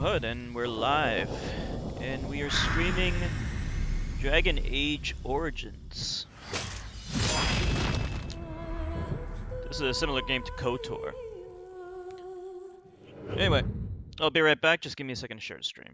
Hood, and we're live, and we are streaming Dragon Age Origins. This is a similar game to KOTOR. Anyway, I'll be right back. Just give me a second to share the stream.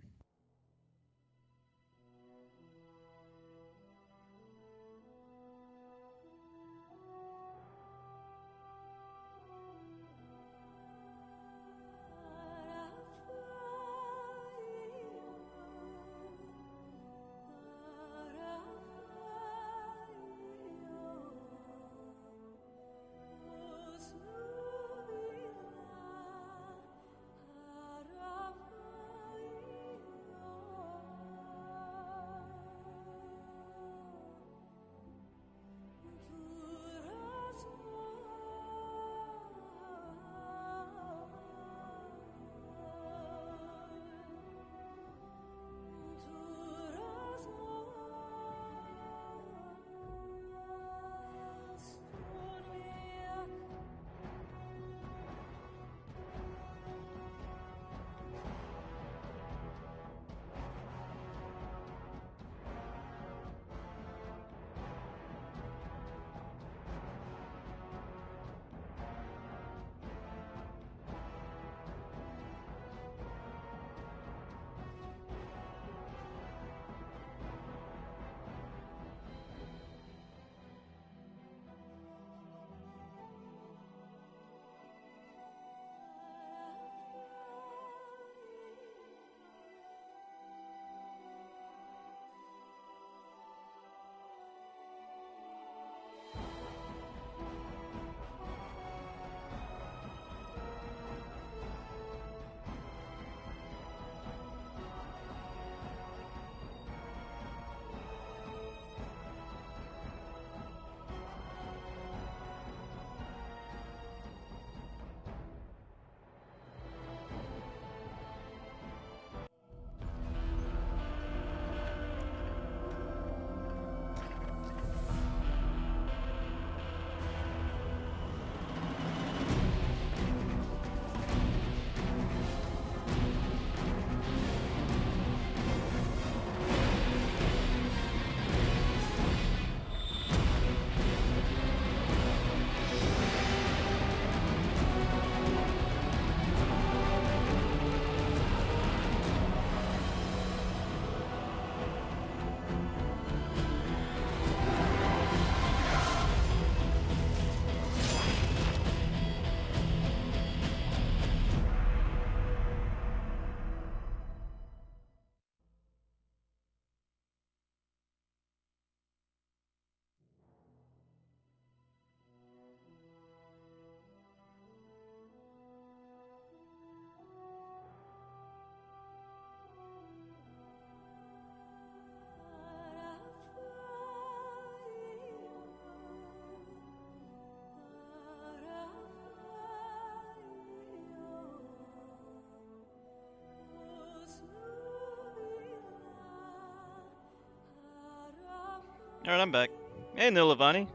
Alright, I'm back. Hey, Nilavani.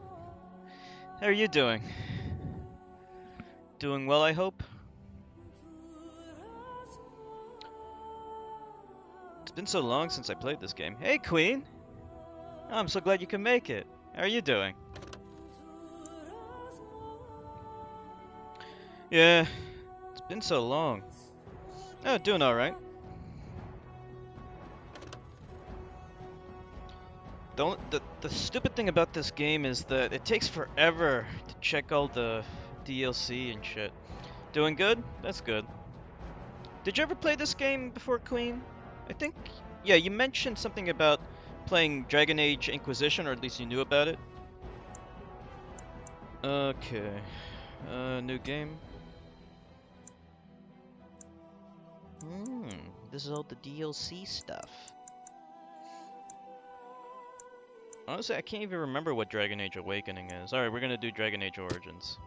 How are you doing? Doing well, I hope? It's been so long since I played this game. Hey, Queen! Oh, I'm so glad you can make it. How are you doing? Yeah, it's been so long. Oh, doing alright. The stupid thing about this game is that it takes forever to check all the DLC and shit. Doing good? That's good. Did you ever play this game before, Queen? I think, yeah, you mentioned something about playing Dragon Age Inquisition, or at least you knew about it. Okay. New game. This is all the DLC stuff. Honestly, I can't even remember what Dragon Age Awakening is. Alright, we're gonna do Dragon Age Origins.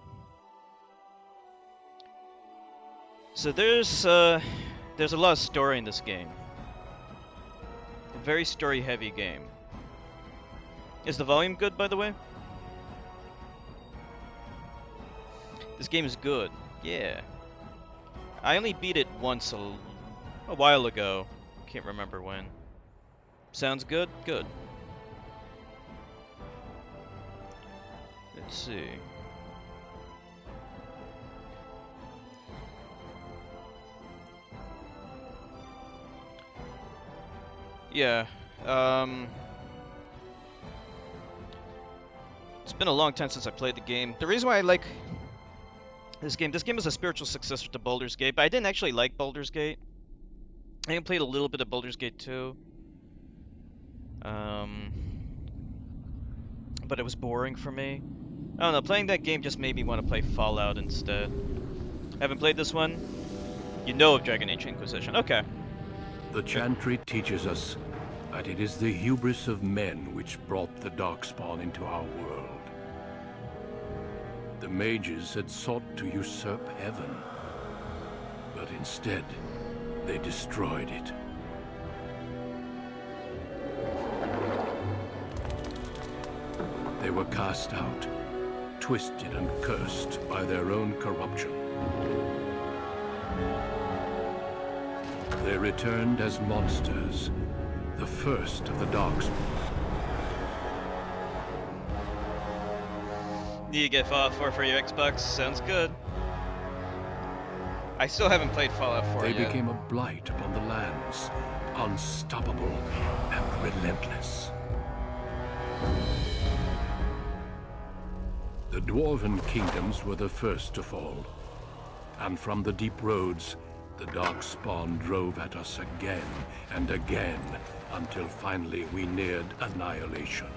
So there's a lot of story in this game. A very story-heavy game. Is the volume good, by the way? This game is good. Yeah. I only beat it once A while ago. Can't remember when. Sounds good? Good. Let's see. Yeah. Um... It's been a long time since I played the game. The reason why I like this game is a spiritual successor to Baldur's Gate, but I didn't actually like Baldur's Gate. I played a little bit of Baldur's Gate 2. Um... But it was boring for me. I don't know, playing that game just made me want to play Fallout instead. Haven't played this one? You know of Dragon Age Inquisition. Okay. The Chantry teaches us that it is the hubris of men which brought the Darkspawn into our world. The mages had sought to usurp heaven, but instead, they destroyed it. They were cast out, twisted and cursed by their own corruption. They returned as monsters, the first of the Darkspawn. Need to get Fallout 4 for your Xbox? Sounds good. I still haven't played Fallout 4 yet. They became a blight upon the lands, unstoppable and relentless. The Dwarven kingdoms were the first to fall, and from the deep roads, the Darkspawn drove at us again and again, until finally we neared annihilation.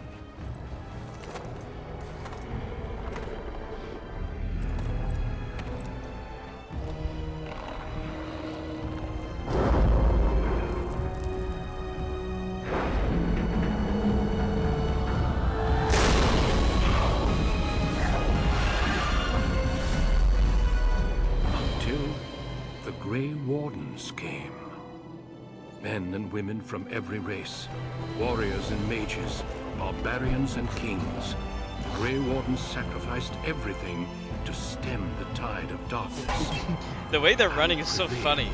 Came. Men and women from every race, warriors and mages, barbarians and kings. The Grey Wardens sacrificed everything to stem the tide of darkness. The way they're running is so funny.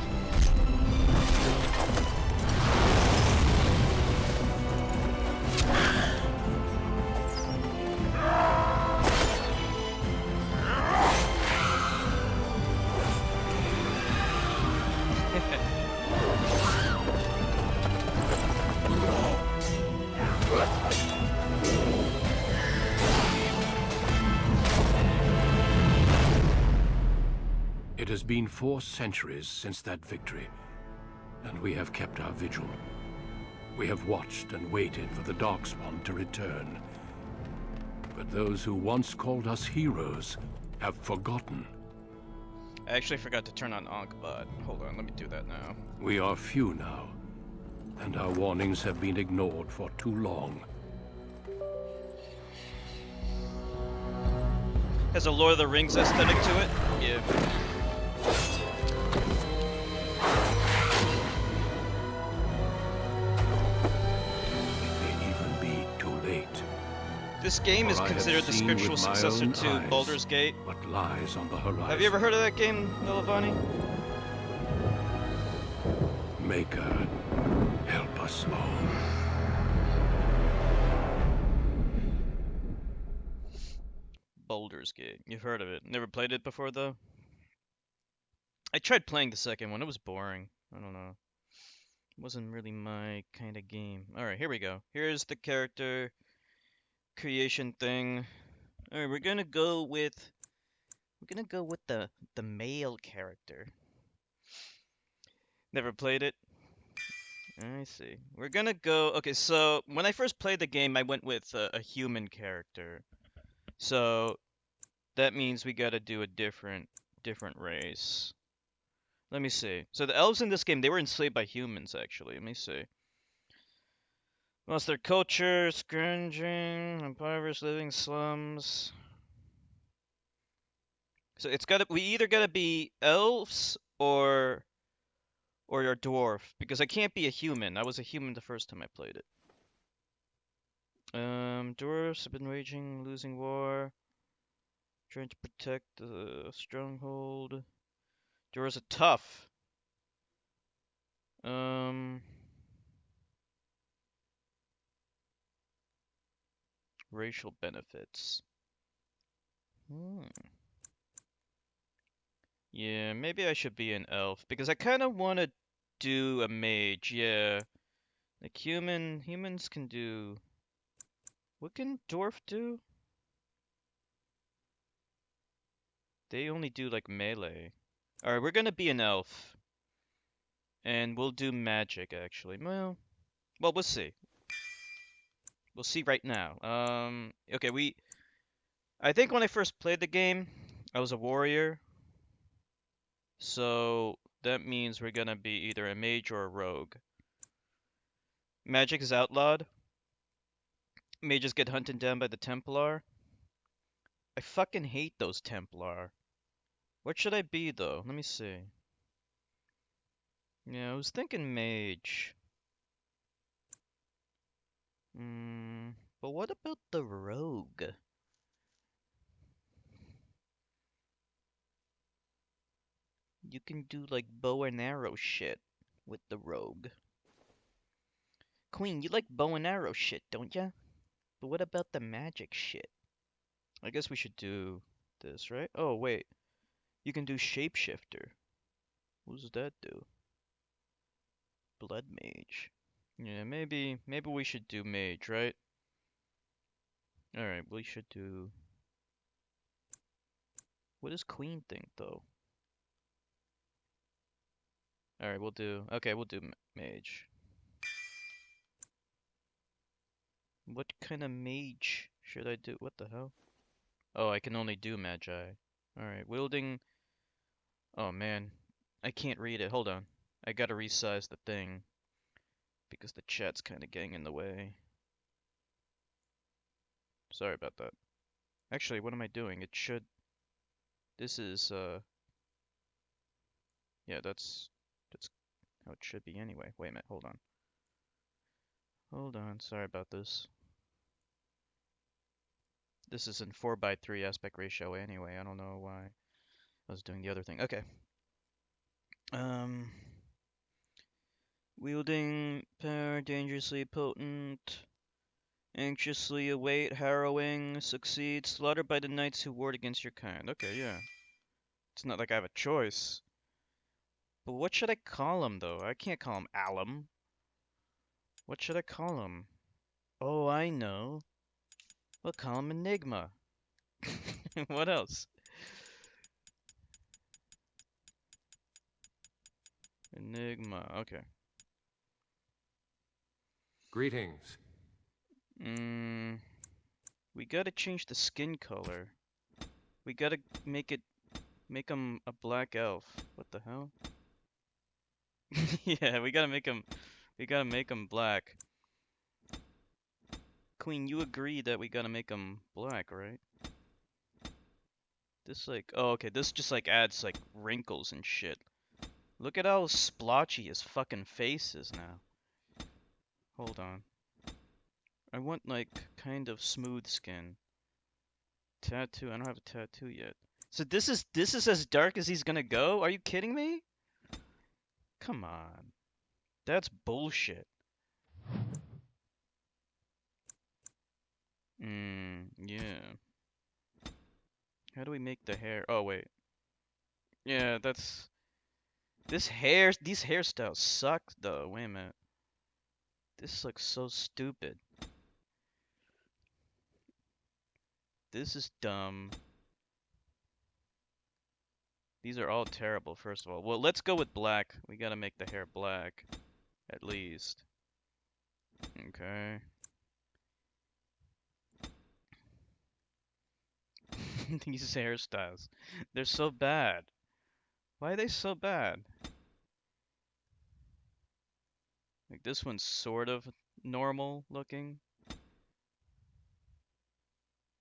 It has been 4 centuries since that victory, and we have kept our vigil. We have watched and waited for the Darkspawn to return. But those who once called us heroes have forgotten. I actually forgot to turn on Ankh-Bot. Hold on, let me do that now. We are few now, and our warnings have been ignored for too long. Has a Lord of the Rings aesthetic to it? Yeah. This game is considered the spiritual successor to Baldur's Gate. What lies on the horizon. Have you ever heard of that game, Nilavani? Maker, help us all. Baldur's Gate. You've heard of it. Never played it before, though? I tried playing the second one. It was boring. I don't know. It wasn't really my kind of game. Alright, here we go. Here's the character creation thing. Alright, we're gonna go with the male character. Never played it. I see. We're gonna go. Okay, so when I first played the game, I went with a human character. So that means we gotta do a different race. Let me see. So the elves in this game, they were enslaved by humans, actually. Let me see. Lost their culture, scrounging, impoverished living slums. So it's gotta. We either gotta be elves or you're a dwarf, because I can't be a human. I was a human the first time I played it. Dwarves have been losing war, trying to protect the stronghold. Dwarves are tough. Um, racial benefits. Hmm. Yeah, maybe I should be an elf because I kind of want to do a mage. Yeah, like humans can do. What can dwarf do? They only do like melee. All right, we're gonna be an elf, and we'll do magic actually. Well, we'll see. We'll see right now. Okay, I think when I first played the game, I was a warrior, so that means we're gonna be either a mage or a rogue. Magic is outlawed. Mages get hunted down by the Templar. I fucking hate those Templar. What should I be though? Let me see. Yeah, I was thinking mage. Hmm, but what about the rogue? You can do like bow and arrow shit with the rogue. Queen, you like bow and arrow shit, don't ya? But what about the magic shit? I guess we should do this, right? Oh, wait. You can do shapeshifter. What does that do? Blood mage. Yeah, maybe we should do mage, right? Alright, we should do... What does queen think, though? Alright, we'll do... Okay, we'll do mage. What kind of mage should I do? What the hell? Oh, I can only do magi. Alright, wielding... Oh, man. I can't read it. Hold on. I gotta resize the thing because the chat's kind of getting in the way. Sorry about that. Actually, what am I doing? It should... This is, yeah, that's how it should be anyway. Wait a minute, hold on. Hold on, sorry about this. This is in 4:3 aspect ratio anyway. I don't know why I was doing the other thing. Okay. Um, wielding power, dangerously potent, anxiously await, harrowing, succeed, slaughtered by the knights who ward against your kind. Okay, yeah. It's not like I have a choice. But what should I call him though? I can't call him Alum. What should I call him? Oh, I know. We'll call him Enigma. What else? Enigma. Okay. Greetings. Mm, we gotta change the skin color. We gotta make him a black elf. What the hell? Yeah, we gotta make him black. Queen, you agree that we gotta make him black, right? This like, oh, okay, this just like adds like wrinkles and shit. Look at how splotchy his fucking face is now. Hold on. I want like kind of smooth skin. Tattoo. I don't have a tattoo yet. So this is as dark as he's gonna go? Are you kidding me? Come on. That's bullshit. Yeah. How do we make the hair? Oh wait. Yeah, that's these hairstyles suck though. Wait a minute. This looks so stupid. This is dumb. These are all terrible, first of all. Well, let's go with black. We gotta make the hair black. At least. Okay. These hairstyles. They're so bad. Why are they so bad? Like this one's sort of normal looking.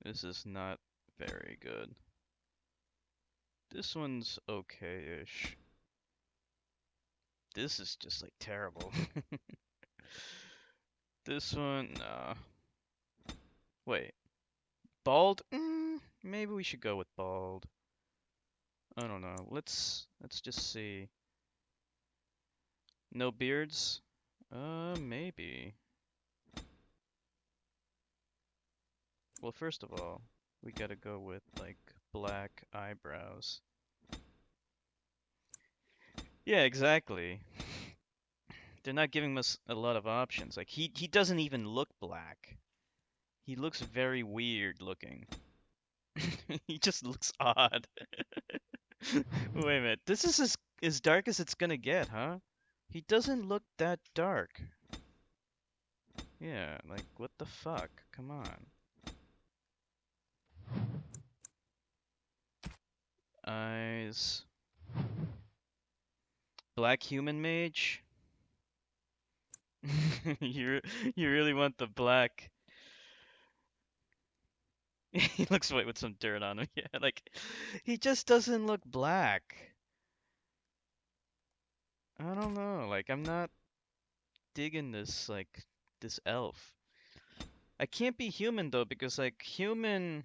This is not very good. This one's okay-ish. This is just like terrible. This one, wait. Bald? Maybe we should go with bald. I don't know. Let's just see. No beards? Maybe. Well, first of all, we gotta go with, like, black eyebrows. Yeah, exactly. They're not giving us a lot of options. Like, he doesn't even look black. He looks very weird looking. He just looks odd. Wait a minute. This is as dark as it's gonna get, huh? He doesn't look that dark. Yeah, like, what the fuck? Come on. Eyes. Black human mage? You you really want the black? He looks white with some dirt on him. Yeah, like he just doesn't look black. I don't know. Like I'm not digging this elf. I can't be human though because like human.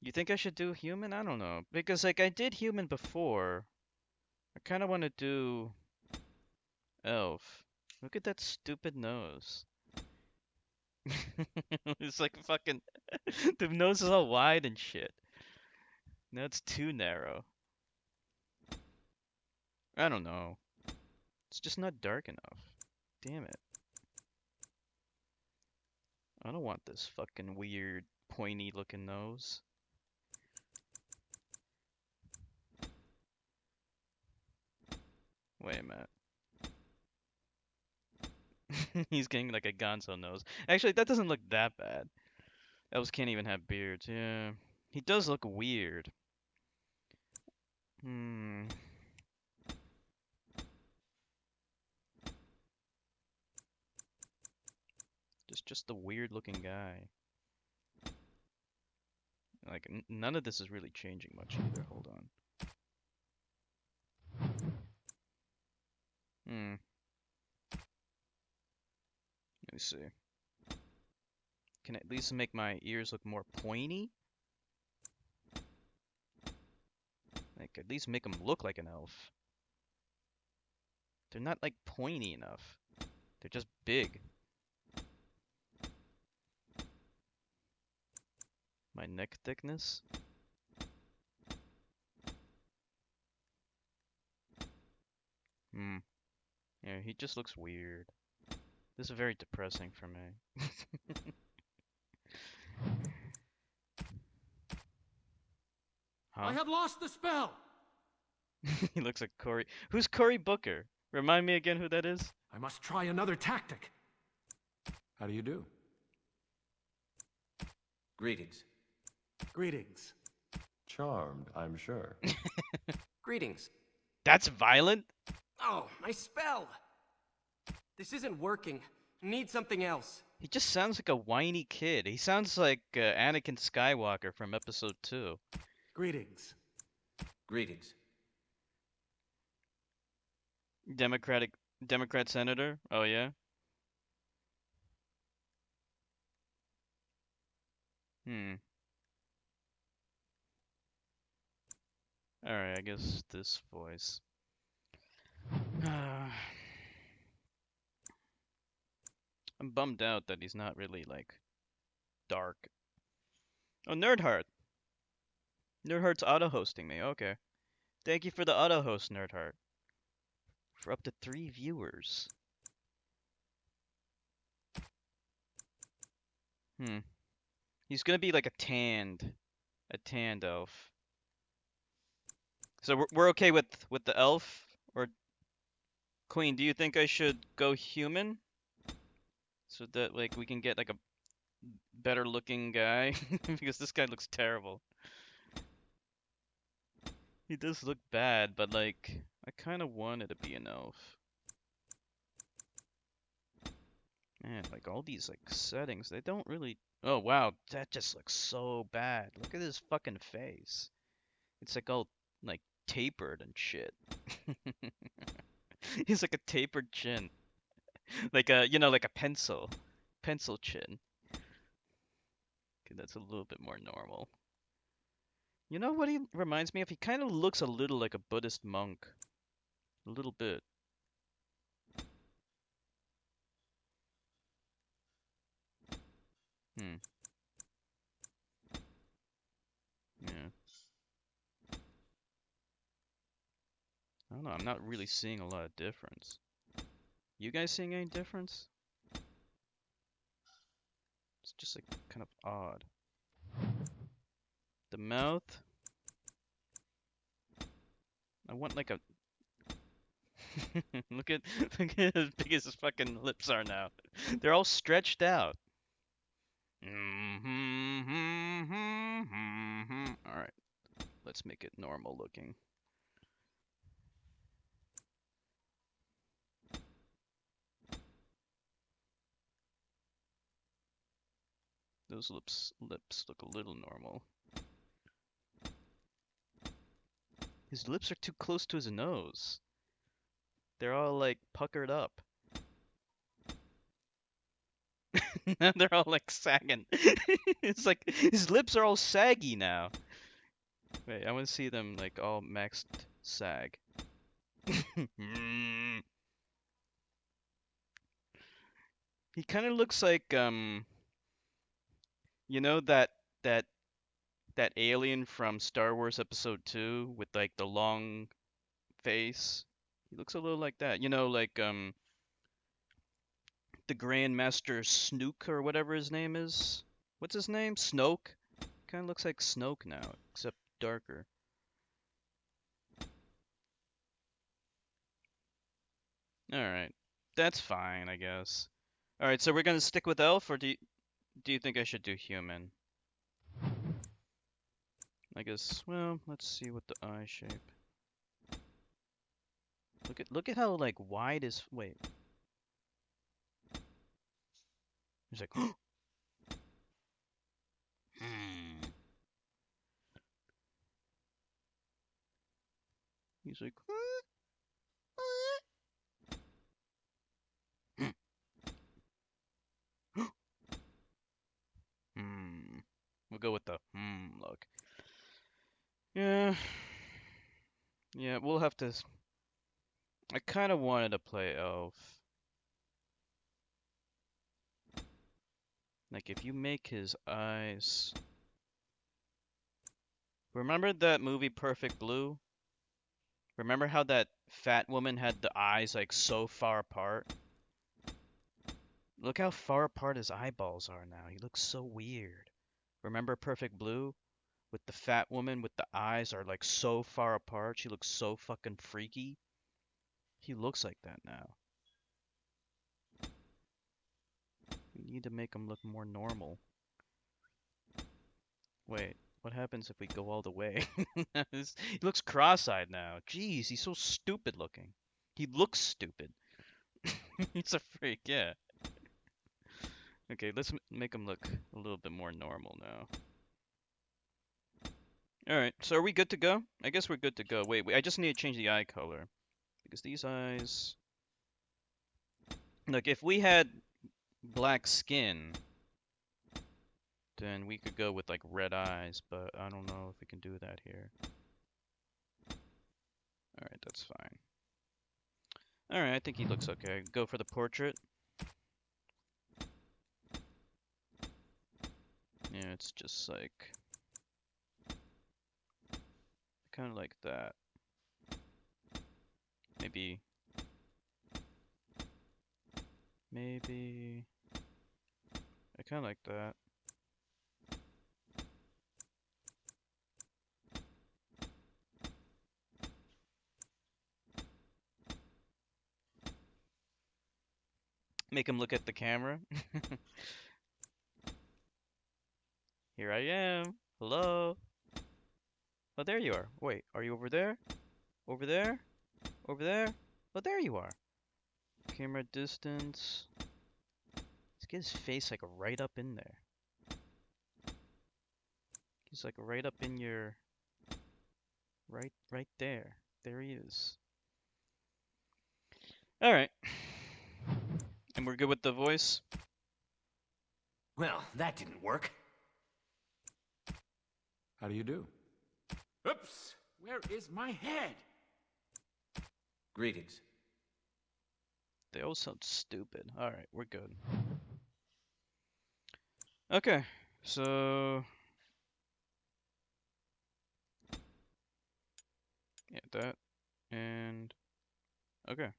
You think I should do human? I don't know because like I did human before. I kind of want to do elf. Look at that stupid nose. It's like fucking. The nose is all wide and shit. No, it's too narrow. I don't know. It's just not dark enough. Damn it. I don't want this fucking weird, pointy looking nose. Wait a minute. He's getting like a gonzo nose. Actually, that doesn't look that bad. Elves can't even have beards. Yeah. He does look weird. Hmm. Just a weird looking guy. Like, none of this is really changing much either. Hold on. Hmm. Let me see. Can I at least make my ears look more pointy? Like, at least make them look like an elf. They're not, like, pointy enough. They're just big. My neck thickness? Hmm. Yeah, he just looks weird. This is very depressing for me. I Huh? have lost the spell! He looks like Cory. Who's Cory Booker? Remind me again who that is? I must try another tactic. How do you do? Greetings. Greetings. Charmed, I'm sure. Greetings. That's violent? Oh, my spell! This isn't working. Need something else. He just sounds like a whiny kid. He sounds like Anakin Skywalker from episode 2. Greetings. Greetings. Democrat senator? Oh yeah? Hmm. Alright, I guess this voice. I'm bummed out that he's not really, like, dark. Oh, Nerdheart! Nerdheart's auto-hosting me, okay. Thank you for the auto-host, Nerdheart. For up to 3 viewers. Hmm. He's gonna be like a tanned elf. So we're okay with the elf? Or, Queen, do you think I should go human? So that, like, we can get, like, a better looking guy? Because this guy looks terrible. He does look bad, but, like, I kind of wanted to be an elf. Man, like, all these, like, settings, they don't really... Oh, wow, that just looks so bad. Look at his fucking face. It's, like, all, like, tapered and shit. He's like a tapered chin. Like a, like a pencil. Pencil chin. Okay, that's a little bit more normal. You know what he reminds me of? He kind of looks a little like a Buddhist monk. A little bit. Hmm. Yeah. I don't know. I'm not really seeing a lot of difference. You guys seeing any difference? It's just like kind of odd. The mouth. I want like a. look at as big as his fucking lips are now. They're all stretched out. All right, let's make it normal looking. Those lips look a little normal. His lips are too close to his nose. They're all like puckered up. Now they're all like sagging. It's like his lips are all saggy now. Wait, I want to see them like all maxed sag. He kind of looks like you know that that alien from Star Wars Episode 2 with like the long face. He looks a little like that. You know, like the Grandmaster Snook or whatever his name is. What's his name? Snoke? Kind of looks like Snoke now, except darker. All right. That's fine, I guess. All right, so we're going to stick with elf or do you think I should do human? I guess, well, let's see what the eye shape. Look at how like wide is wait. He's like hmm. He's like hmm. We'll go with the look. Yeah. Yeah, we'll have to I kind of wanted to play elf. Like if you make his eyes. Remember that movie Perfect Blue? Remember how that fat woman had the eyes like so far apart? Look how far apart his eyeballs are now. He looks so weird. Remember Perfect Blue? With the fat woman with the eyes are like so far apart. She looks so fucking freaky. He looks like that now. We need to make him look more normal. Wait, what happens if we go all the way? He looks cross-eyed now. Jeez, he's so stupid looking. He looks stupid. He's a freak, yeah. Okay, let's make him look a little bit more normal now. Alright, so are we good to go? I guess we're good to go. Wait, I just need to change the eye color. Because these eyes... Look, if we had black skin, then we could go with like red eyes, but I don't know if we can do that here. Alright, that's fine. Alright, I think he looks okay. Go for the portrait. Yeah, it's just like... kind of like that. Maybe... I kind of like that. Make him look at the camera. Here I am. Hello. Oh, there you are. Wait, are you over there? Over there? Over there? Oh, there you are. Camera distance. Let's get his face like right up in there. He's like right up in your... Right there. There he is. Alright. And we're good with the voice? Well, that didn't work. How do you do? Oops! Where is my head? Greetings. They all sound stupid. Alright, we're good. Okay, so yeah, that and okay.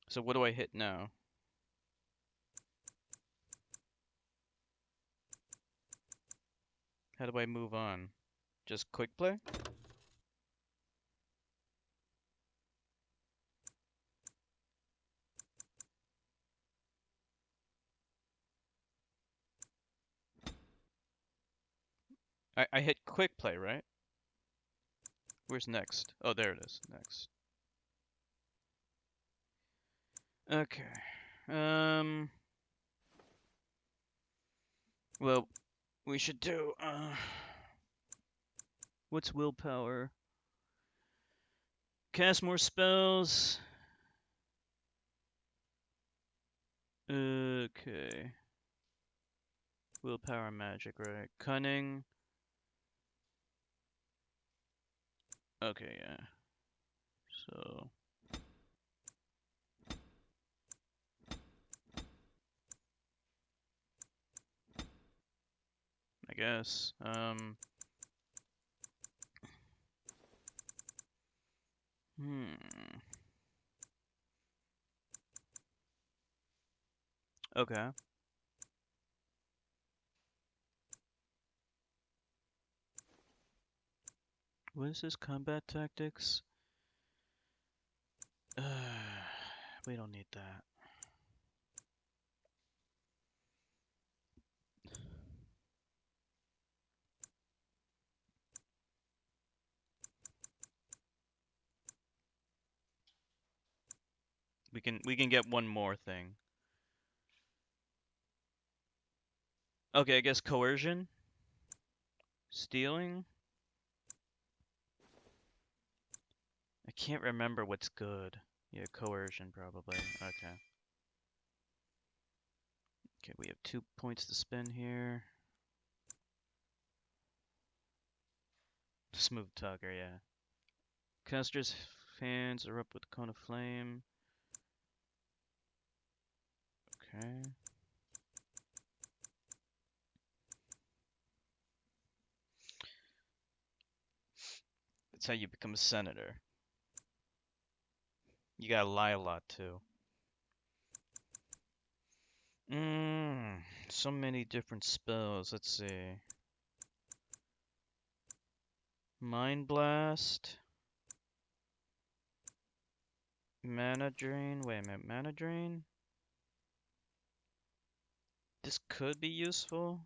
So what do I hit now? How do I move on? Just quick play? I hit quick play, right? Where's next? Oh, there it is. Next. Okay. Well, we should do what's willpower? Cast more spells. Okay. Willpower magic, right? Cunning. Okay, yeah. So I guess. Hmm. Okay. What is this? Combat tactics? We don't need that. We can get one more thing. Okay, I guess coercion? Stealing? I can't remember what's good. Yeah, coercion probably. Okay. Okay, we have 2 points to spend here. Smooth talker, yeah. Caster's hands are up with cone of flame. Okay. That's how you become a senator. You gotta lie a lot too. So many different spells. Let's see. Mind Blast. Mana Drain. Wait a minute. Mana Drain? This could be useful.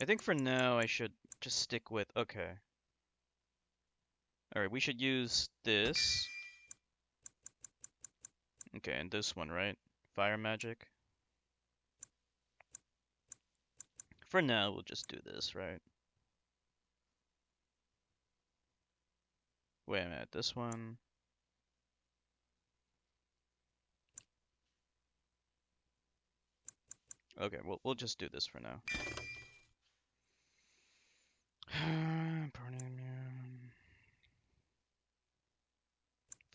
I think for now I should just stick with... Okay. Alright, we should use this. Okay, and this one, right? Fire Magic. For now, we'll just do this, right? Wait a minute, this one... Okay, we'll just do this for now.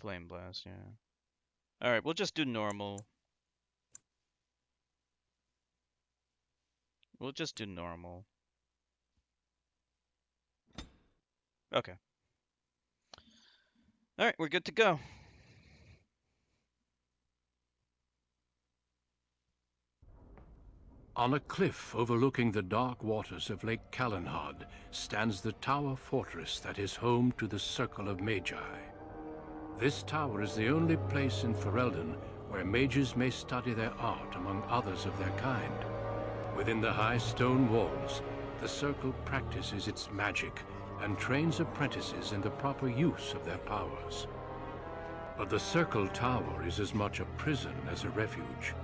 Flame Blast, yeah. Alright, we'll just do normal. We'll just do normal. Okay. Alright, we're good to go. On a cliff overlooking the dark waters of Lake Calenhad stands the tower fortress that is home to the Circle of Magi. This tower is the only place in Ferelden where mages may study their art among others of their kind. Within the high stone walls, the Circle practices its magic and trains apprentices in the proper use of their powers. But the Circle Tower is as much a prison as a refuge.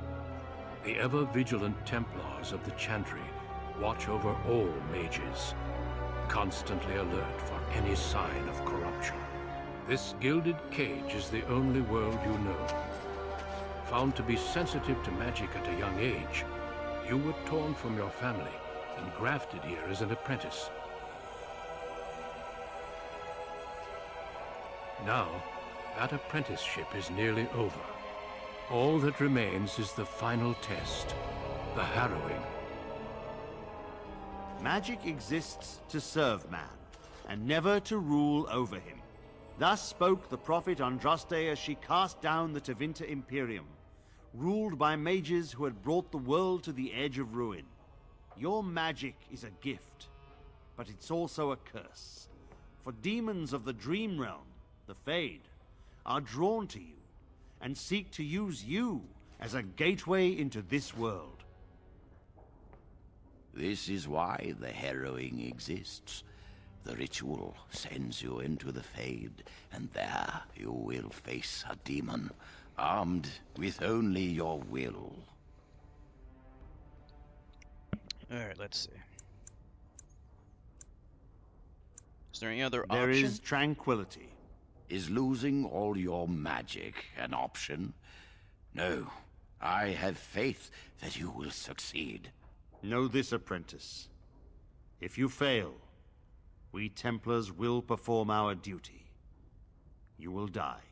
The ever-vigilant Templars of the Chantry watch over all mages, constantly alert for any sign of corruption. This gilded cage is the only world you know. Found to be sensitive to magic at a young age, you were torn from your family and grafted here as an apprentice. Now, that apprenticeship is nearly over. All that remains is the final test, the harrowing. Magic exists to serve man, and never to rule over him. Thus spoke the prophet Andraste as she cast down the Tevinter Imperium, ruled by mages who had brought the world to the edge of ruin. Your magic is a gift, but it's also a curse. For demons of the Dream Realm, the Fade, are drawn to you, and seek to use you as a gateway into this world. This is why the harrowing exists. The ritual sends you into the Fade, and there you will face a demon, armed with only your will. Alright, let's see. Is there any other There option? is tranquility. Is losing all your magic an option? No. I have faith that you will succeed. Know this, apprentice. If you fail, we Templars will perform our duty. You will die.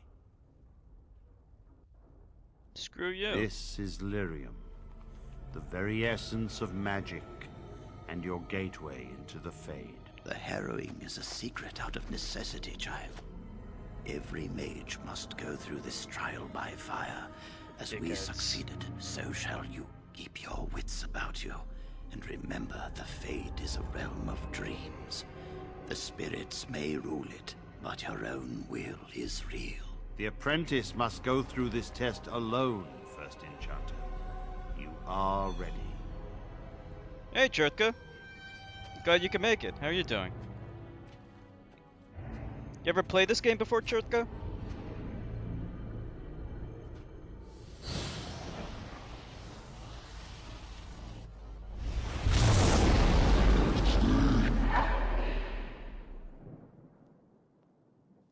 Screw you. This is Lyrium, the very essence of magic, and your gateway into the Fade. The harrowing is a secret out of necessity, child. Every mage must go through this trial by fire. As we Dickheads. succeeded, so shall you. Keep your wits about you. And remember, the Fade is a realm of dreams. The spirits may rule it, but your own will is real. The apprentice must go through this test alone, First Enchanter. You are ready. Hey, Chertka. Glad you can make it. How are you doing? You ever played this game before, Chertka?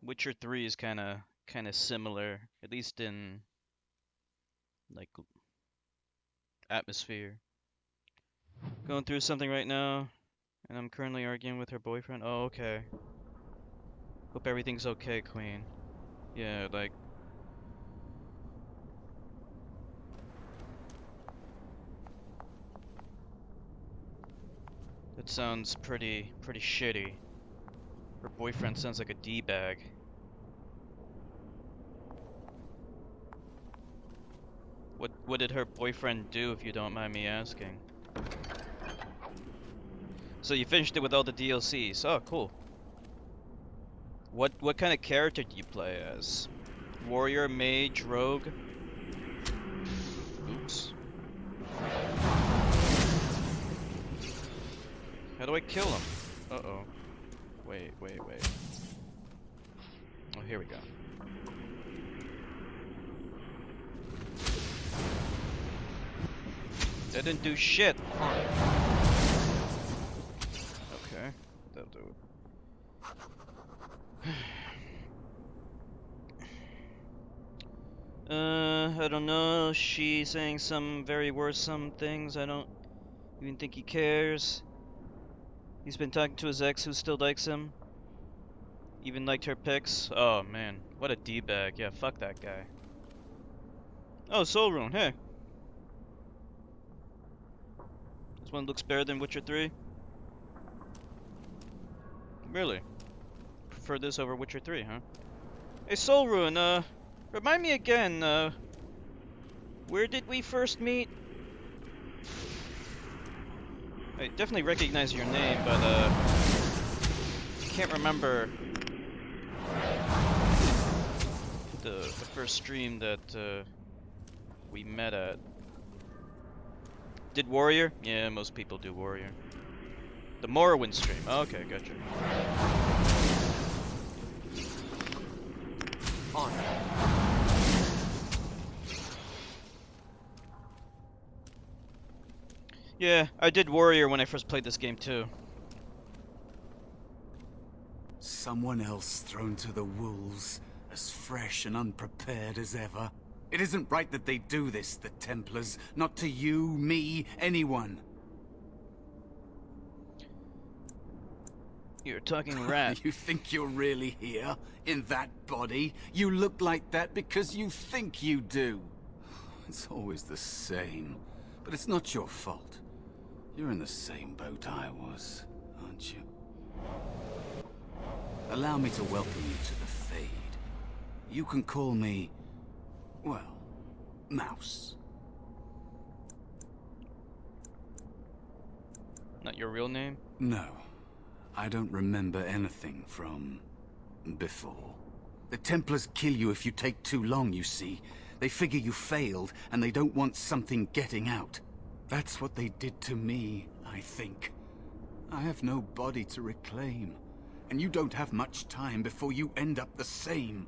Witcher 3 is kind of similar, at least in like atmosphere. Going through something right now, and I'm currently arguing with her boyfriend. Oh, okay. Hope everything's okay, Queen. Yeah, like that sounds pretty shitty. Her boyfriend sounds like a D-bag. What did her boyfriend do, if you don't mind me asking? So you finished it with all the DLCs. Oh, cool. What kind of character do you play as? Warrior, mage, rogue? Oops. How do I kill him? Uh-oh. Wait. Oh, here we go. That didn't do shit. Okay, that'll do it. I don't know. She's saying some very worrisome things. I don't even think he cares. He's been talking to his ex who still likes him. Even liked her pics. Oh man, what a D-bag. Yeah, fuck that guy. Oh, Soul Rune, hey. This one looks better than Witcher 3? Really? Prefer this over Witcher 3, huh? Hey, Soul Rune, remind me again, where did we first meet? I definitely recognize your name, but, can't remember the first stream that, we met at. Did Warrior? Yeah, most people do Warrior. The Morrowind stream. Oh, okay, gotcha. On. Yeah, I did Warrior when I first played this game too. Someone else thrown to the wolves, as fresh and unprepared as ever. It isn't right that they do this, the Templars. Not to you, me, anyone. You're talking rat. You think you're really here? In that body? You look like that because you think you do. It's always the same. But it's not your fault. You're in the same boat I was, aren't you? Allow me to welcome you to the Fade. You can call me, well, Mouse. Not your real name? No. I don't remember anything from before. The Templars kill you if you take too long, you see. They figure you failed, and they don't want something getting out. That's what they did to me, I think. I have no body to reclaim, and you don't have much time before you end up the same.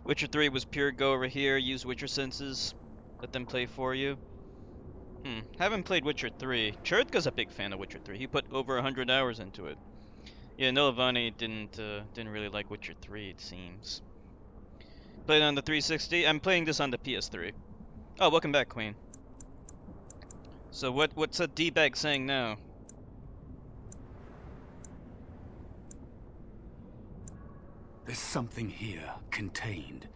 Witcher 3 was pure go over here, use Witcher senses, let them play for you. Haven't played Witcher 3. Cherdka's a big fan of Witcher 3. He put over 100 hours into it. Yeah, Nilavani didn't really like Witcher 3, it seems. Played on the 360. I'm playing this on the PS3. Oh, welcome back, Queen. So what's a D-bag saying now? There's something here, contained,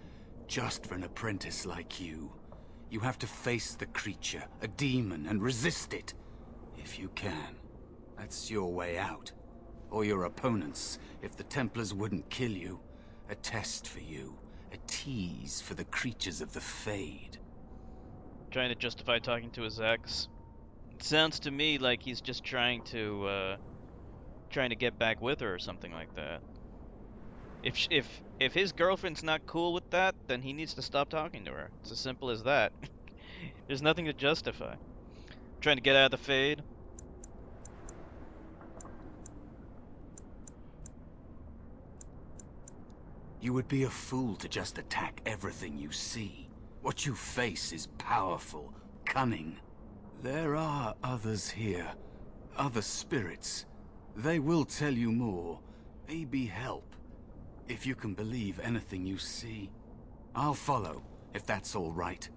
just for an apprentice like you. You have to face the creature, a demon, and resist it. If you can. That's your way out. Or your opponents, if the Templars wouldn't kill you. A test for you. A tease for the creatures of the Fade. Trying to justify talking to his ex. It sounds to me like he's just trying to get back with her or something like that. If his girlfriend's not cool with that, then he needs to stop talking to her. It's as simple as that. There's nothing to justify. Trying to get out of the Fade. You would be a fool to just attack everything you see. What you face is powerful, cunning. There are others here. Other spirits. They will tell you more. Maybe help. If you can believe anything you see. I'll follow, if that's all right.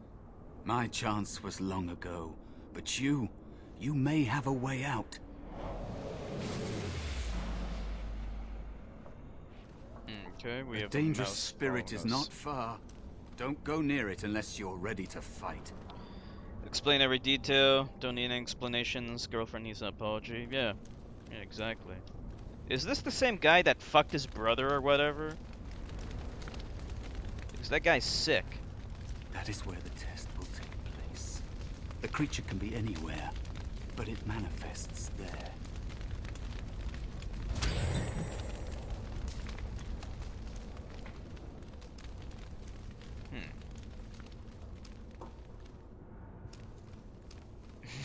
My chance was long ago, but you may have a way out. Okay, we have A a dangerous mouse spirit is following us. not far. Don't go near it unless you're ready to fight. Explain every detail. Don't need any explanations. Girlfriend needs an apology. Yeah, exactly. Is this the same guy that fucked his brother or whatever? Because that guy's sick. That is where the test will take place. The creature can be anywhere, but it manifests there.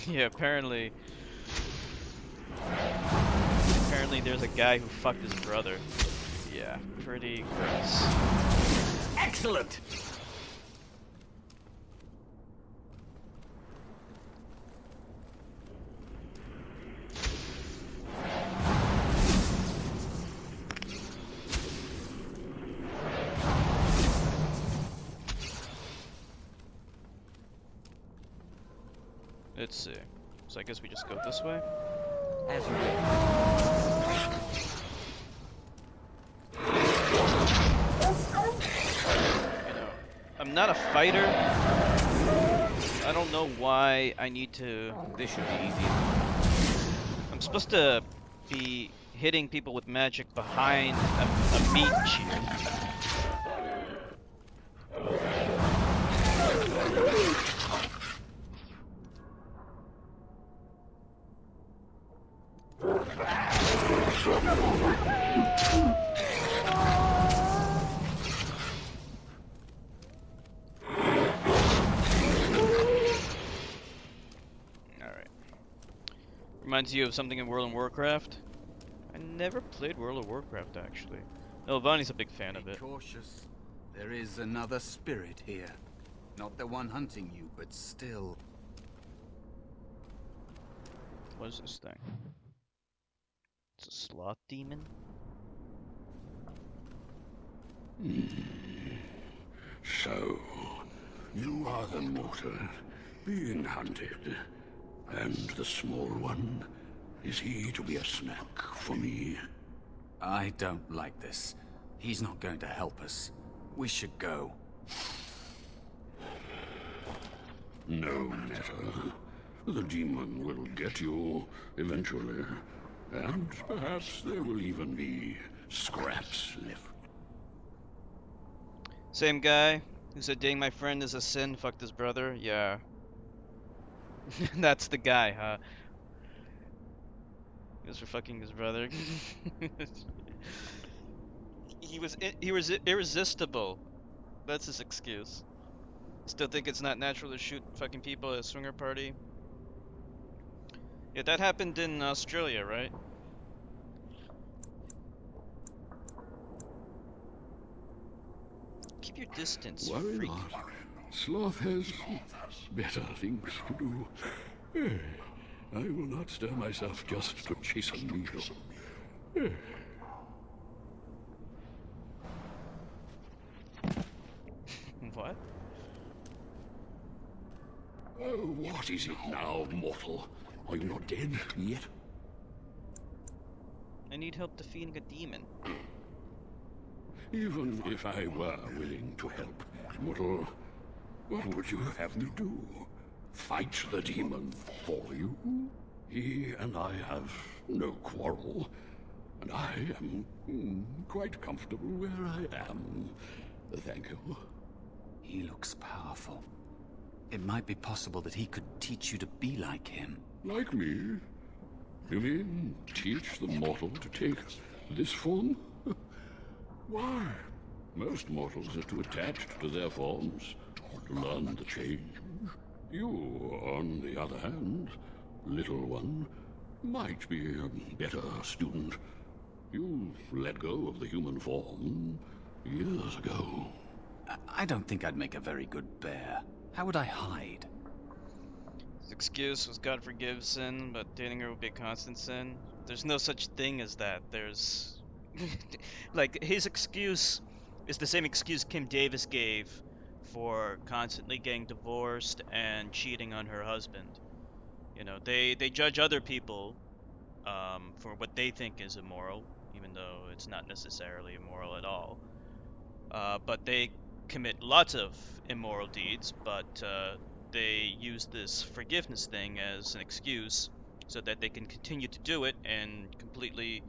Yeah, apparently there's a guy who fucked his brother. Yeah, pretty gross. Excellent! Let's see. So I guess we just go this way. As you wish. You know, I'm not a fighter. I don't know why I need to. This should be easy. I'm supposed to be hitting people with magic behind a meat shield. Reminds you of something in World of Warcraft? I never played World of Warcraft, actually. No, Vonnie's a big fan of Be it. cautious. There is another spirit here. Not the one hunting you, but still. What is this thing? It's a sloth demon? So, you are the mortal being hunted. And the small one, is he to be a snack for me? I don't like this. He's not going to help us. We should go. No matter. The demon will get you eventually. And perhaps there will even be scraps left. Same guy who said dating my friend is a sin, fucked his brother? Yeah. That's the guy, huh? He was for fucking his brother. He was irresistible. That's his excuse. Still think it's not natural to shoot fucking people at a swinger party? Yeah, that happened in Australia, right? Keep your distance, Worry freak. not. Sloth has better things to do. I will not stir myself just to chase a meal. What? Oh, what is it now, mortal? Are you not dead yet? I need help defeating a demon. Even if I were willing to help, mortal, what would you have me do? Fight the demon for you? He and I have no quarrel, and I am quite comfortable where I am. Thank you. He looks powerful. It might be possible that he could teach you to be like him. Like me? You mean teach the mortal to take this form? Why? Most mortals are too attached to their forms to learn the change. You, on the other hand, little one, might be a better student. You let go of the human form years ago. I don't think I'd make a very good bear. How would I hide? His excuse was God forgives sin, but dating her would be a constant sin. There's no such thing as that. There's... like, his excuse is the same excuse Kim Davis gave for constantly getting divorced and cheating on her husband. You know, they judge other people for what they think is immoral, even though it's not necessarily immoral at all. But they commit lots of immoral deeds, but they use this forgiveness thing as an excuse so that they can continue to do it and completely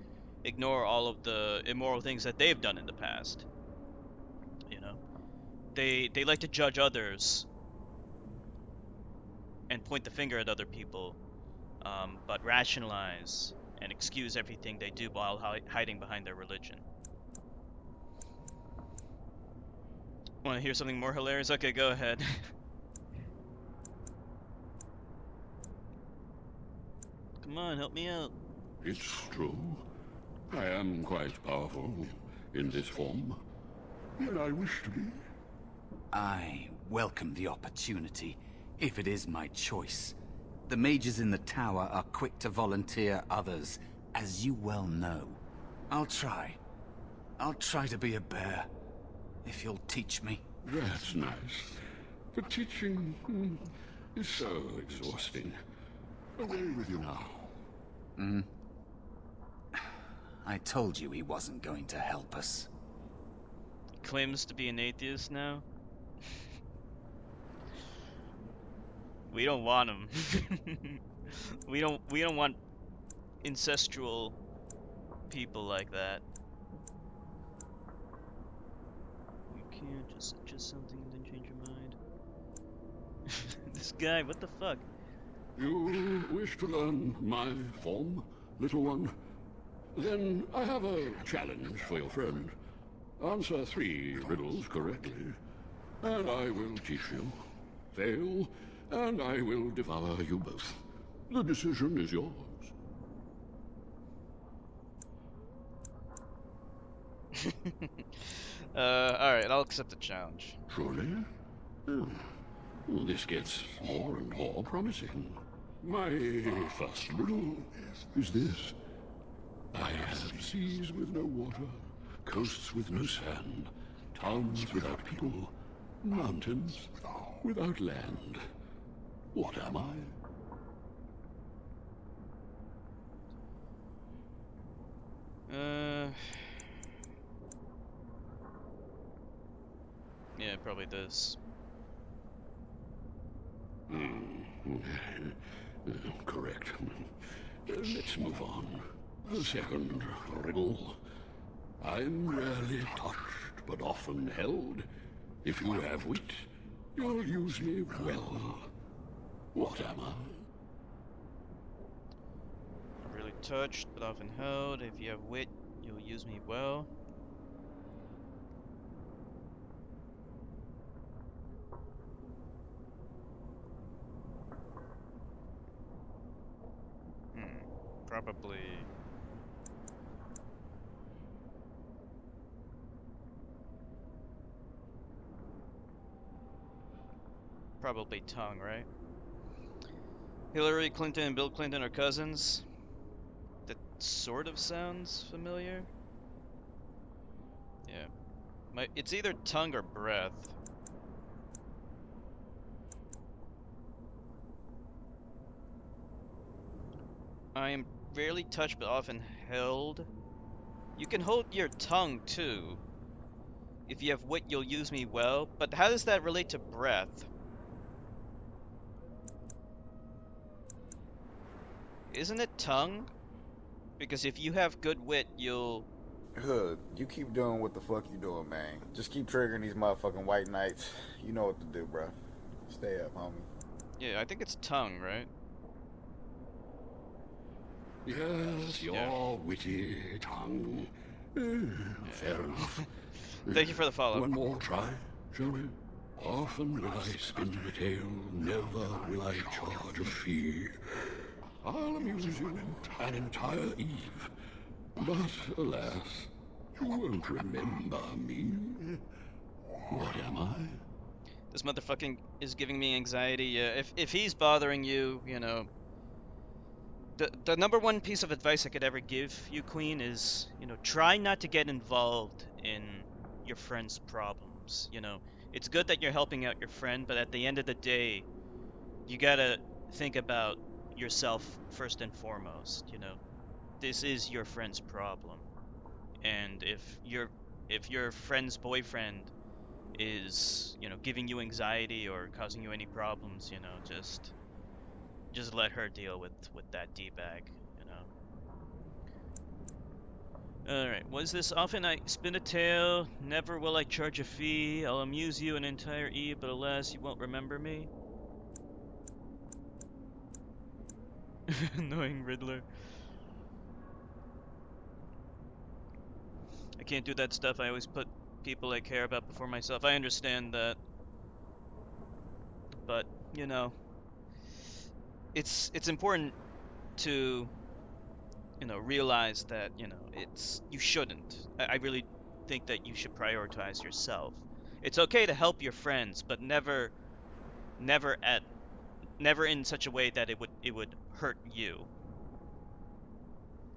ignore all of the immoral things that they've done in the past. You know, they like to judge others and point the finger at other people, but rationalize and excuse everything they do while hiding behind their religion. Want to hear something more hilarious? Okay, go ahead. Come on, help me out. It's true. I am quite powerful in this form, and I wish to be. I welcome the opportunity, if it is my choice. The mages in the tower are quick to volunteer others, as you well know. I'll try. I'll try to be a bear, if you'll teach me. That's nice. But teaching is so exhausting. Away with you now. I told you he wasn't going to help us. Claims to be an atheist now. We don't want him. We don't want ancestral people like that. You can't just suggest something and then change your mind. This guy, what the fuck? You wish to learn my form, little one? Then I have a challenge for your friend. Answer 3 riddles correctly, and I will teach you. Fail, and I will devour you both. The decision is yours. Alright, I'll accept the challenge. Truly? Oh. Well, this gets more and more promising. My first riddle is this. I have seas with no water, coasts with no sand, towns without people, mountains without land. What am I? Yeah, probably this. Correct. Let's move on. The second riddle. I'm rarely touched, but often held. If you have wit, you'll use me well. What am I? I'm really touched, but often held. If you have wit, you'll use me well. Probably. Probably tongue, right? Hillary Clinton and Bill Clinton are cousins. That sort of sounds familiar. Yeah. It's either tongue or breath. I am rarely touched but often held. You can hold your tongue too. If you have wit, you'll use me well. But how does that relate to breath? Isn't it tongue? Because if you have good wit, you'll... Hood, you keep doing what the fuck you doing, man. Just keep triggering these motherfucking white knights. You know what to do, bro. Stay up, homie. Yeah, I think it's tongue, right? Yes, your witty tongue. Fair enough. Thank you for the follow. One more try, shall we? Often will I spin the tale, never will I charge a fee. I'll amuse you an entire eve. But alas, you won't remember me. What am I? This motherfucking is giving me anxiety. If he's bothering you, you know... The number one piece of advice I could ever give you, Queen, is, you know, try not to get involved in your friend's problems, you know. It's good that you're helping out your friend, but at the end of the day, you gotta think about yourself first and foremost, you know. This is your friend's problem. And if your friend's boyfriend is, you know, giving you anxiety or causing you any problems, you know, just let her deal with that D-bag, you know. Alright, was this often I spin a tale, never will I charge a fee, I'll amuse you an entire eve, but alas, you won't remember me? Annoying Riddler. I can't do that stuff, I always put people I care about before myself. I understand that. But, you know, it's important to, you know, realize that, you know, you shouldn't. I really think that you should prioritize yourself. It's okay to help your friends, but never in such a way that it would hurt you.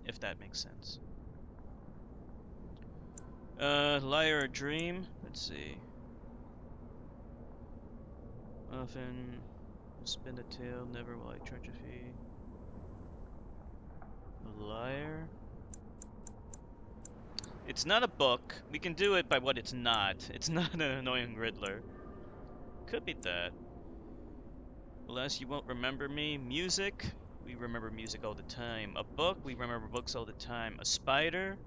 If that makes sense. Liar or dream? Let's see. Often spin a tale, never will I charge a fee. A liar? It's not a book. We can do it by what it's not. It's not an annoying Riddler. Could be that. Alas, you won't remember me. Music? We remember music all the time. A book? We remember books all the time. A spider?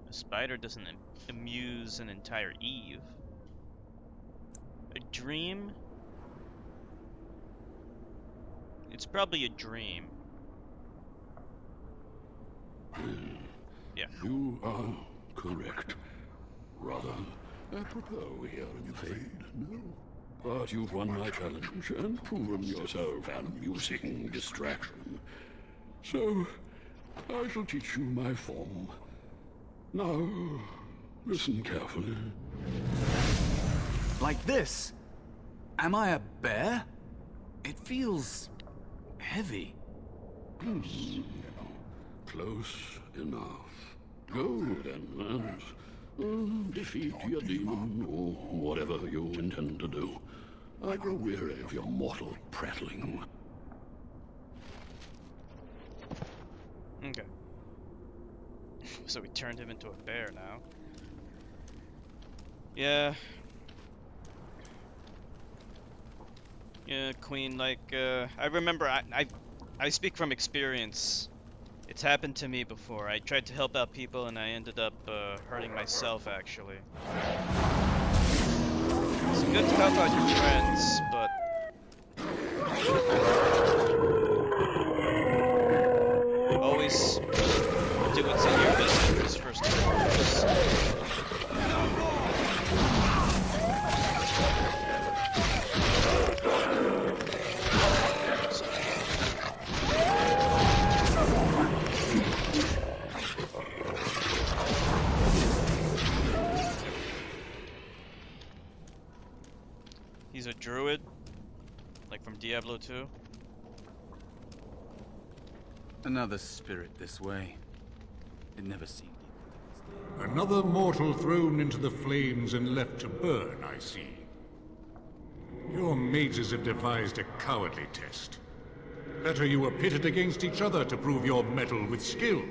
A spider doesn't amuse an entire eve. A dream? It's probably a dream. Yeah. You are correct. Rather apropos here, I'm afraid. No. But you've won my challenge and proven yourself an amusing distraction. So, I shall teach you my form. Now, listen carefully. Like this? Am I a bear? It feels heavy. Close enough. Go then, and defeat your demon, or whatever you intend to do. I grow weary of your mortal prattling. Okay. So we turned him into a bear now. Yeah. Yeah, Queen, like, I remember, I speak from experience. It's happened to me before. I tried to help out people and I ended up, hurting myself, actually. It's good to help out your friends, but... always do what's in your best interest first and foremost. He's a druid, like from Diablo 2. Another spirit this way. It never seemed Another mortal thrown into the flames and left to burn, I see. Your mages have devised a cowardly test. Better you were pitted against each other to prove your mettle with skill,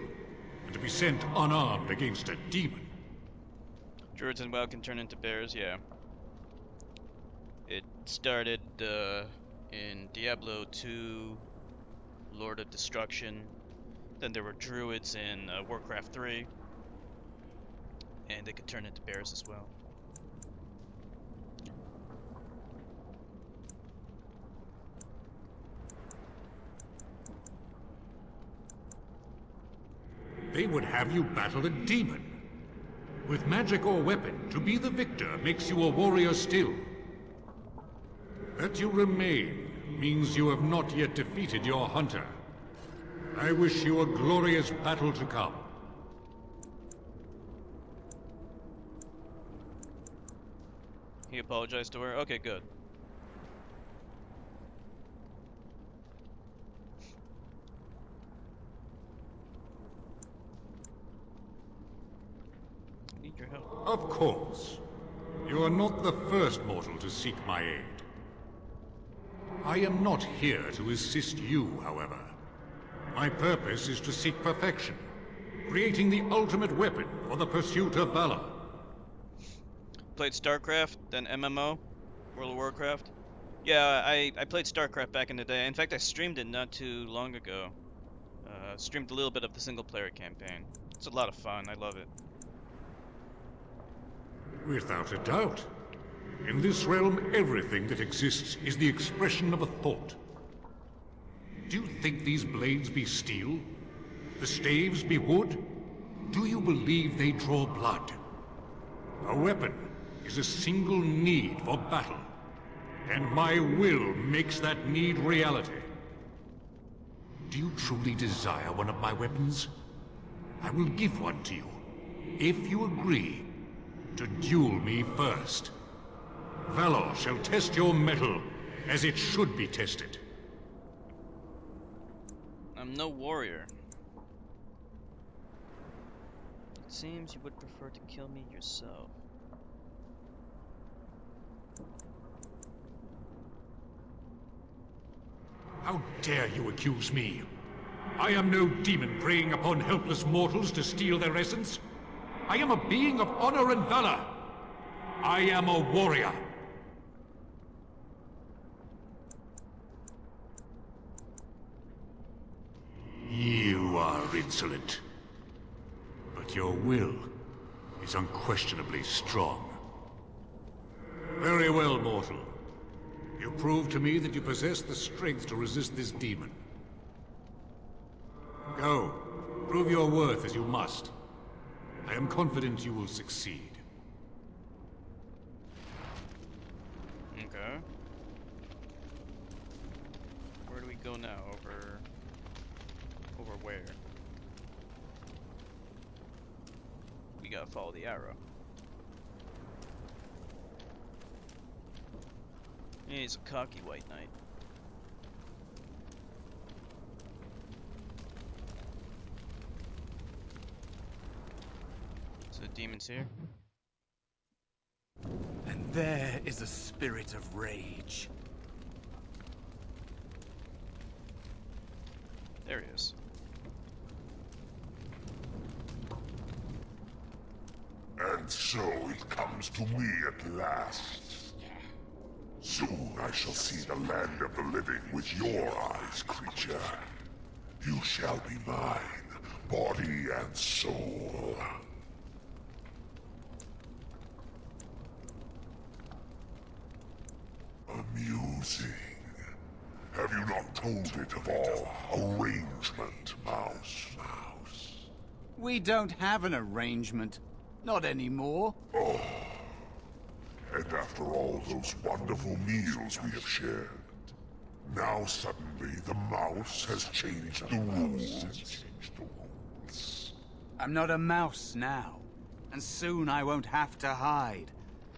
and to be sent unarmed against a demon. Druids and WoW can turn into bears, yeah. It started in Diablo 2, Lord of Destruction. Then there were druids in Warcraft 3. And they could turn into bears as well. They would have you battle a demon. With magic or weapon, to be the victor makes you a warrior still. That you remain means you have not yet defeated your hunter. I wish you a glorious battle to come. He apologized to her? Okay, good. Need your help. Of course. You are not the first mortal to seek my aid. I am not here to assist you, however. My purpose is to seek perfection, creating the ultimate weapon for the pursuit of valor. Played StarCraft, then MMO, World of Warcraft. Yeah, I played StarCraft back in the day. In fact, I streamed it not too long ago. Streamed a little bit of the single-player campaign. It's a lot of fun. I love it. Without a doubt. In this realm, everything that exists is the expression of a thought. Do you think these blades be steel? The staves be wood? Do you believe they draw blood? A weapon is a single need for battle, and my will makes that need reality. Do you truly desire one of my weapons? I will give one to you, if you agree to duel me first. Valor shall test your mettle as it should be tested. I'm no warrior. It seems you would prefer to kill me yourself. How dare you accuse me? I am no demon preying upon helpless mortals to steal their essence. I am a being of honor and valor. I am a warrior. You are insolent. But your will is unquestionably strong. Very well, mortal. You prove to me that you possess the strength to resist this demon. Go. Prove your worth as you must. I am confident you will succeed. Okay. Where do we go now? Over where? We gotta follow the arrow. He's a cocky white knight. So the demon's here? And there is a spirit of rage. There he is. And so it comes to me at last. Soon I shall see the land of the living with your eyes, creature. You shall be mine, body and soul. Amusing. Have you not told it of our arrangement, Mouse? We don't have an arrangement. Not anymore. Oh. And after all those wonderful meals we have shared, now suddenly the mouse has changed the rules. I'm not a mouse now. And soon I won't have to hide.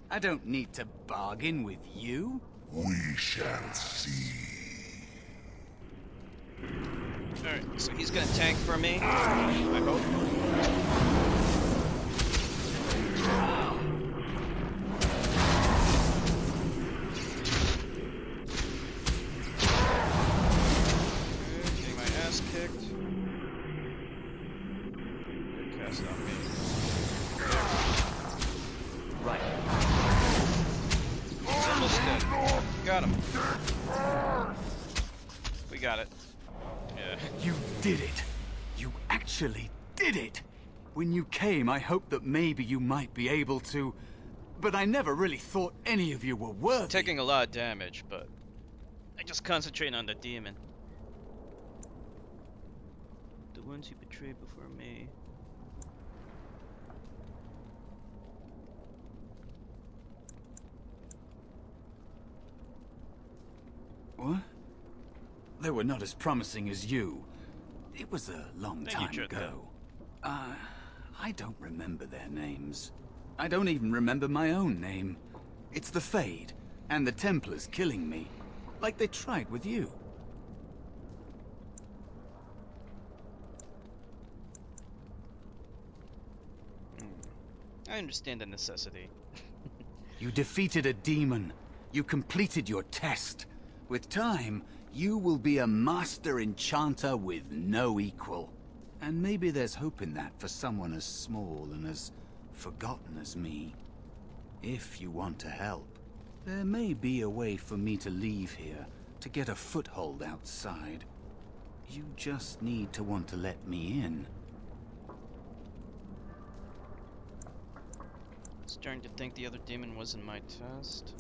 I don't need to bargain with you. We shall see. Alright, so he's gonna tank for me, I hope. Getting my ass kicked. Good cast on me. Right. He's almost dead. Got him. We got it. Yeah. You did it. You actually did it. When you came, I hoped that maybe you might be able to... But I never really thought any of you were worthy. Taking a lot of damage, but I just concentrate on the demon. The ones you betrayed before me. What? They were not as promising as you. It was a long time ago. I don't remember their names. I don't even remember my own name. It's the Fade, and the Templars killing me, like they tried with you. I understand the necessity. You defeated a demon. You completed your test. With time, you will be a master enchanter with no equal. And maybe there's hope in that for someone as small and as forgotten as me. If you want to help, there may be a way for me to leave here, to get a foothold outside. You just need to want to let me in. Starting to think the other demon was in my test.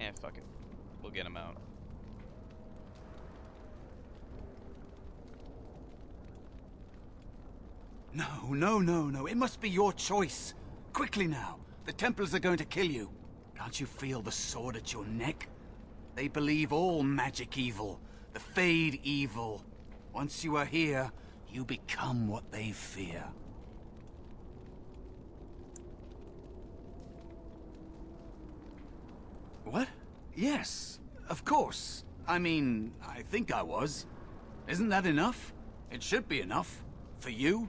Eh, fuck it. We'll get him out. No. It must be your choice. Quickly now. The Templars are going to kill you. Can't you feel the sword at your neck? They believe all magic evil. The Fade evil. Once you are here, you become what they fear. What? Yes, of course. I mean, I think I was. Isn't that enough? It should be enough. For you?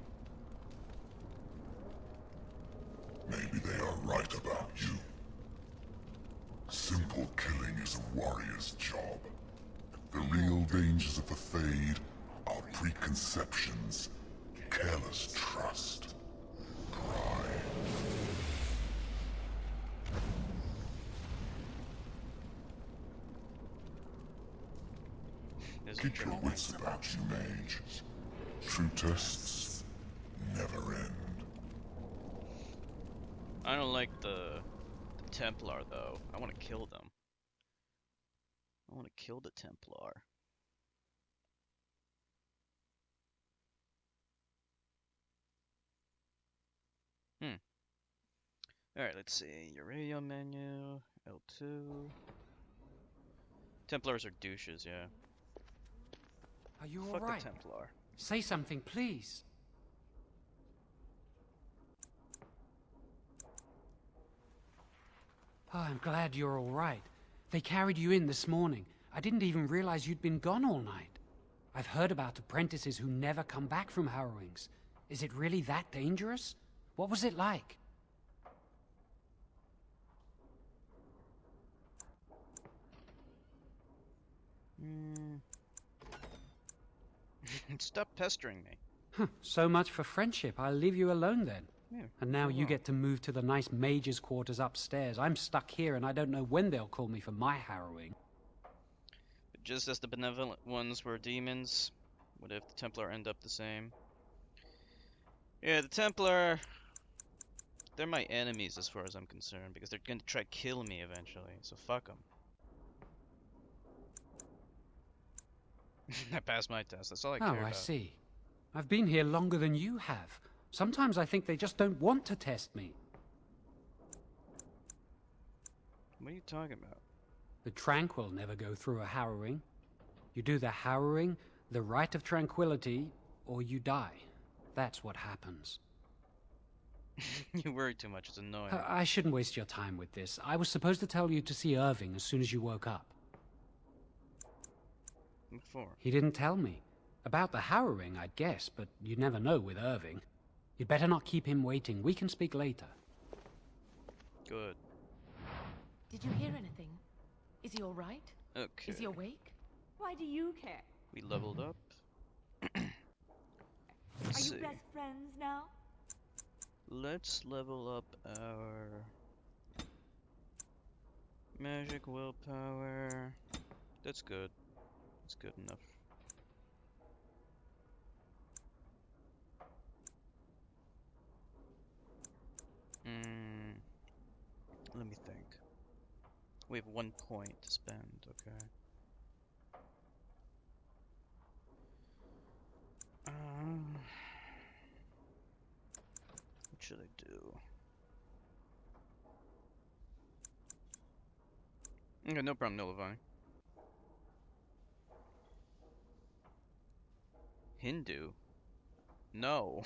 Maybe they are right about you. Simple killing is a warrior's job. The real dangers of the Fade are preconceptions, careless trust, pride. Keep your wits about you, mage. True tests never end. I don't like the Templar though. I want to kill them. I want to kill the Templar. Alright, let's see. Your radio menu, L2. Templars are douches, yeah. Are you Fuck alright? the Templar. Say something, please. Oh, I'm glad you're alright. They carried you in this morning. I didn't even realize you'd been gone all night. I've heard about apprentices who never come back from harrowings. Is it really that dangerous? What was it like? Stop pestering me. So much for friendship. I'll leave you alone then. Yeah, And now so you long. get to move to the nice mage's quarters upstairs. I'm stuck here and I don't know when they'll call me for my harrowing. But just as the benevolent ones were demons, what if the Templar end up the same? Yeah, the Templar, they're my enemies as far as I'm concerned, because they're gonna try to kill me eventually, so fuck them. I passed my test, that's all I care about. Oh, I see. I've been here longer than you have. Sometimes I think they just don't want to test me. What are you talking about? The Tranquil never go through a harrowing. You do the harrowing, the rite of tranquility, or you die. That's what happens. You worry too much, it's annoying. I shouldn't waste your time with this. I was supposed to tell you to see Irving as soon as you woke up. What for? He didn't tell me. About the harrowing, I'd guess, but you'd never know with Irving. You'd better not keep him waiting. We can speak later. Good. Did you hear anything? Is he all right? Okay. Is he awake? Why do you care? We leveled up. Are Let's you see. best friends now? Let's level up our magic willpower. That's good. That's good enough. Let me think. We have 1 point to spend, okay. What should I do? Okay, no problem, nullifying. Hindu? No.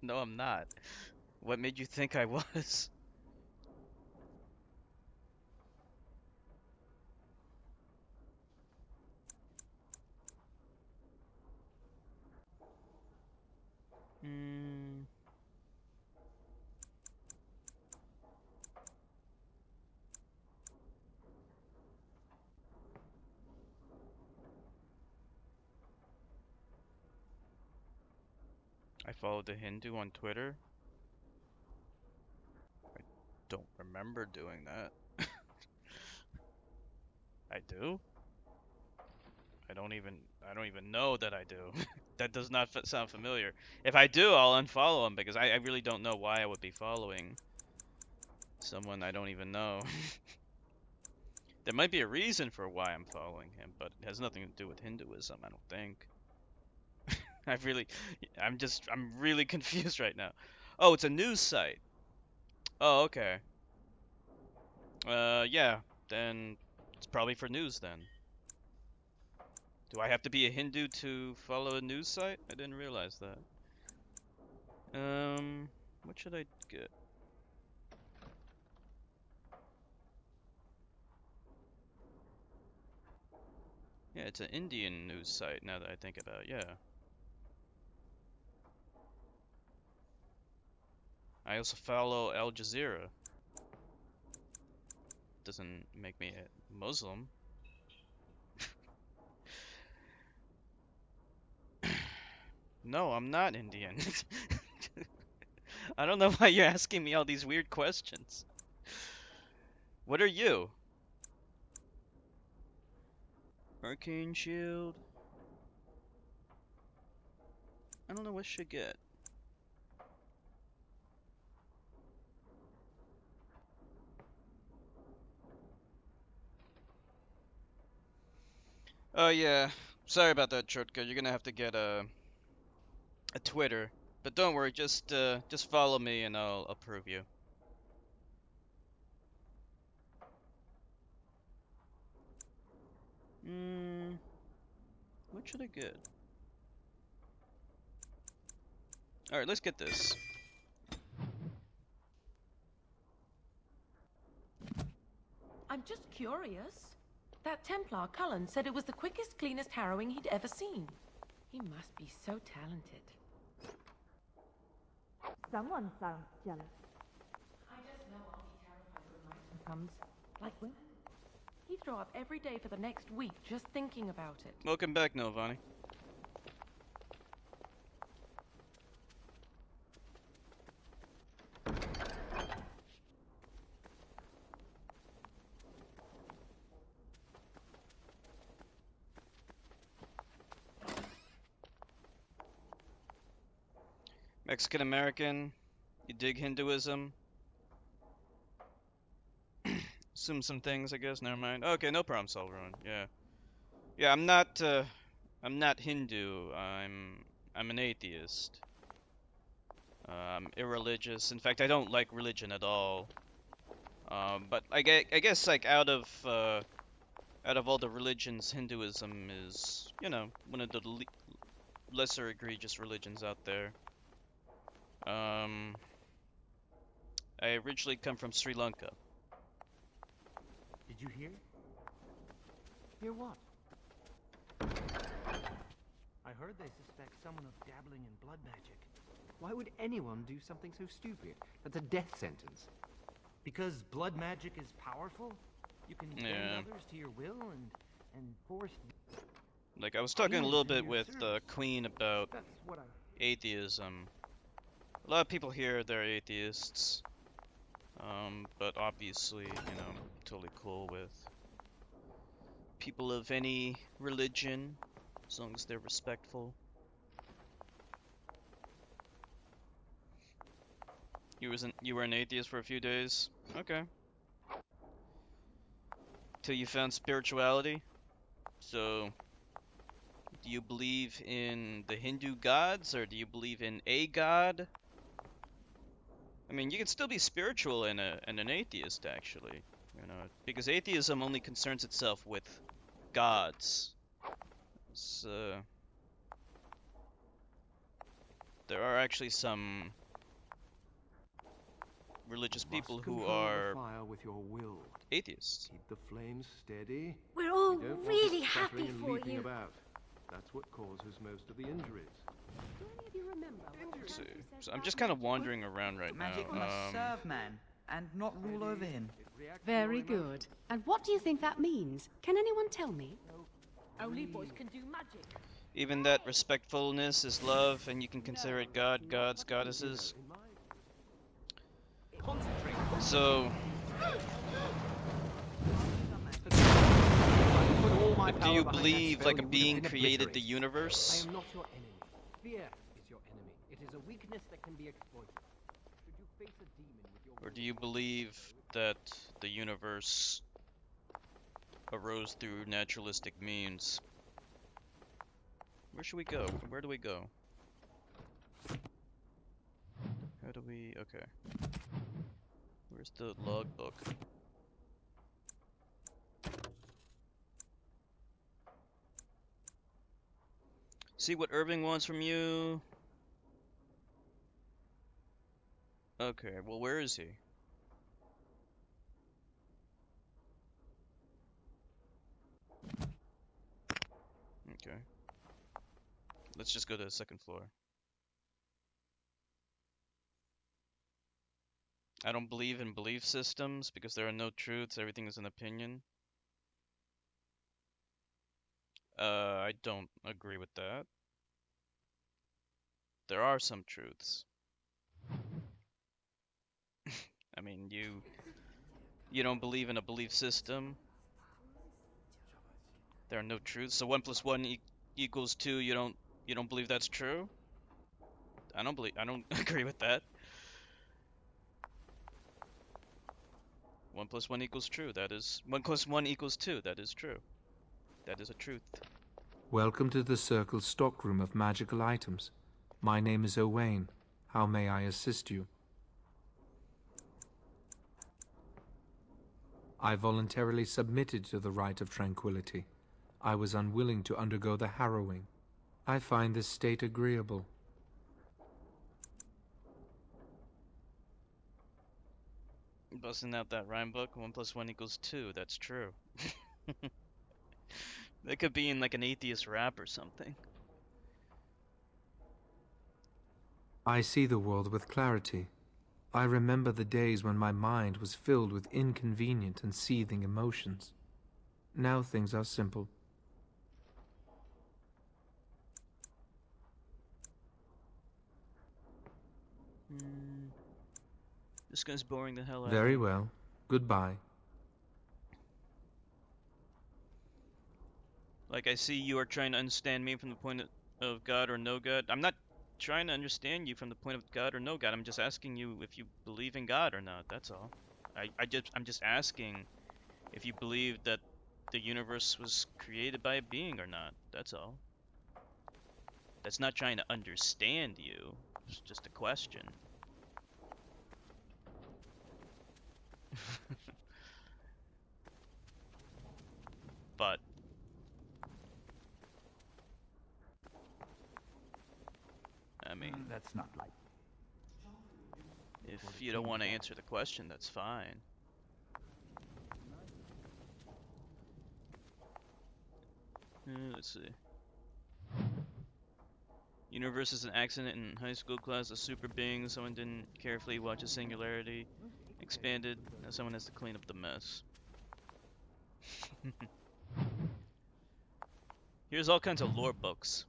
No, I'm not. What made you think I was? I followed the Hindu on Twitter. I don't remember doing that. I do? I don't even know that I do. That does not sound familiar. If I do, I'll unfollow him because I really don't know why I would be following someone I don't even know. There might be a reason for why I'm following him, but it has nothing to do with Hinduism, I don't think. I'm really confused right now. Oh, it's a news site. Oh, okay. Yeah, then it's probably for news then. Do I have to be a Hindu to follow a news site? I didn't realize that. What should I get? Yeah, it's an Indian news site now that I think about it, yeah. I also follow Al Jazeera. Doesn't make me a Muslim. No, I'm not Indian. I don't know why you're asking me all these weird questions. What are you? Arcane Shield. I don't know what should get. Oh yeah, sorry about that, Chotka. You're gonna have to get a Twitter, but don't worry. Just follow me and I'll approve you. What should I get? All right, let's get this. I'm just curious. That Templar, Cullen, said it was the quickest, cleanest harrowing he'd ever seen. He must be so talented. Someone sounds jealous. I just know I'll be terrified when my turn comes. Like when? He'd throw up every day for the next week just thinking about it. Welcome back, Novani. Mexican American, you dig Hinduism? Assume some things, I guess. Never mind. Okay, no problem, Solruin. Yeah, yeah. I'm not Hindu. I'm an atheist. I'm irreligious. In fact, I don't like religion at all. But I guess like out of all the religions, Hinduism is, you know, one of the lesser egregious religions out there. I originally come from Sri Lanka. Did you hear? Hear what? I heard they suspect someone of dabbling in blood magic. Why would anyone do something so stupid? That's a death sentence. Because blood magic is powerful? You can bend others to your will and force... Like, I was talking a little bit with Queen about atheism. A lot of people here, they're atheists. But obviously, you know, I'm totally cool with people of any religion, as long as they're respectful. You were an atheist for a few days? Okay. Till you found spirituality? So, do you believe in the Hindu gods, or do you believe in a god? I mean, you can still be spiritual and an atheist, actually. You know, because atheism only concerns itself with gods. So, there are actually some religious people who are with your will. atheists. Keep the flames steady. We're all You don't really want it happy sputtering and for leaping you. About. That's what causes most of the injuries. Do any of you remember what So, Nancy said so I'm about just kind of magic? wandering around right Magic now. must serve man, and not rule over him. Very good. And what do you think that means? Can anyone tell me? Only boys can do magic. Even that respectfulness is love, and you can consider it God, gods, goddesses. So, do you believe like a being created the universe? I am not your enemy. Fear is your enemy. It is a weakness that can be exploited. Should you face a demon with your Or do you believe that the universe arose through naturalistic means? Where should we go? Where do we go? How do we... okay. Where's the logbook? See what Irving wants from you. Okay, well, where is he? Okay. Let's just go to the second floor. I don't believe in belief systems because there are no truths, everything is an opinion. I don't agree with that. There are some truths. I mean, you don't believe in a belief system. There are no truths. So 1 + 1 equals 2. You don't believe that's true? I don't agree with that. 1 + 1 equals true. That is 1 + 1 equals 2. That is true. That is a truth. Welcome to the Circle stockroom of magical items. My name is Owain. How may I assist you? I voluntarily submitted to the rite of tranquility. I was unwilling to undergo the harrowing. I find this state agreeable. Busting out that rhyme book, 1 + 1 equals 2. That's true. That could be in like an atheist rap or something. I see the world with clarity. I remember the days when my mind was filled with inconvenient and seething emotions. Now things are simple. This guy's boring the hell out of Very me. well. Goodbye. Like, I see you are trying to understand me from the point of God or no God. I'm not trying to understand you from the point of God or no God. I'm just asking you if you believe in God or not. That's all. I'm just asking if you believe that the universe was created by a being or not. That's all. That's not trying to understand you. It's just a question. But I mean, that's not like. if you don't want to answer the question, that's fine. Let's see. Universe is an accident in high school class. A super being. Someone didn't carefully watch a singularity. Expanded. Now someone has to clean up the mess. Here's all kinds of lore books.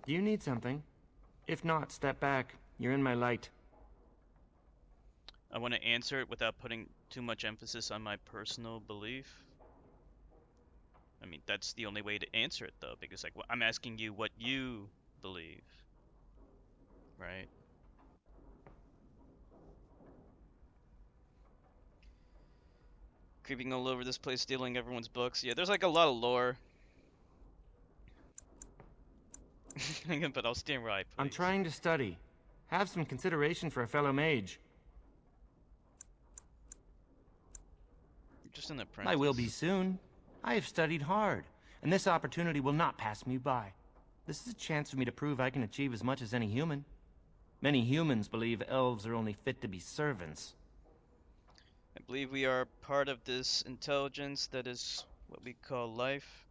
Do you need something? If not, step back. You're in my light. I want to answer it without putting too much emphasis on my personal belief. I mean, that's the only way to answer it, though, because like I'm asking you what you believe, right? Creeping all over this place, stealing everyone's books. Yeah, there's like a lot of lore. But I'll stand right, please. I'm trying to study. Have some consideration for a fellow mage. You're just an apprentice. I will be soon. I have studied hard, and this opportunity will not pass me by. This is a chance for me to prove I can achieve as much as any human. Many humans believe elves are only fit to be servants. I believe we are part of this intelligence that is what we call life,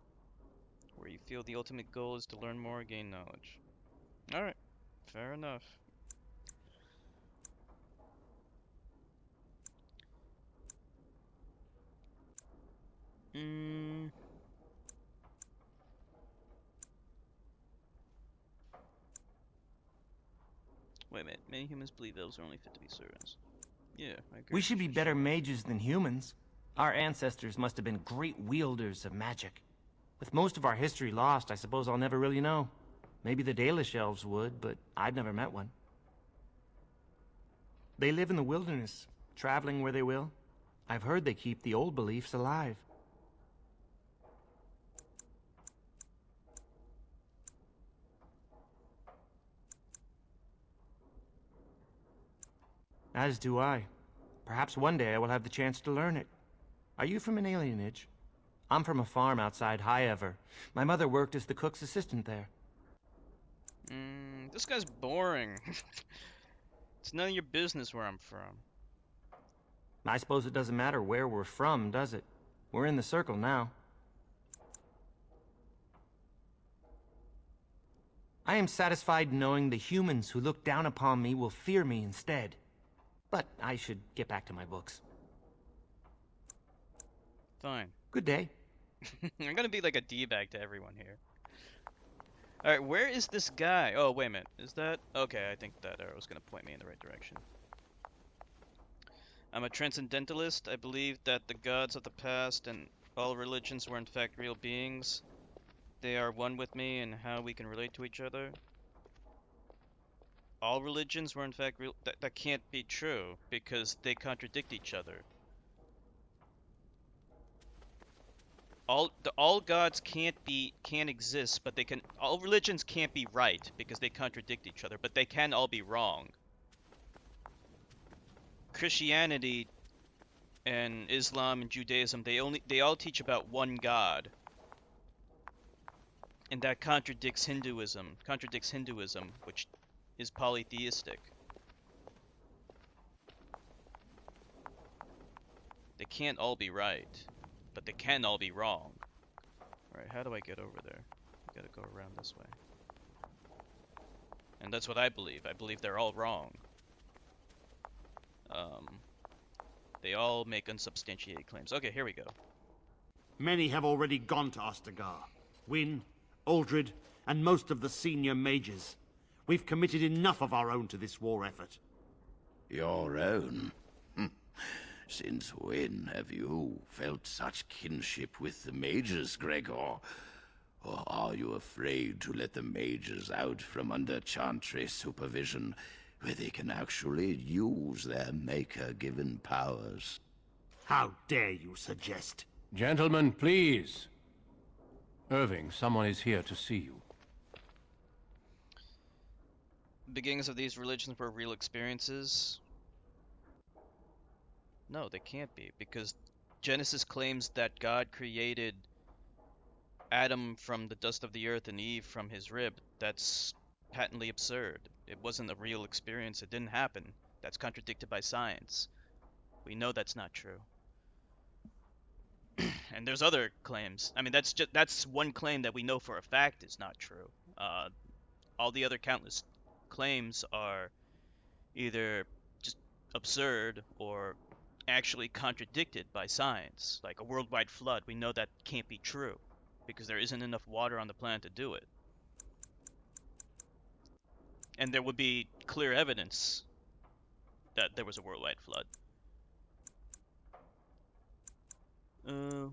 where you feel the ultimate goal is to learn more, gain knowledge. Alright, fair enough. Wait a minute, many humans believe elves are only fit to be servants. Yeah, I agree. We should be better mages than humans. Our ancestors must have been great wielders of magic. With most of our history lost, I suppose I'll never really know. Maybe the Dalish elves would, but I've never met one. They live in the wilderness, traveling where they will. I've heard they keep the old beliefs alive. As do I. Perhaps one day I will have the chance to learn it. Are you from an alienage? I'm from a farm outside Highever. My mother worked as the cook's assistant there. This guy's boring. It's none of your business where I'm from. I suppose it doesn't matter where we're from, does it? We're in the circle now. I am satisfied knowing the humans who look down upon me will fear me instead. But I should get back to my books. Fine. Good day. I'm gonna be like a D-bag to everyone here. Alright, where is this guy? Oh, wait a minute. Is that... Okay, I think that arrow's gonna point me in the right direction. I'm a transcendentalist. I believe that the gods of the past and all religions were in fact real beings. They are one with me in how we can relate to each other. All religions were in fact real... That can't be true, because they contradict each other. All gods can't exist, but they can. All religions can't be right because they contradict each other, but they can all be wrong. Christianity and Islam and Judaism, they all teach about one God, and that contradicts Hinduism, which is polytheistic. can't all be right, but they can all be wrong. Alright, how do I get over there? I gotta go around this way. And that's what I believe. I believe they're all wrong. They all make unsubstantiated claims. Okay, here we go. Many have already gone to Ostagar. Wynne, Aldred, and most of the senior mages. We've committed enough of our own to this war effort. Your own? Since when have you felt such kinship with the mages, Gregor? Or are you afraid to let the mages out from under Chantry's supervision, where they can actually use their Maker-given powers? How dare you suggest? Gentlemen, please. Irving, someone is here to see you. Beginnings of these religions were real experiences? No, they can't be, because Genesis claims that God created Adam from the dust of the earth and Eve from his rib. That's patently absurd. It wasn't a real experience. It didn't happen. That's contradicted by science. We know that's not true. And there's other claims. I mean, that's one claim that we know for a fact is not true. All the other countless claims are either just absurd or actually contradicted by science. Like a worldwide flood, we know that can't be true because there isn't enough water on the planet to do it. And there would be clear evidence that there was a worldwide flood.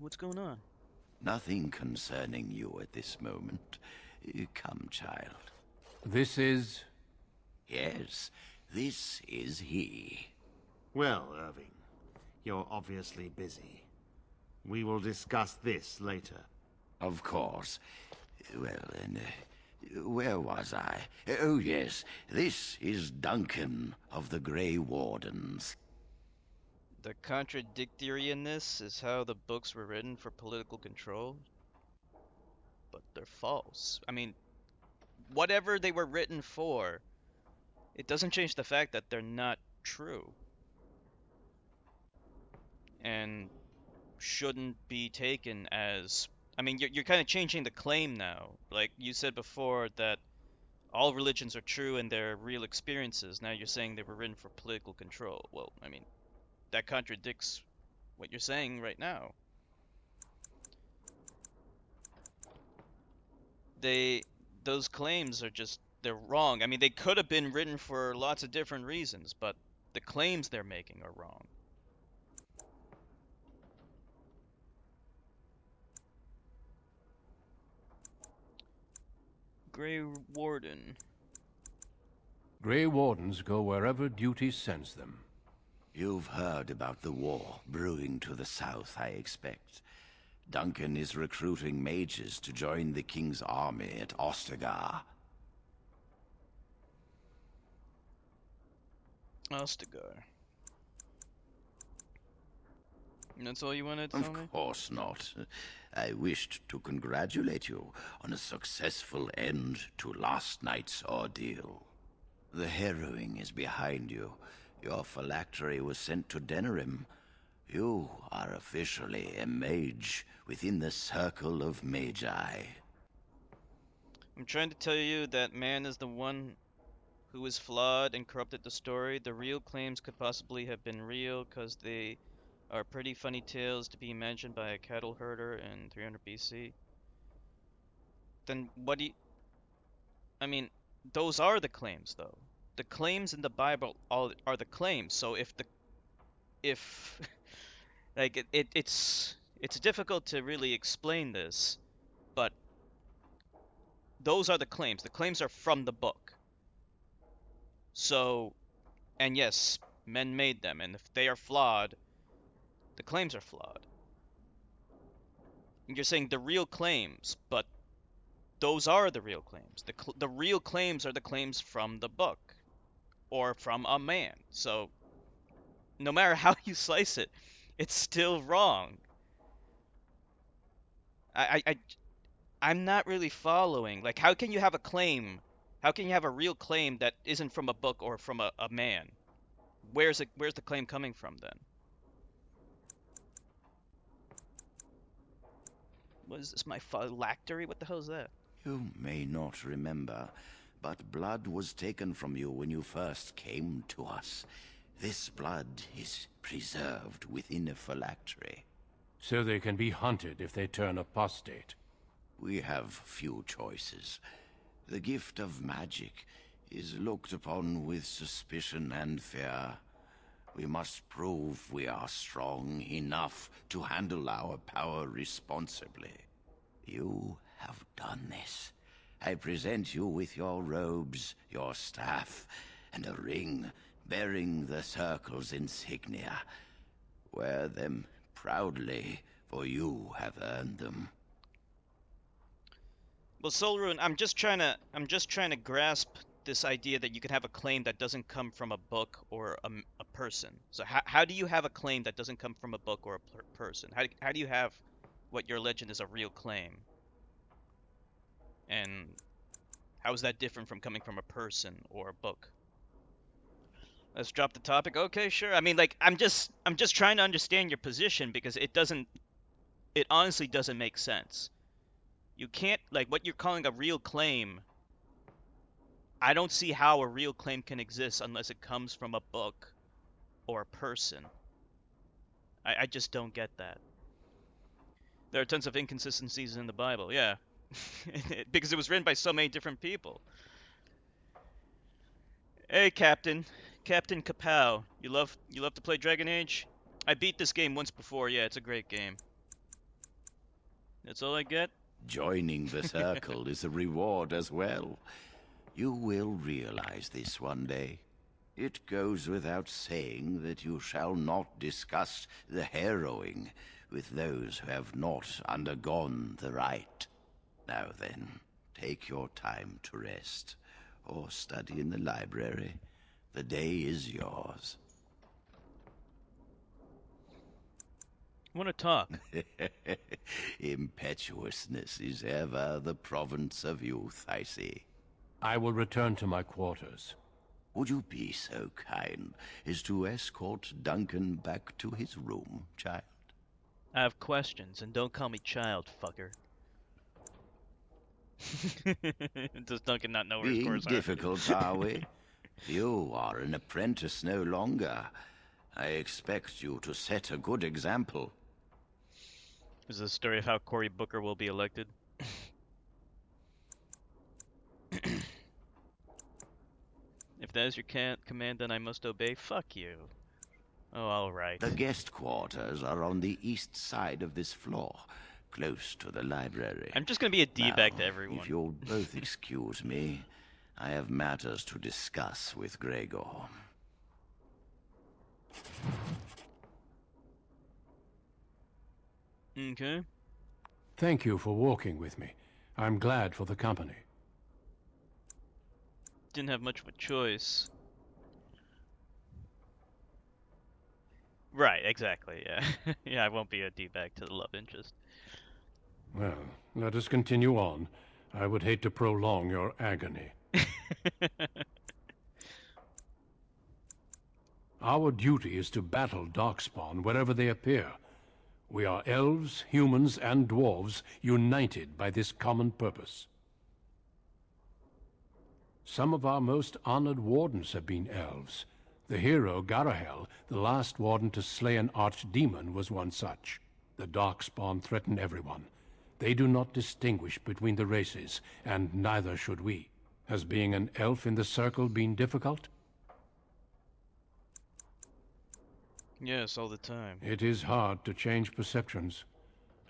What's going on? Nothing concerning you at this moment. Come, child. This is... Yes, this is he. Well, Irving, you're obviously busy. We will discuss this later. Of course. Well, then, where was I? Oh, yes, this is Duncan of the Grey Wardens. The contradictoriness is how the books were written for political control, but they're false. I mean, whatever they were written for, it doesn't change the fact that they're not true. And shouldn't be taken as... I mean, you're kind of changing the claim now. Like you said before that all religions are true and they're real experiences. Now you're saying they were written for political control. Well, I mean, that contradicts what you're saying right now. Those claims are just, they're wrong. I mean, they could have been written for lots of different reasons, but the claims they're making are wrong. Grey Warden. Grey Wardens go wherever duty sends them. You've heard about the war brewing to the south, I expect. Duncan is recruiting mages to join the King's army at Ostagar. Ostagar. And that's all you wanted to tell me? Of course not. I wished to congratulate you on a successful end to last night's ordeal. The harrowing is behind you. Your phylactery was sent to Denerim. You are officially a mage within the circle of magi. I'm trying to tell you that man is the one who is flawed and corrupted the story. The real claims could possibly have been real because they are pretty funny tales to be imagined by a cattle herder in 300 BC. Then what do you... I mean, those are the claims, though. The claims in the Bible are the claims. So if like it's difficult to really explain this, but those are the claims. The claims are from the book. So, and yes, men made them, and if they are flawed, the claims are flawed. And you're saying the real claims, but those are the real claims. The real claims are the claims from the book, or from a man. So, no matter how you slice it, it's still wrong. I'm not really following. Like, how can you have a claim? How can you have a real claim that isn't from a book or from a man? Where's the claim coming from then? What is this, my phylactery? What the hell is that? You may not remember, but blood was taken from you when you first came to us. This blood is preserved within a phylactery. So they can be hunted if they turn apostate. We have few choices. The gift of magic is looked upon with suspicion and fear. We must prove we are strong enough to handle our power responsibly. You have done this. I present you with your robes, your staff, and a ring bearing the Circle's insignia. Wear them proudly, for you have earned them. Well, Solrune, I'm just trying to grasp this idea that you can have a claim that doesn't come from a book or a person. So how do you have a claim that doesn't come from a book or a person? How do you have what your legend is a real claim? And how is that different from coming from a person or a book? Let's drop the topic. Okay, sure. I mean, like, I'm just trying to understand your position because it honestly doesn't make sense. You can't, like, what you're calling a real claim, I don't see how a real claim can exist unless it comes from a book or a person. I just don't get that. There are tons of inconsistencies in the Bible, yeah. Because it was written by so many different people. Hey, Captain. Captain Kapow. You love to play Dragon Age? I beat this game once before, yeah, it's a great game. That's all I get? Joining the Circle is a reward as well. You will realize this one day. It goes without saying that you shall not discuss the harrowing with those who have not undergone the rite. Now then, take your time to rest, or study in the library. The day is yours. I want to talk. Impetuousness is ever the province of youth, I see. I will return to my quarters. Would you be so kind as to escort Duncan back to his room, child? I have questions, and don't call me child, fucker. Does Duncan not know where his Being scores are? difficult, are we? You are an apprentice no longer. I expect you to set a good example. Is this a story of how Cory Booker will be elected? If that is your command, then I must obey. Fuck you. Oh, alright. The guest quarters are on the east side of this floor, close to the library. I'm just gonna be a D-bag Now, to everyone. If you'll both excuse me, I have matters to discuss with Gregor. Okay. Thank you for walking with me. I'm glad for the company. Didn't have much of a choice. Right, exactly, yeah. Yeah, I won't be a D-bag to the love interest. Well, let us continue on. I would hate to prolong your agony. Our duty is to battle Darkspawn wherever they appear. We are elves, humans, and dwarves united by this common purpose. Some of our most honored wardens have been elves. The hero, Garahel, the last warden to slay an archdemon, was one such. The Darkspawn threaten everyone. They do not distinguish between the races, and neither should we. Has being an elf in the Circle been difficult? Yes, all the time. It is hard to change perceptions.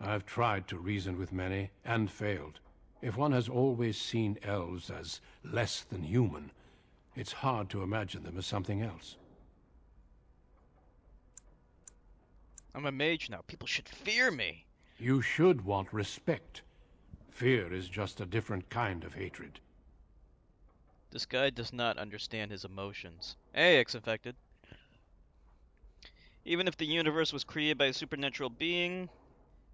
I've tried to reason with many, and failed. If one has always seen elves as less than human, it's hard to imagine them as something else. I'm a mage now. People should fear me. You should want respect. Fear is just a different kind of hatred. This guy does not understand his emotions. Hey, X-Infected. Even if the universe was created by a supernatural being,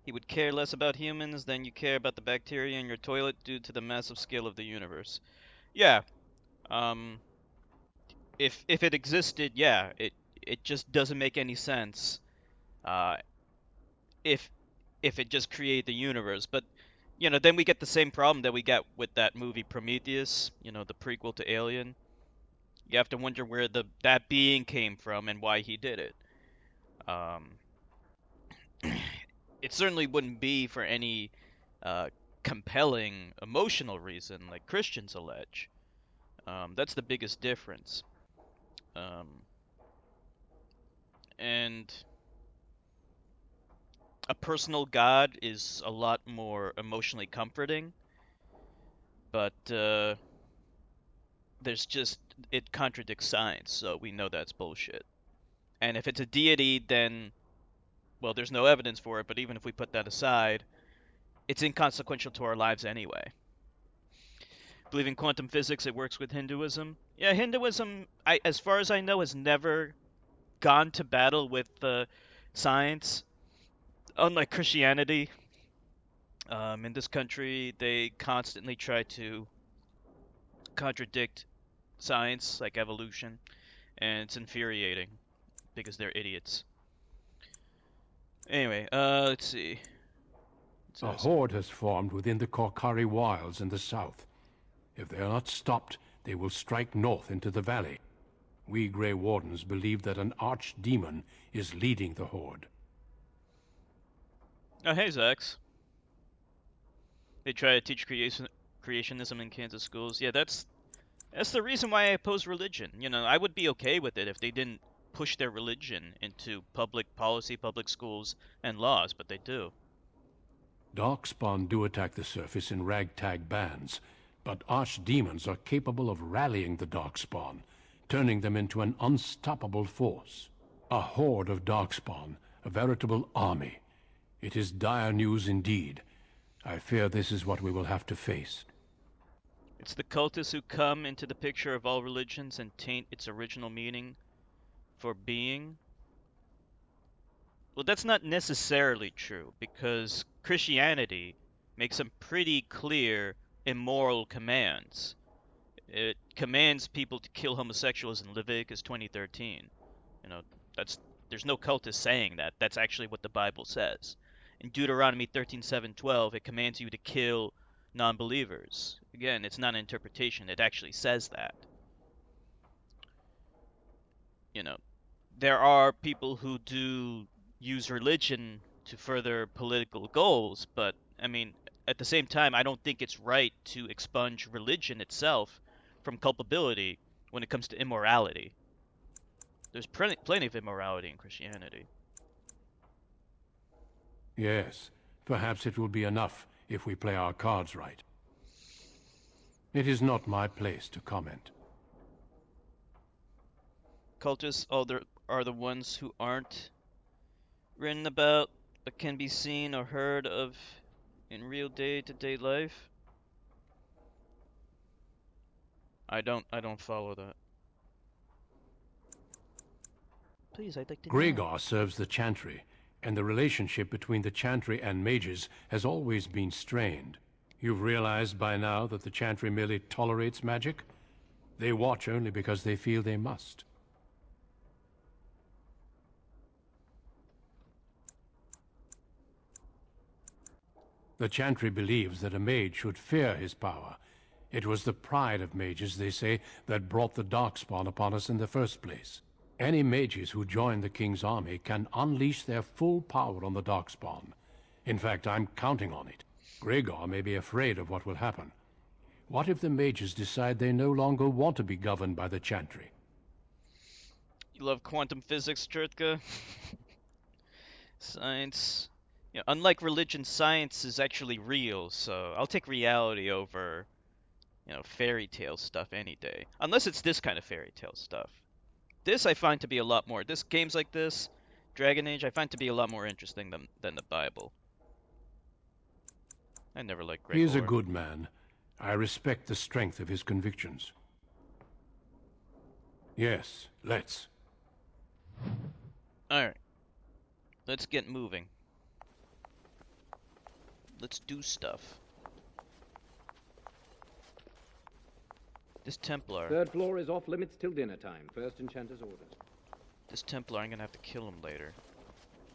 he would care less about humans than you care about the bacteria in your toilet due to the massive scale of the universe. Yeah. If it existed, yeah, it just doesn't make any sense. If if it just created the universe. But, you know, then we get the same problem that we got with that movie Prometheus, you know, the prequel to Alien. You have to wonder where that being came from and why he did it. Um, it certainly wouldn't be for any compelling emotional reason like Christians allege. That's the biggest difference. Um, and a personal God is a lot more emotionally comforting, but there's just it contradicts science, so we know that's bullshit. And if it's a deity, then well, there's no evidence for it. But even if we put that aside, it's inconsequential to our lives anyway. Believe in quantum physics, it works with Hinduism. Yeah, Hinduism, as far as I know, has never gone to battle with science. Unlike Christianity, in this country, they constantly try to contradict science, like evolution, and it's infuriating because they're idiots. Anyway, let's see. A horde has formed within the Korkari wilds in the south. If they are not stopped, they will strike north into the valley. We Grey Wardens believe that an archdemon is leading the horde. Oh, hey, Zax. They try to teach creationism in Kansas schools. Yeah, that's the reason why I oppose religion. You know, I would be okay with it if they didn't push their religion into public policy, public schools, and laws, but they do. Darkspawn do attack the surface in ragtag bands, but archdemons are capable of rallying the Darkspawn, turning them into an unstoppable force. A horde of Darkspawn, a veritable army. It is dire news indeed. I fear this is what we will have to face. It's the cultists who come into the picture of all religions and taint its original meaning for being. Well, that's not necessarily true, because Christianity makes some pretty clear immoral commands. It commands people to kill homosexuals in Leviticus 20:13. You know, there's no cultist saying that. That's actually what the Bible says. In Deuteronomy 13:7-12, it commands you to kill non-believers. Again, it's not an interpretation. It actually says that. You know, there are people who do use religion to further political goals, but I mean, at the same time, I don't think it's right to expunge religion itself from culpability when it comes to immorality. There's plenty of immorality in Christianity. Yes, perhaps it will be enough if we play our cards right. It is not my place to comment. Cultists are the ones who aren't written about, but can be seen or heard of in real day-to-day life. I don't follow that. Please, I'd like to know. Gregor serves the Chantry, and the relationship between the Chantry and mages has always been strained. You've realized by now that the Chantry merely tolerates magic? They watch only because they feel they must. The Chantry believes that a mage should fear his power. It was the pride of mages, they say, that brought the Darkspawn upon us in the first place. Any mages who join the King's army can unleash their full power on the Darkspawn. In fact, I'm counting on it. Gregor may be afraid of what will happen. What if the mages decide they no longer want to be governed by the Chantry? You love quantum physics, Chertka? Science. You know, unlike religion, science is actually real, so I'll take reality over, you know, fairy tale stuff any day. Unless it's this kind of fairy tale stuff. This I find to be a lot more. Games like this, Dragon Age, I find to be a lot more interesting than the Bible. I never liked Gregor. He is a good man. I respect the strength of his convictions. Yes, let's. Alright. Let's get moving. Let's do stuff. This Templar. Third floor is off limits till dinner time. First Enchanter's orders. This Templar, I'm gonna have to kill him later.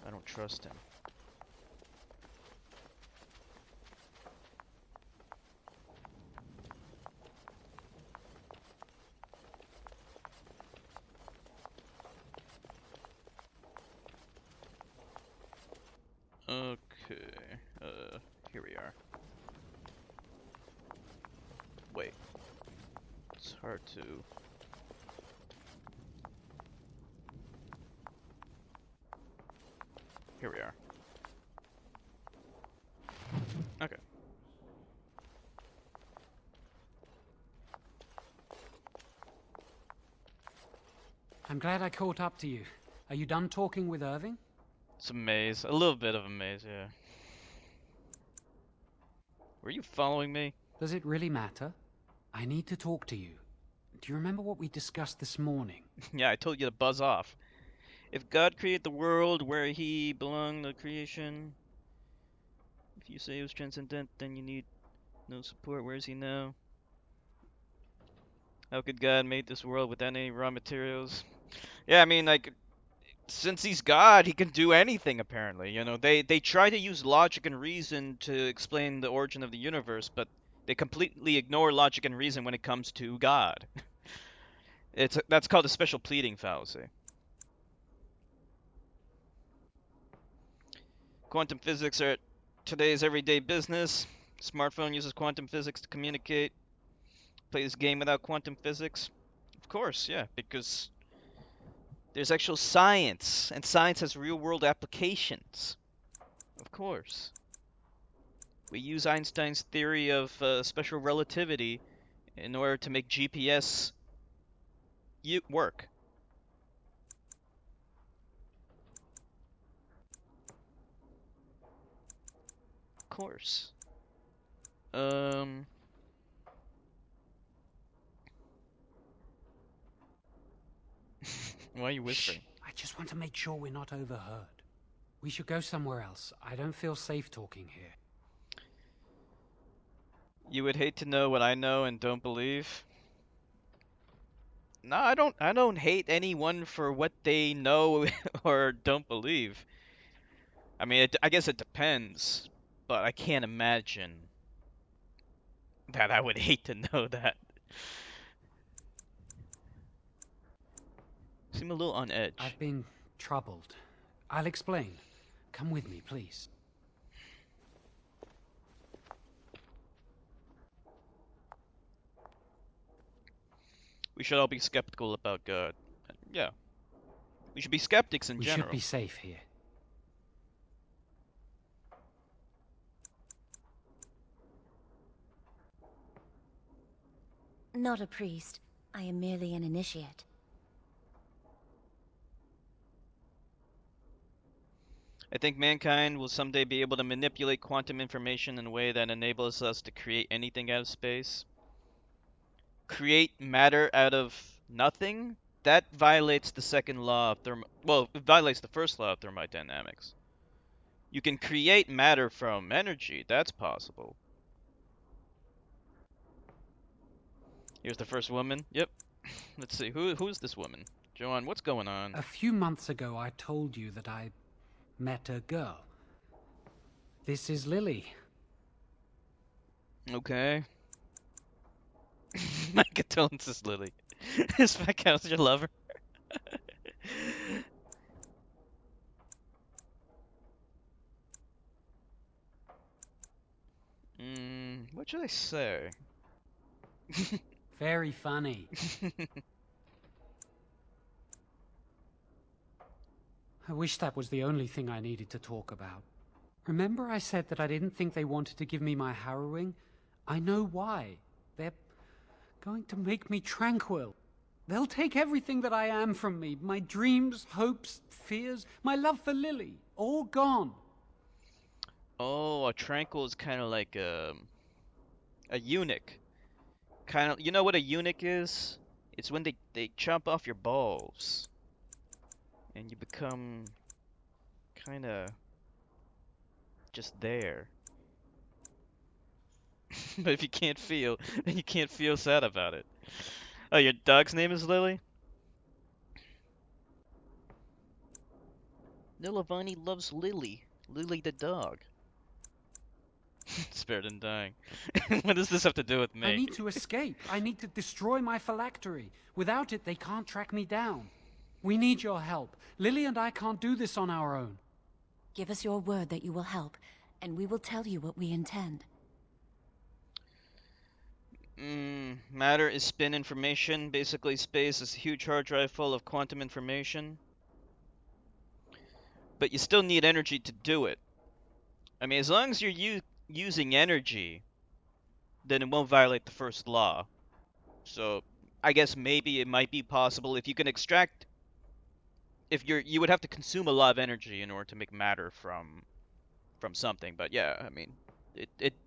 I don't trust him. Okay. Here we are. Wait. It's hard to... Here we are. Okay. I'm glad I caught up to you. Are you done talking with Irving? It's a maze. A little bit of a maze, yeah. Were you following me? Does it really matter? I need to talk to you. Do you remember what we discussed this morning? Yeah, I told you to buzz off. If God created the world where he belonged to creation, if you say he was transcendent, then you need no support. Where is he now? How could God make this world without any raw materials? Yeah, I mean, like, since he's God, he can do anything, apparently. You know, they try to use logic and reason to explain the origin of the universe, but they completely ignore logic and reason when it comes to God. That's called a special pleading fallacy. Quantum physics are today's everyday business. Smartphone uses quantum physics to communicate. Play this game without quantum physics? Of course, yeah, because there's actual science, and science has real-world applications. Of course. We use Einstein's theory of special relativity in order to make GPS work. Of course. Why are you whispering? Shh. I just want to make sure we're not overheard. We should go somewhere else. I don't feel safe talking here. You would hate to know what I know and don't believe? No, I don't hate anyone for what they know or don't believe. I mean, I guess it depends, but I can't imagine that I would hate to know that. Seem a little on edge. I've been troubled. I'll explain. Come with me, please. We should all be skeptical about God. Yeah. We should be skeptics in general. We should be safe here. Not a priest. I am merely an initiate. I think mankind will someday be able to manipulate quantum information in a way that enables us to create anything out of space. Create matter out of nothing? That violates the second law of well, it violates the first law of thermodynamics. You can create matter from energy. That's possible. Here's the first woman. Yep. Let's see. Who's this woman? Joanne, what's going on? A few months ago, I told you that I met a girl. This is Lily. Okay. My condolences, Lily. Is my count your lover? What should I say? Very funny. I wish that was the only thing I needed to talk about. Remember I said that I didn't think they wanted to give me my harrowing? I know why. They're going to make me tranquil. They'll take everything that I am from me. My dreams, hopes, fears, my love for Lily. All gone. Oh, a tranquil is kind of like a eunuch. Kind of, you know what a eunuch is? It's when they chop off your balls. And you become kind of just there. But if you can't feel, then you can't feel sad about it. Oh, your dog's name is Lily? Nilavani loves Lily. Lily the dog. Spared and dying. What does this have to do with me? I need to escape. I need to destroy my phylactery. Without it, they can't track me down. We need your help. Lily and I can't do this on our own. Give us your word that you will help, and we will tell you what we intend. Matter is spin information. Basically, space is a huge hard drive full of quantum information. But you still need energy to do it. I mean, as long as you're using energy, then it won't violate the first law. So, I guess maybe it might be possible if you can extract. If you would have to consume a lot of energy in order to make matter from something. But yeah, I mean,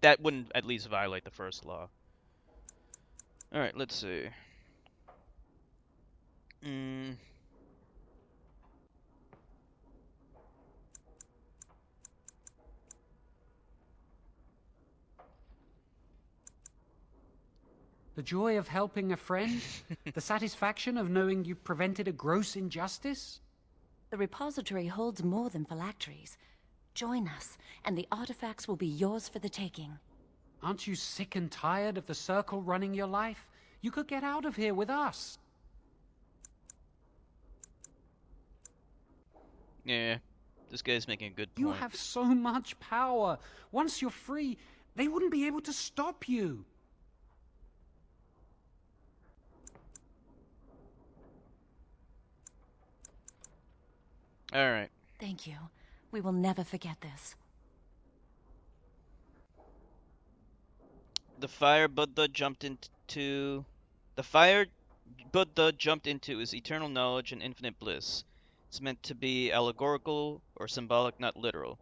that wouldn't at least violate the first law. All right, let's see. The joy of helping a friend? The satisfaction of knowing you prevented a gross injustice? The repository holds more than phylacteries. Join us, and the artifacts will be yours for the taking. Aren't you sick and tired of the circle running your life? You could get out of here with us. Yeah, this guy's making a good point. You have so much power. Once you're free, they wouldn't be able to stop you. All right. Thank you. We will never forget this. The fire Buddha jumped into is eternal knowledge and infinite bliss. It's meant to be allegorical or symbolic, not literal.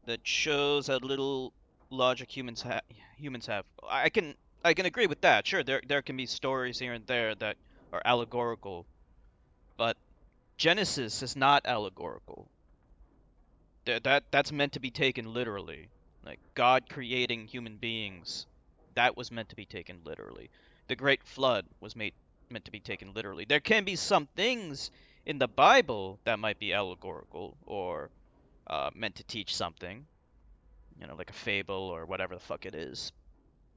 That shows how little logic humans have. I can agree with that. Sure, there can be stories here and there that are allegorical, but Genesis is not allegorical. That's meant to be taken literally. Like God creating human beings, that was meant to be taken literally. The Great Flood was meant to be taken literally. There can be some things in the Bible that might be allegorical or meant to teach something, like a fable or whatever the fuck it is.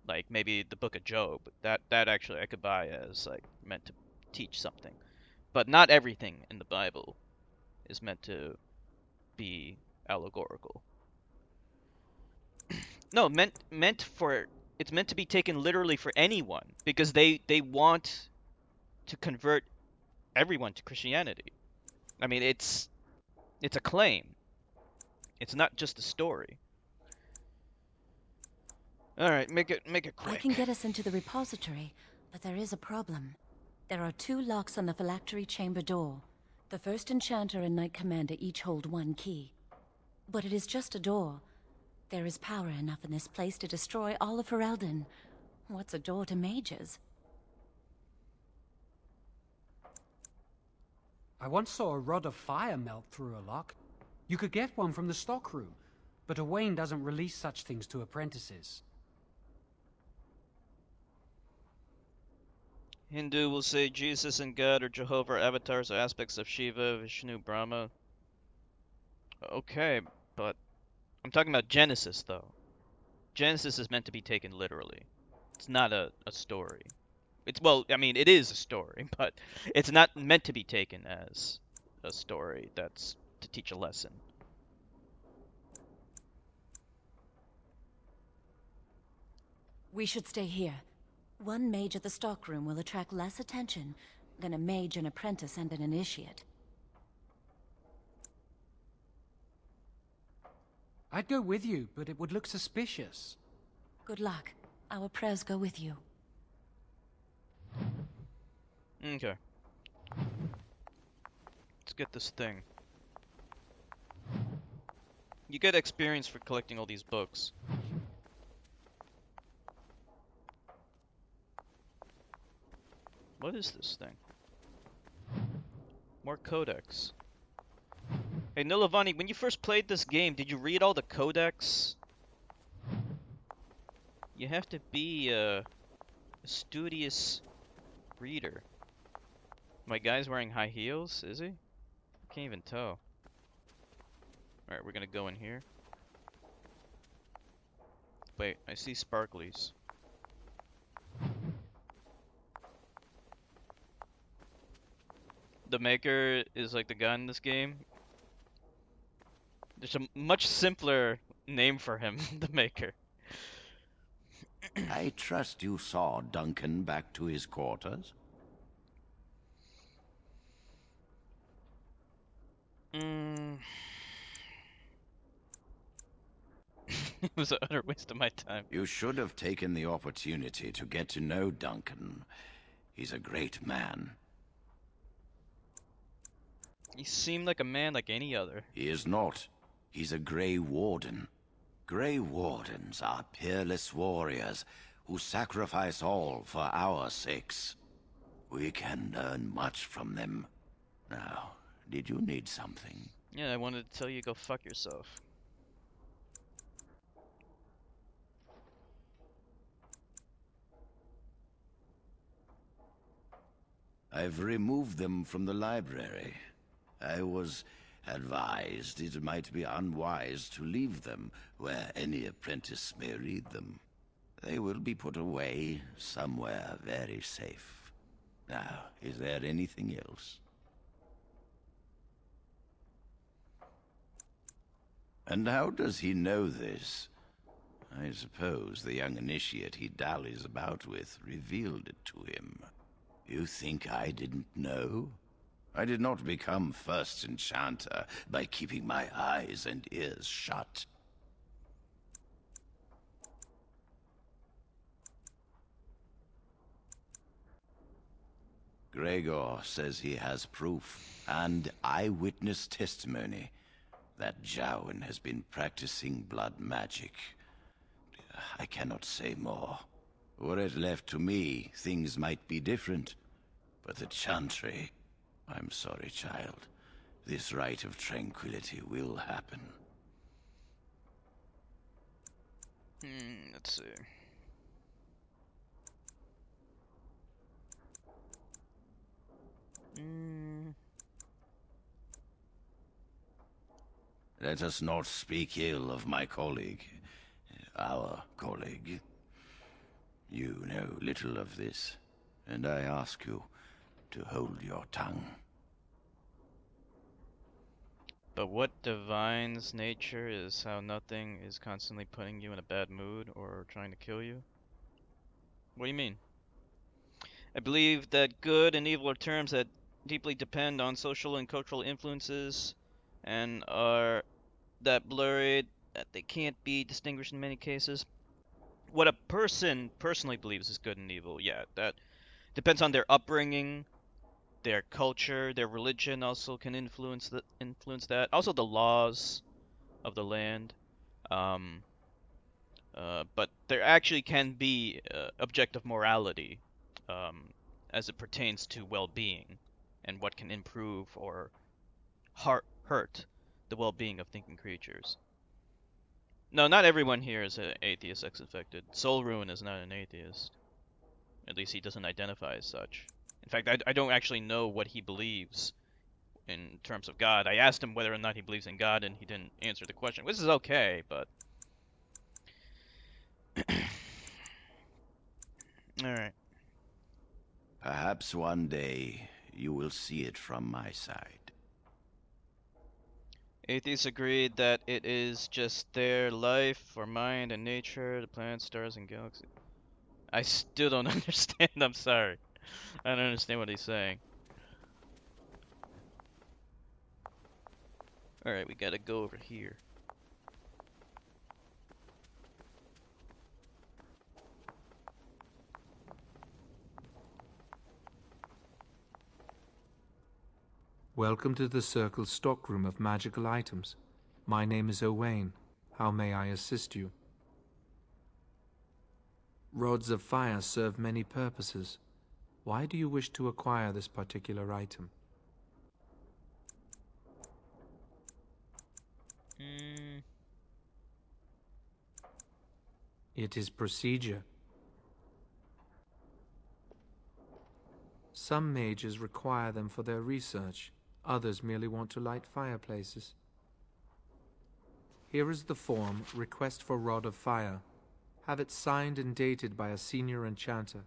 Like maybe the Book of Job. That actually I could buy as like meant to teach something. But not everything in the Bible is meant to be allegorical. No, it's meant to be taken literally for anyone because they want to convert everyone to Christianity. I mean, it's a claim. It's not just a story. All right, make it quick. I can get us into the repository, but there is a problem. There are 2 locks on the phylactery chamber door. The first enchanter and knight commander each hold 1 key. But it is just a door. There is power enough in this place to destroy all of Ferelden. What's a door to mages? I once saw a rod of fire melt through a lock. You could get one from the stockroom, but Owain doesn't release such things to apprentices. Hindu will say Jesus and God or Jehovah are avatars or aspects of Shiva, Vishnu, Brahma. Okay, but I'm talking about Genesis, though. Genesis is meant to be taken literally. It's not a story. Well, I mean, it is a story, but it's not meant to be taken as a story that's to teach a lesson. We should stay here. 1 mage at the stockroom will attract less attention than a mage, an apprentice, and an initiate. I'd go with you, but it would look suspicious. Good luck. Our prayers go with you. Okay. Let's get this thing. You get experience for collecting all these books. What is this thing? More codex. Hey, Nilavani, when you first played this game, did you read all the codex? You have to be a studious reader. My guy's wearing high heels, is he? I can't even tell. Alright, we're gonna go in here. Wait, I see sparklies. The maker is like the gun in this game. There's a much simpler name for him, the Maker. I trust you saw Duncan back to his quarters? Mm. It was an utter waste of my time. You should have taken the opportunity to get to know Duncan. He's a great man. He seemed like a man like any other. He is not. He's a Grey Warden. Grey Wardens are peerless warriors who sacrifice all for our sakes. We can learn much from them. Now, did you need something? Yeah, I wanted to tell you go fuck yourself. I've removed them from the library. I was advised it might be unwise to leave them where any apprentice may read them. They will be put away somewhere very safe. Now, is there anything else? And how does he know this? I suppose the young initiate he dallies about with revealed it to him. You think I didn't know? I did not become first enchanter by keeping my eyes and ears shut. Gregor says he has proof and eyewitness testimony that Jowen has been practicing blood magic. I cannot say more. Were it left to me, things might be different. But the Chantry... I'm sorry, child. This rite of tranquility will happen. Let's see. Let us not speak ill of my colleague. Our colleague. You know little of this, and I ask you to hold your tongue. But what divines nature is how nothing is constantly putting you in a bad mood or trying to kill you? What do you mean? I believe that good and evil are terms that deeply depend on social and cultural influences and are that blurred that they can't be distinguished in many cases. What a person personally believes is good and evil, yeah, that depends on their upbringing, their culture, their religion also can influence that. Also the laws of the land. But there actually can be objective morality as it pertains to well-being and what can improve or hurt the well-being of thinking creatures. No, not everyone here is an atheist X-infected. Soul Ruin is not an atheist. At least he doesn't identify as such. In fact, I don't actually know what he believes in terms of God. I asked him whether or not he believes in God, and he didn't answer the question, which is okay, but... Alright. Perhaps one day you will see it from my side. Atheists agreed that it is just their life, or mind and nature, the planets, stars, and galaxies. I still don't understand, I'm sorry. I don't understand what he's saying. Alright, we gotta go over here. Welcome to the Circle's stockroom of magical items. My name is Owain. How may I assist you? Rods of fire serve many purposes. Why do you wish to acquire this particular item? It is procedure. Some mages require them for their research. Others merely want to light fireplaces. Here is the form, Request for Rod of Fire. Have it signed and dated by a senior enchanter.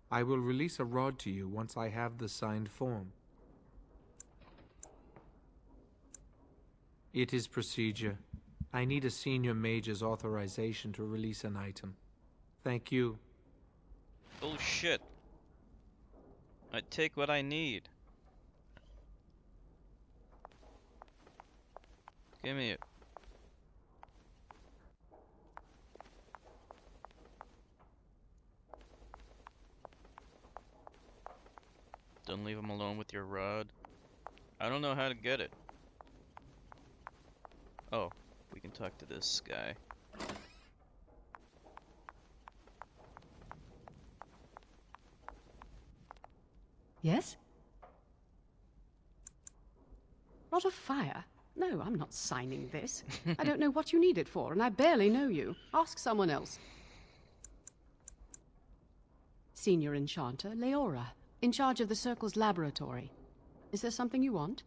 I will release a rod to you once I have the signed form. It is procedure. I need a senior mage's authorization to release an item. Thank you. Bullshit. I take what I need. Give me it. Don't leave him alone with your rod. I don't know how to get it. Oh, we can talk to this guy. Yes? Rod of Fire? No, I'm not signing this. I don't know what you need it for, and I barely know you. Ask someone else. Senior Enchanter, Leora, in charge of the Circle's laboratory. Is there something you want?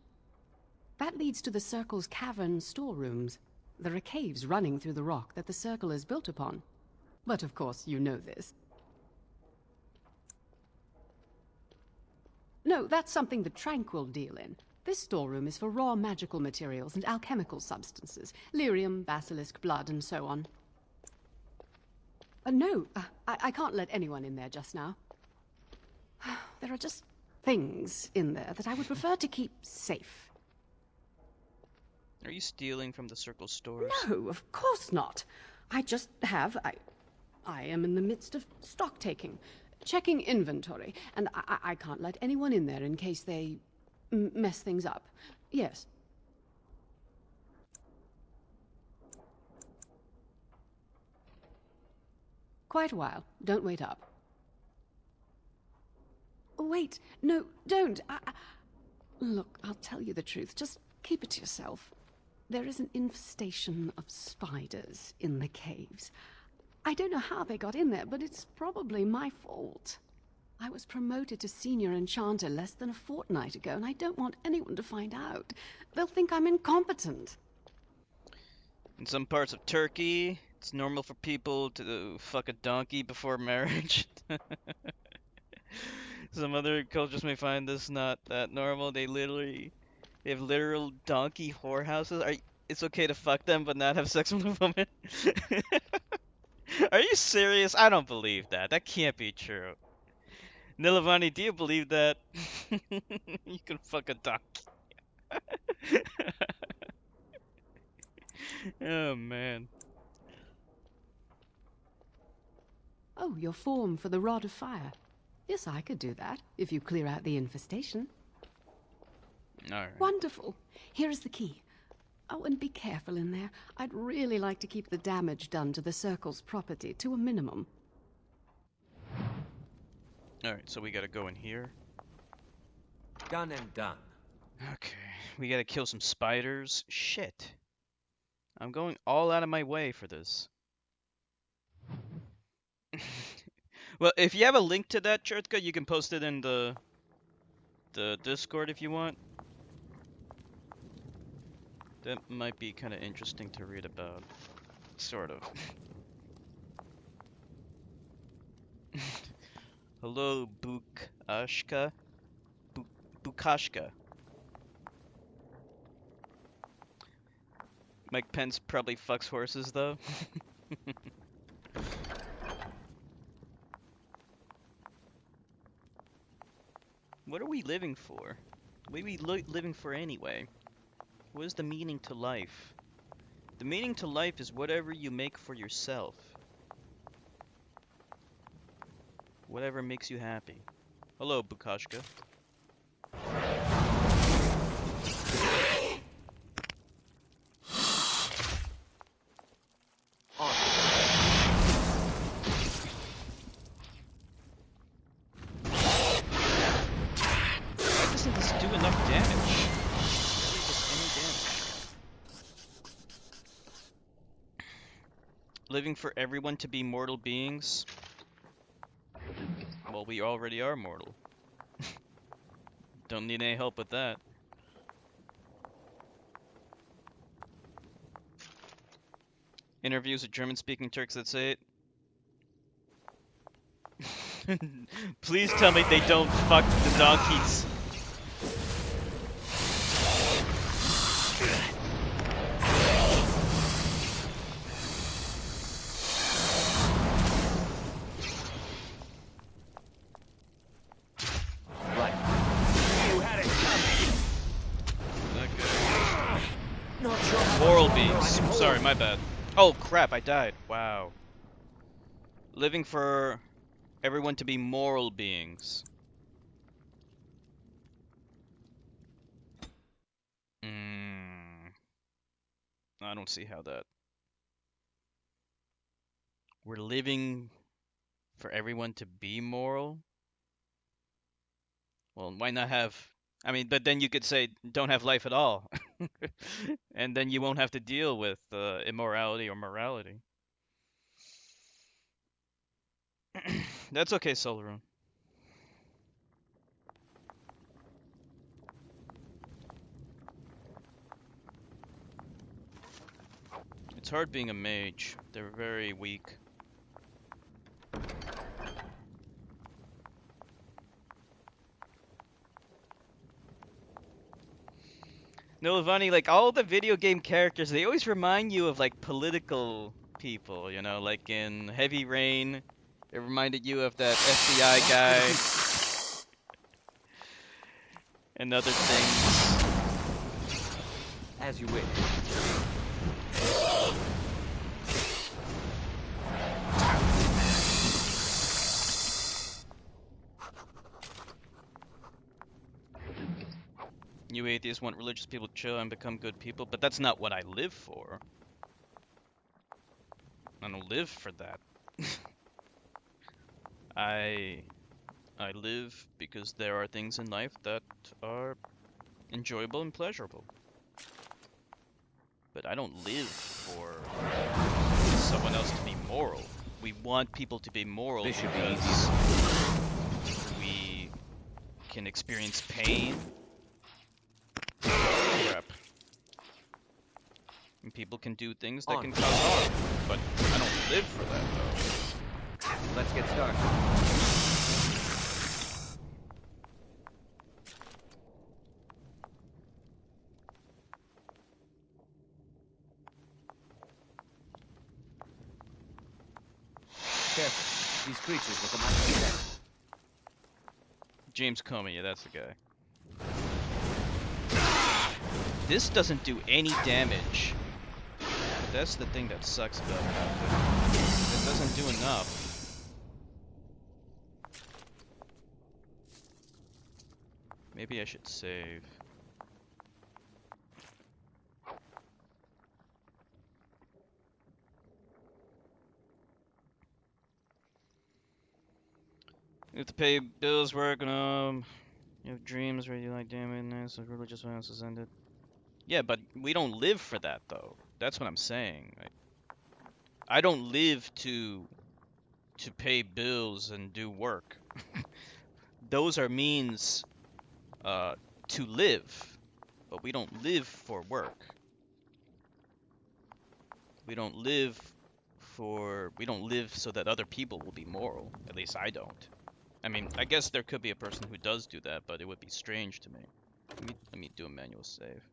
That leads to the Circle's cavern storerooms. There are caves running through the rock that the Circle is built upon. But of course, you know this. No, that's something the Tranquil deal in. This storeroom is for raw magical materials and alchemical substances. Lyrium, basilisk, blood, and so on. No, I can't let anyone in there just now. There are just things in there that I would prefer to keep safe. Are you stealing from the Circle stores? No, of course not. I just have... I am in the midst of stock taking, checking inventory, and I can't let anyone in there in case they mess things up. Yes. Quite a while. Don't wait up. Wait, no, don't. Look, I'll tell you the truth. Just keep it to yourself. There is an infestation of spiders in the caves. I don't know how they got in there, but it's probably my fault. I was promoted to Senior Enchanter less than a fortnight ago, and I don't want anyone to find out. They'll think I'm incompetent. In some parts of Turkey, it's normal for people to fuck a donkey before marriage. Some other cultures may find this not that normal. They have literal donkey whorehouses. It's okay to fuck them but not have sex with a woman? Are you serious? I don't believe that. That can't be true. Nilavani, do you believe that? You can fuck a donkey. Oh, man. Oh, your form for the Rod of Fire. Yes, I could do that, if you clear out the infestation. Alright. Wonderful. Here is the key. Oh, and be careful in there. I'd really like to keep the damage done to the Circle's property to a minimum. Alright, so we gotta go in here. Done and done. Okay, we gotta kill some spiders. Shit. I'm going all out of my way for this. Well, if you have a link to that, Chertka, you can post it in the Discord if you want. That might be kind of interesting to read about. Sort of. Hello, Bukashka. Bukashka. Mike Pence probably fucks horses, though. What are we living for? What are we living for anyway? What is the meaning to life? The meaning to life is whatever you make for yourself. Whatever makes you happy. Hello, Bukashka. Why doesn't this do enough damage? Barely does any damage. Living for everyone to be mortal beings? Well, we already are mortal. Don't need any help with that. Interviews with German-speaking Turks that say it. Please tell me they don't fuck the donkeys. moral beings. Sorry, my bad. Oh crap, I died. Wow. Living for everyone to be moral beings. I don't see how that. We're living for everyone to be moral? Well, why not have. I mean, but then you could say don't have life at all. And then you won't have to deal with immorality or morality. That's okay, Solaroon. It's hard being a mage. They're very weak. No, Lavani, like all the video game characters, they always remind you of like political people, you know, like in Heavy Rain, it reminded you of that FBI guy and other things. As you wish. You atheists want religious people to chill and become good people, but that's not what I live for. I don't live for that. I live because there are things in life that are enjoyable and pleasurable. But I don't live for someone else to be moral. We want people to be moral because we can experience pain. Crap. And people can do things that can cause harm. But I don't live for that, though. Let's get started. Careful. These creatures look a mighty dead. James Comey, yeah, that's the guy. This doesn't do any damage. But that's the thing that sucks about it. It doesn't do enough. Maybe I should save. You have to pay bills, work, and you have dreams where you like damn it, so religious violence has ended. Yeah, but we don't live for that though. That's what I'm saying. Like, I don't live to pay bills and do work. Those are means to live, but we don't live for work. We don't live so that other people will be moral. At least I don't. I mean, I guess there could be a person who does do that, but it would be strange to me. Let me do a manual save.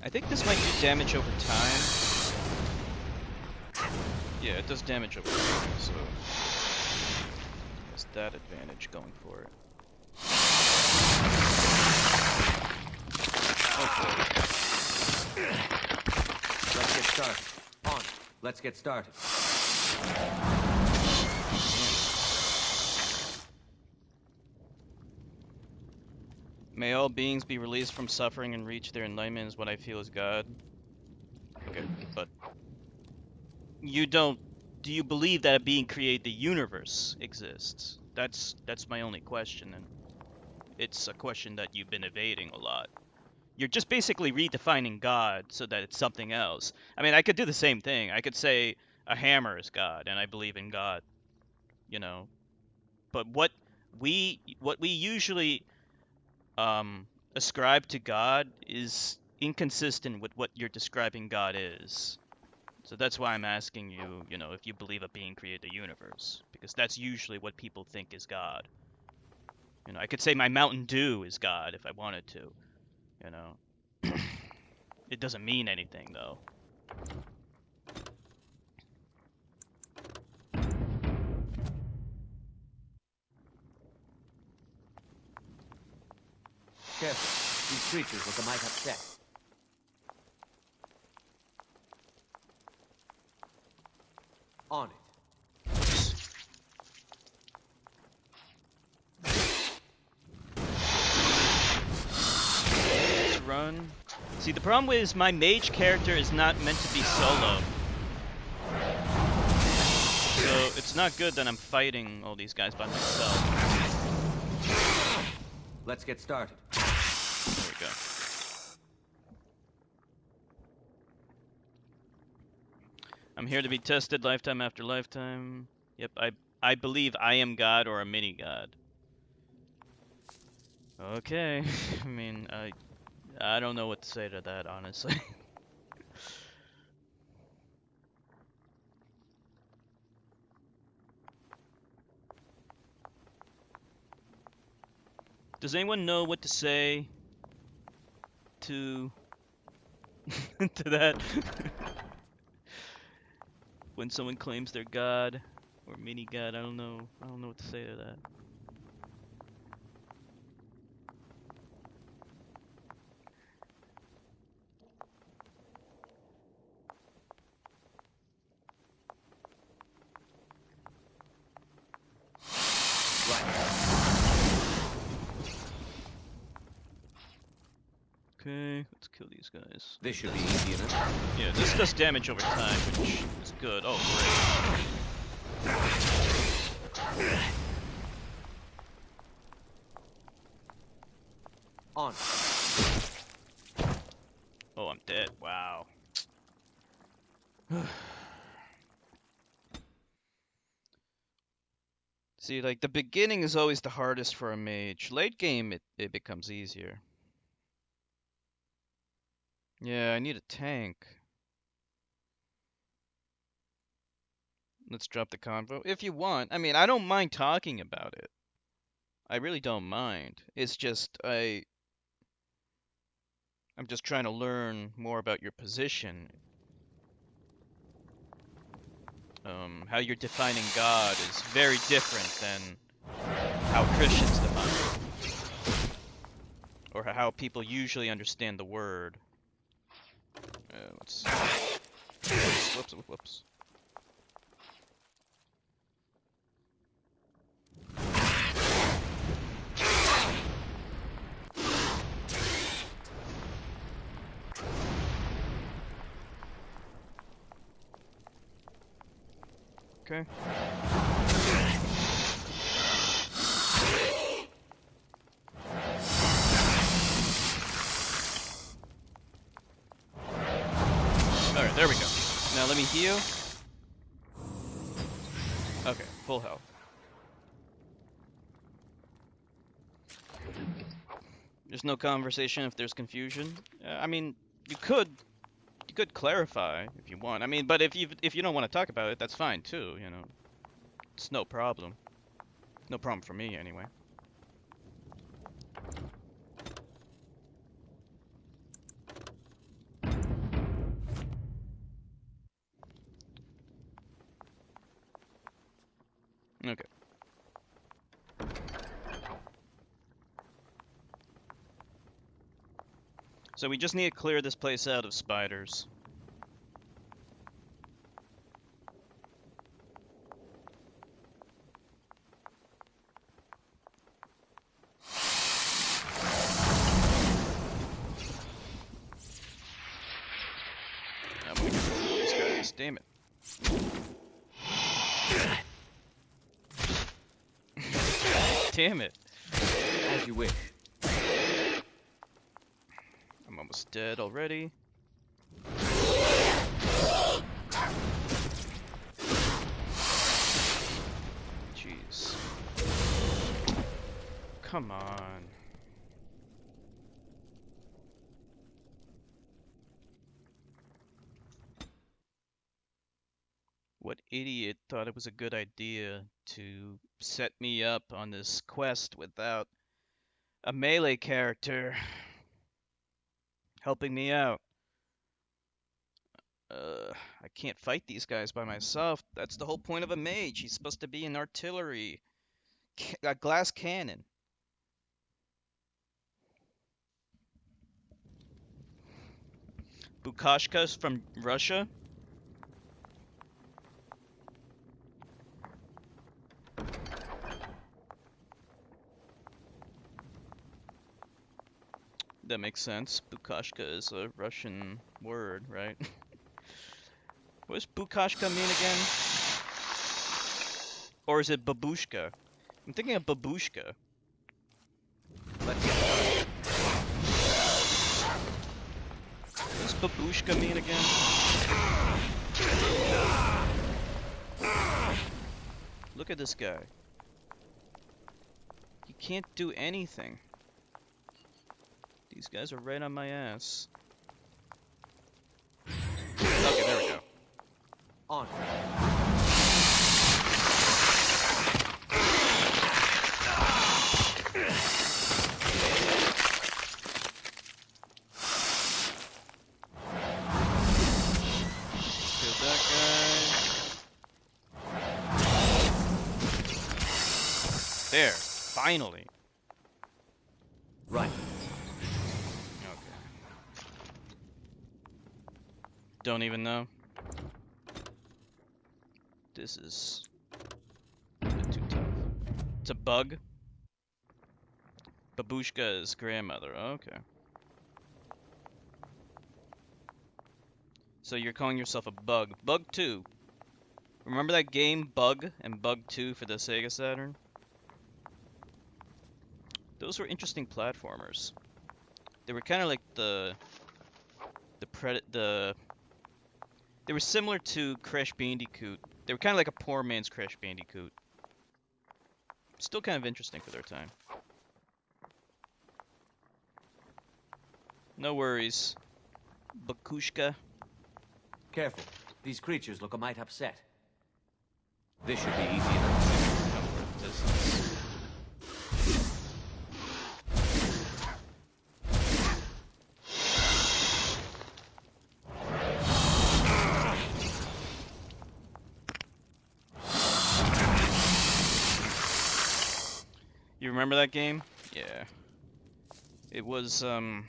I think this might do damage over time. Yeah, it does damage over time, so there's that advantage going for it. Okay. Let's get started. On. Let's get started. May all beings be released from suffering and reach their enlightenment is what I feel is God. Okay, but you don't. Do you believe that a being created the universe exists? That's my only question, and it's a question that you've been evading a lot. You're just basically redefining God so that it's something else. I mean, I could do the same thing. I could say a hammer is God, and I believe in God, you know. But what we usually ascribe to God is inconsistent with what you're describing God is. So that's why I'm asking you, you know, if you believe a being created the universe, because that's usually what people think is God. You know, I could say my Mountain Dew is God if I wanted to, you know. It doesn't mean anything, though. Careful. These creatures look a mite upset. On it. Let's run. See, the problem is my mage character is not meant to be solo. So it's not good that I'm fighting all these guys by myself. Let's get started. There we go. I'm here to be tested lifetime after lifetime. Yep, I believe I am God or a mini-god. Okay. I mean, I don't know what to say to that, honestly. Does anyone know what to say to to that? When someone claims they're God or mini God, I don't know. I don't know what to say to that. Okay, let's kill these guys. This should be easy enough. Yeah, this does damage over time, which is good. Oh, great. On. Oh, I'm dead. Wow. See, like, the beginning is always the hardest for a mage. Late game, it becomes easier. Yeah, I need a tank. Let's drop the convo. If you want. I mean, I don't mind talking about it. I really don't mind. It's just, I'm just trying to learn more about your position. How you're defining God is very different than how Christians define it. Or how people usually understand the word. Whoops. Okay. Alright, there we go. Now let me heal. Okay, full health. There's no conversation if there's confusion. I mean, you could clarify if you want. I mean, but if you don't want to talk about it, that's fine too, you know. It's no problem. No problem for me anyway. Okay. So we just need to clear this place out of spiders. I'm gonna kill these guys. Damn it. Damn it. As you wish. I'm almost dead already. Jeez. Come on. What idiot thought it was a good idea to set me up on this quest without a melee character helping me out? I can't fight these guys by myself. That's the whole point of a mage. He's supposed to be an artillery, a glass cannon. Bukashka's from Russia? That makes sense. Bukashka is a Russian word, right? What does Bukashka mean again? Or is it babushka? I'm thinking of babushka. What does babushka mean again? Look at this guy. He can't do anything. These guys are right on my ass. Okay, there we go. On. Kill that guy. There, finally. Right. Okay. Don't even know. This is a bit too tough. It's a bug. Babushka is grandmother. Okay. So you're calling yourself a bug. Bug 2. Remember that game Bug and Bug 2 for the Sega Saturn? Those were interesting platformers. They were kind of like they were similar to Crash Bandicoot. They were kind of like a poor man's Crash Bandicoot. Still kind of interesting for their time. No worries. Bakushka. Careful. These creatures look a mite upset. This should be easy enough. You remember that game? Yeah. It was an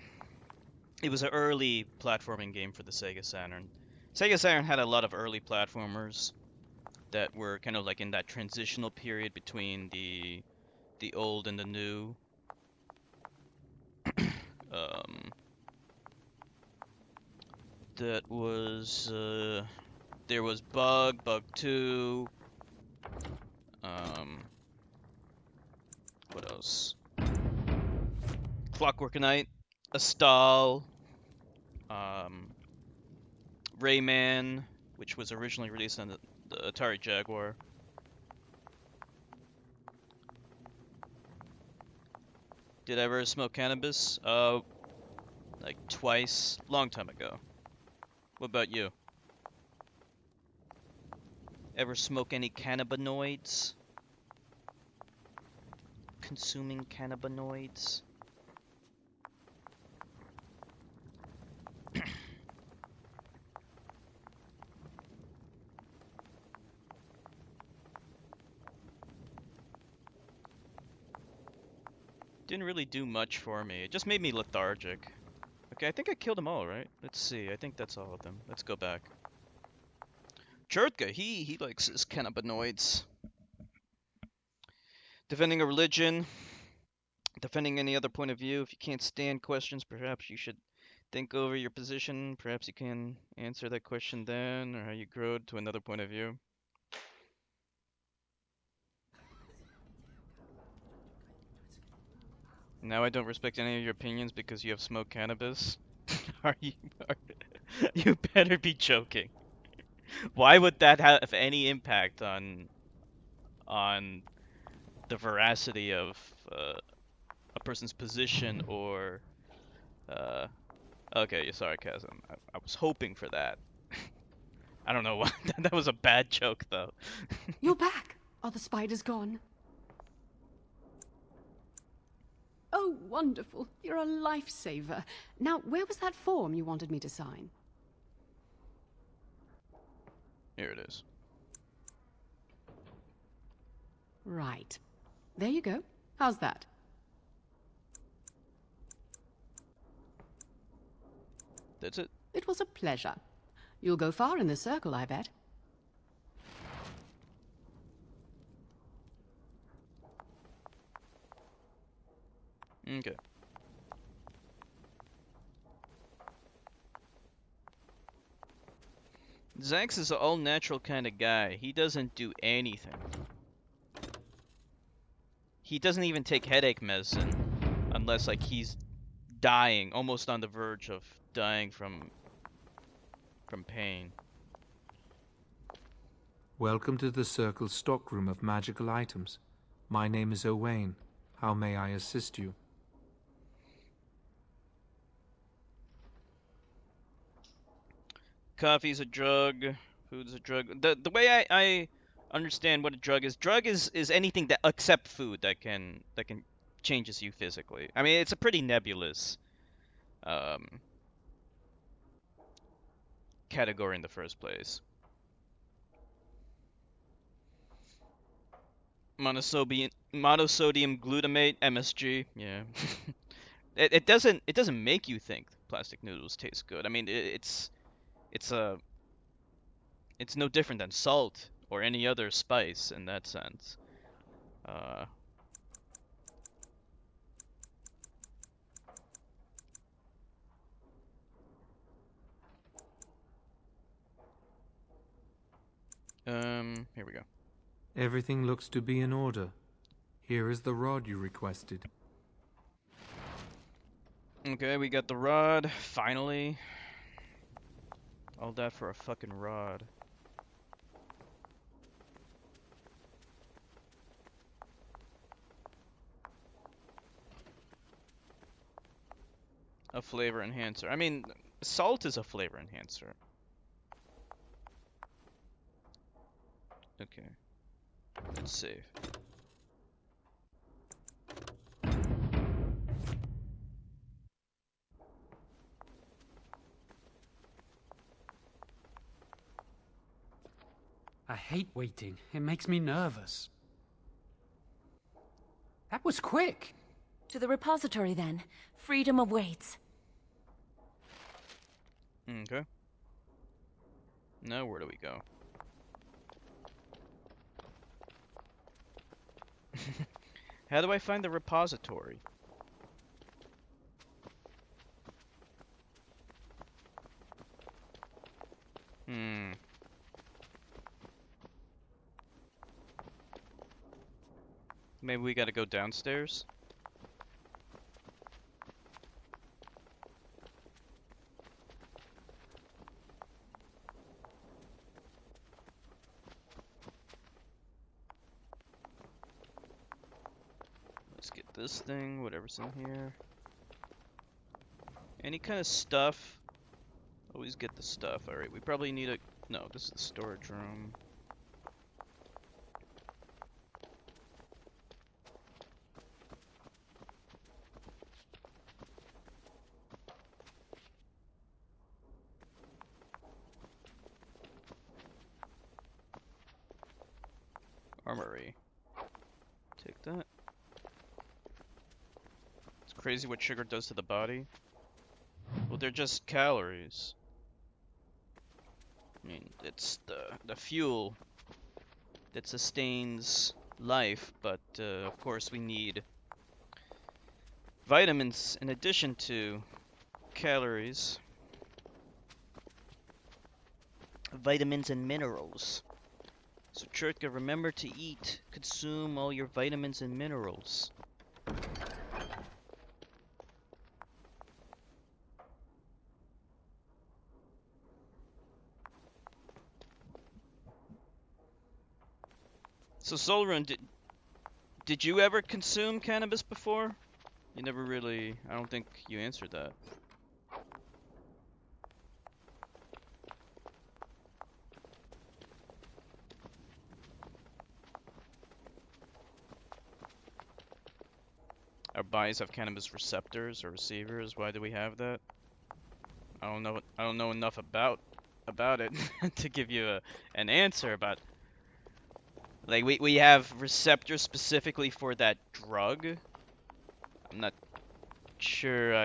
early platforming game for the Sega Saturn. Sega Saturn had a lot of early platformers that were kind of like in that transitional period between the old and the new. That was there was Bug, Bug 2. What else? Clockwork Knight, Astal, Rayman, which was originally released on the Atari Jaguar. Did I ever smoke cannabis? Like twice, long time ago. What about you? Ever smoke any cannabinoids? Consuming cannabinoids? Didn't really do much for me. It just made me lethargic. Okay, I think I killed them all, right? Let's see. I think that's all of them. Let's go back. Chertka, he likes his cannabinoids. Defending a religion, defending any other point of view. If you can't stand questions, perhaps you should think over your position. Perhaps you can answer that question then, or how you grow to another point of view. Now I don't respect any of your opinions because you have smoked cannabis. You better be joking. Why would that have any impact on the veracity of a person's position or okay, sorry, Kazim. I was hoping for that. I don't know what. That was a bad joke, though. You're back. Are the spiders gone? Oh, wonderful. You're a lifesaver. Now, where was that form you wanted me to sign? Here it is. Right. There you go. How's that? That's it. It was a pleasure. You'll go far in this circle, I bet. Okay. Zax is an all-natural kind of guy. He doesn't do anything. He doesn't even take headache medicine unless, like, he's dying, almost on the verge of dying from pain. Welcome to the Circle's stockroom of magical items. My name is Owain. How may I assist you? Coffee's a drug. Food's a drug. The way I understand what a drug is anything that except food that can changes you physically. I mean, it's a pretty nebulous category in the first place. Monosodium glutamate, MSG. Yeah. it doesn't make you think plastic noodles taste good. I mean, it's no different than salt or any other spice in that sense. Here we go. Everything looks to be in order. Here is the rod you requested. Okay, we got the rod, finally. All that for a fucking rod. A flavor enhancer. I mean, salt is a flavor enhancer. Okay. Let's save. I hate waiting. It makes me nervous. That was quick. To the repository, then. Freedom awaits. Okay. Now where do we go? How do I find the repository? Maybe we gotta go downstairs? Let's get this thing, whatever's in here. Any kind of stuff. Always get the stuff. Alright, we probably need a... No, this is the storage room. Armory. Take that. It's crazy what sugar does to the body. Well, they're just calories. I mean, it's the fuel that sustains life, but of course we need vitamins in addition to calories. Vitamins and minerals. So Chertka, remember to eat, consume all your vitamins and minerals. So Solrun, did you ever consume cannabis before? You never really, I don't think you answered that. bodies have cannabis receptors or receivers. Why do we have that? I don't know. I don't know enough about it to give you an answer. But like we have receptors specifically for that drug. I'm not sure.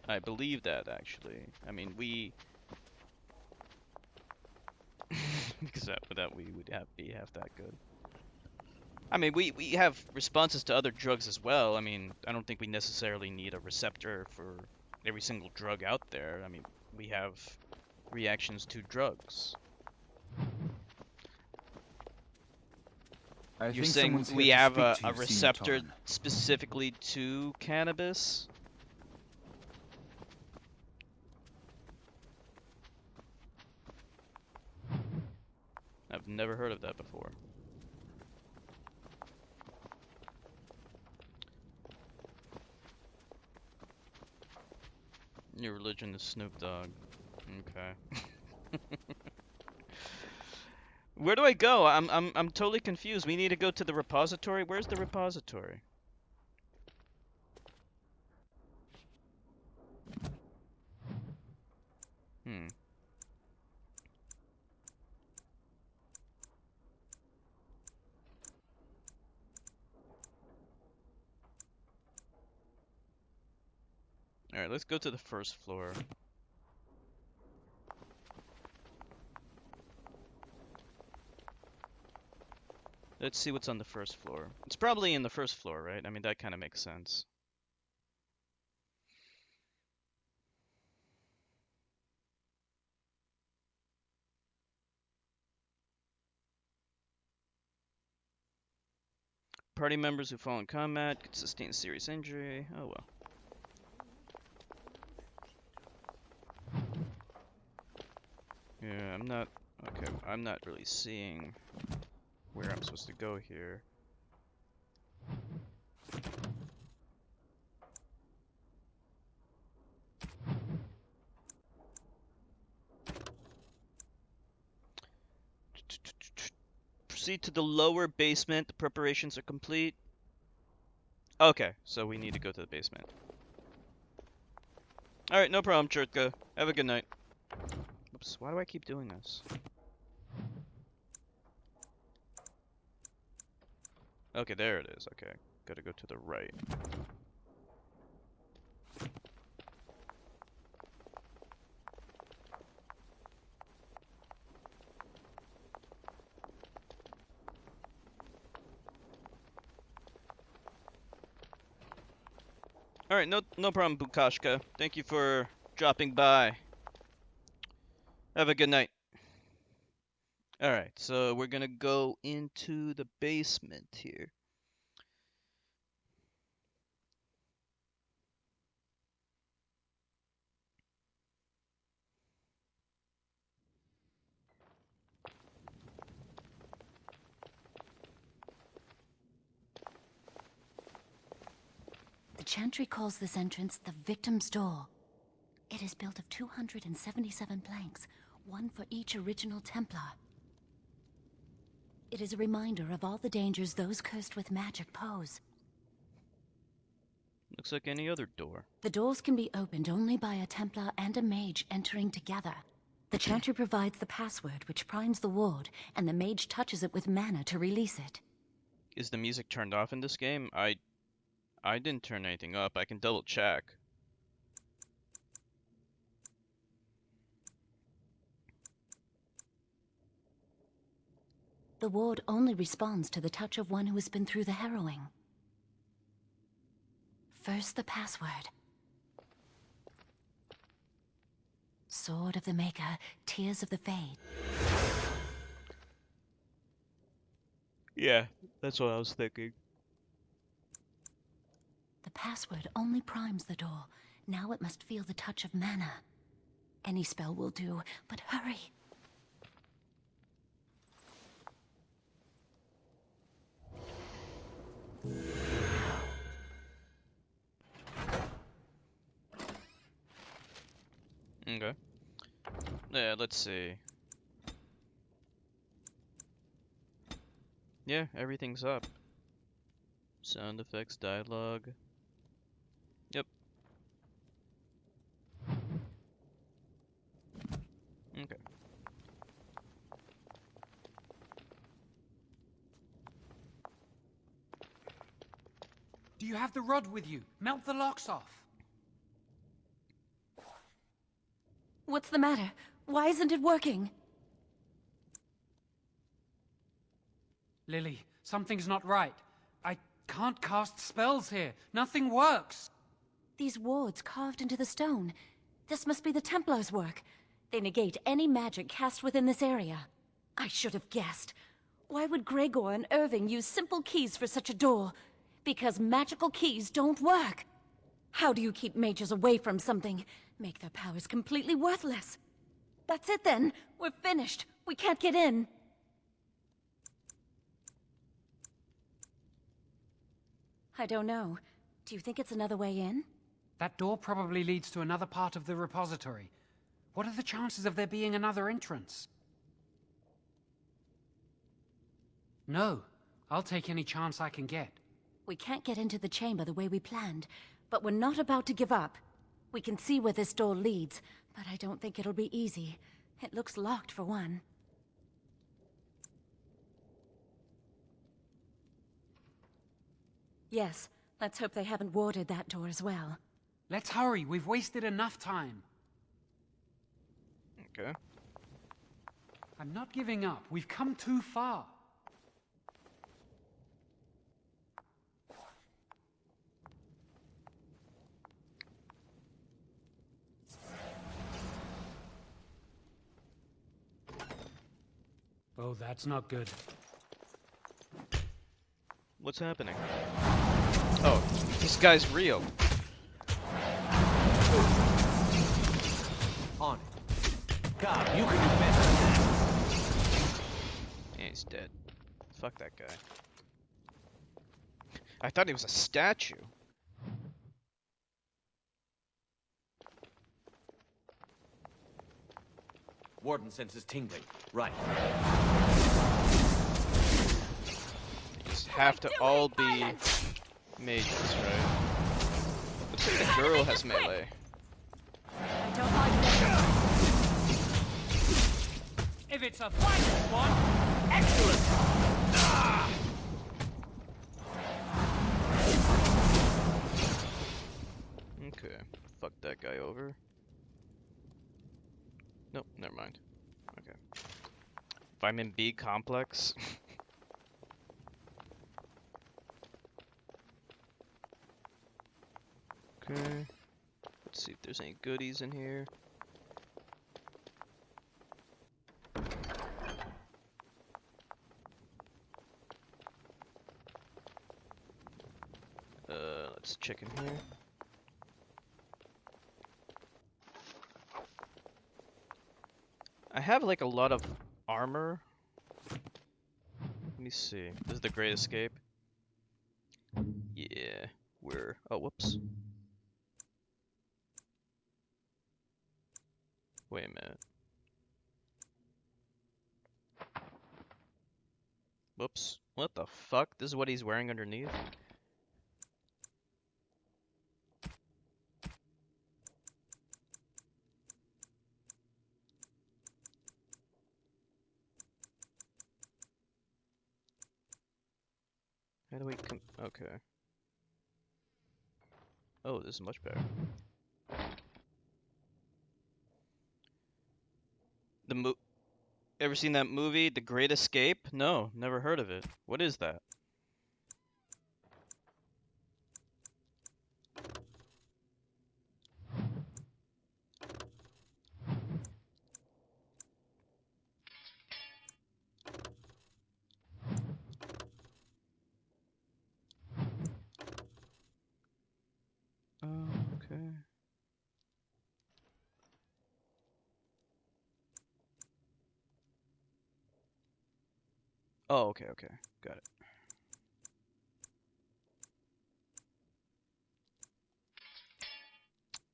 I believe that actually. I mean we. Because that we would be half that good. I mean, we have responses to other drugs as well. I mean, I don't think we necessarily need a receptor for every single drug out there. I mean, we have reactions to drugs. You're saying we have a receptor specifically to cannabis? I've never heard of that before. Your religion is Snoop Dogg. Okay. Where do I go? I'm totally confused. We need to go to the repository. Where's the repository? Hmm. Alright, let's go to the first floor. Let's see what's on the first floor. It's probably in the first floor, right? I mean, that kind of makes sense. Party members who fall in combat could sustain serious injury. Oh well. Yeah, I'm not... Okay, I'm not really seeing where I'm supposed to go here. Proceed to the lower basement. The preparations are complete. Okay, so we need to go to the basement. Alright, no problem, Chertka. Have a good night. Oops, why do I keep doing this? Okay, there it is. Okay, gotta go to the right. Alright, no problem, Bukashka. Thank you for dropping by. Have a good night. Alright, so we're gonna go into the basement here. The Chantry calls this entrance the Victim's Door. It is built of 277 planks, one for each original Templar. It is a reminder of all the dangers those cursed with magic pose. Looks like any other door. The doors can be opened only by a Templar and a mage entering together. The Chantry provides the password which primes the ward, and the mage touches it with mana to release it. Is the music turned off in this game? I didn't turn anything up. I can double check. The ward only responds to the touch of one who has been through the harrowing. First, the password. Sword of the Maker, Tears of the Fade. Yeah, that's what I was thinking. The password only primes the door. Now it must feel the touch of mana. Any spell will do, but hurry. Okay. Yeah, let's see. Yeah, everything's up. Sound effects, dialogue. Do you have the rod with you? Melt the locks off. What's the matter? Why isn't it working? Lily, something's not right. I can't cast spells here. Nothing works. These wards carved into the stone. This must be the Templars' work. They negate any magic cast within this area. I should have guessed. Why would Gregor and Irving use simple keys for such a door? Because magical keys don't work. How do you keep mages away from something? Make their powers completely worthless. That's it then. We're finished. We can't get in. I don't know. Do you think it's another way in? That door probably leads to another part of the repository. What are the chances of there being another entrance? No. I'll take any chance I can get. We can't get into the chamber the way we planned, but we're not about to give up. We can see where this door leads, but I don't think it'll be easy. It looks locked for one. Yes, let's hope they haven't warded that door as well. Let's hurry. We've wasted enough time. Okay. I'm not giving up. We've come too far. Oh, that's not good. What's happening? Oh, this guy's real. On it. God, you can do better. Yeah, he's dead. Fuck that guy. I thought he was a statue. Warden senses tingling. Right. You just have to all be mages, right? Looks like the girl has melee. I don't like that. If it's a fight one, excellent! Okay, fuck that guy over. Nope, never mind. Okay. Vitamin B complex. Okay. Let's see if there's any goodies in here. Let's check in here. I have like a lot of armor. Let me see. This is the Great Escape. Yeah, we're. Oh, whoops. Wait a minute. Whoops. What the fuck? This is what he's wearing underneath? How do we come? Okay. Oh, this is much better. Ever seen that movie, The Great Escape? No, never heard of it. What is that? Okay. Oh, okay, okay. Got it.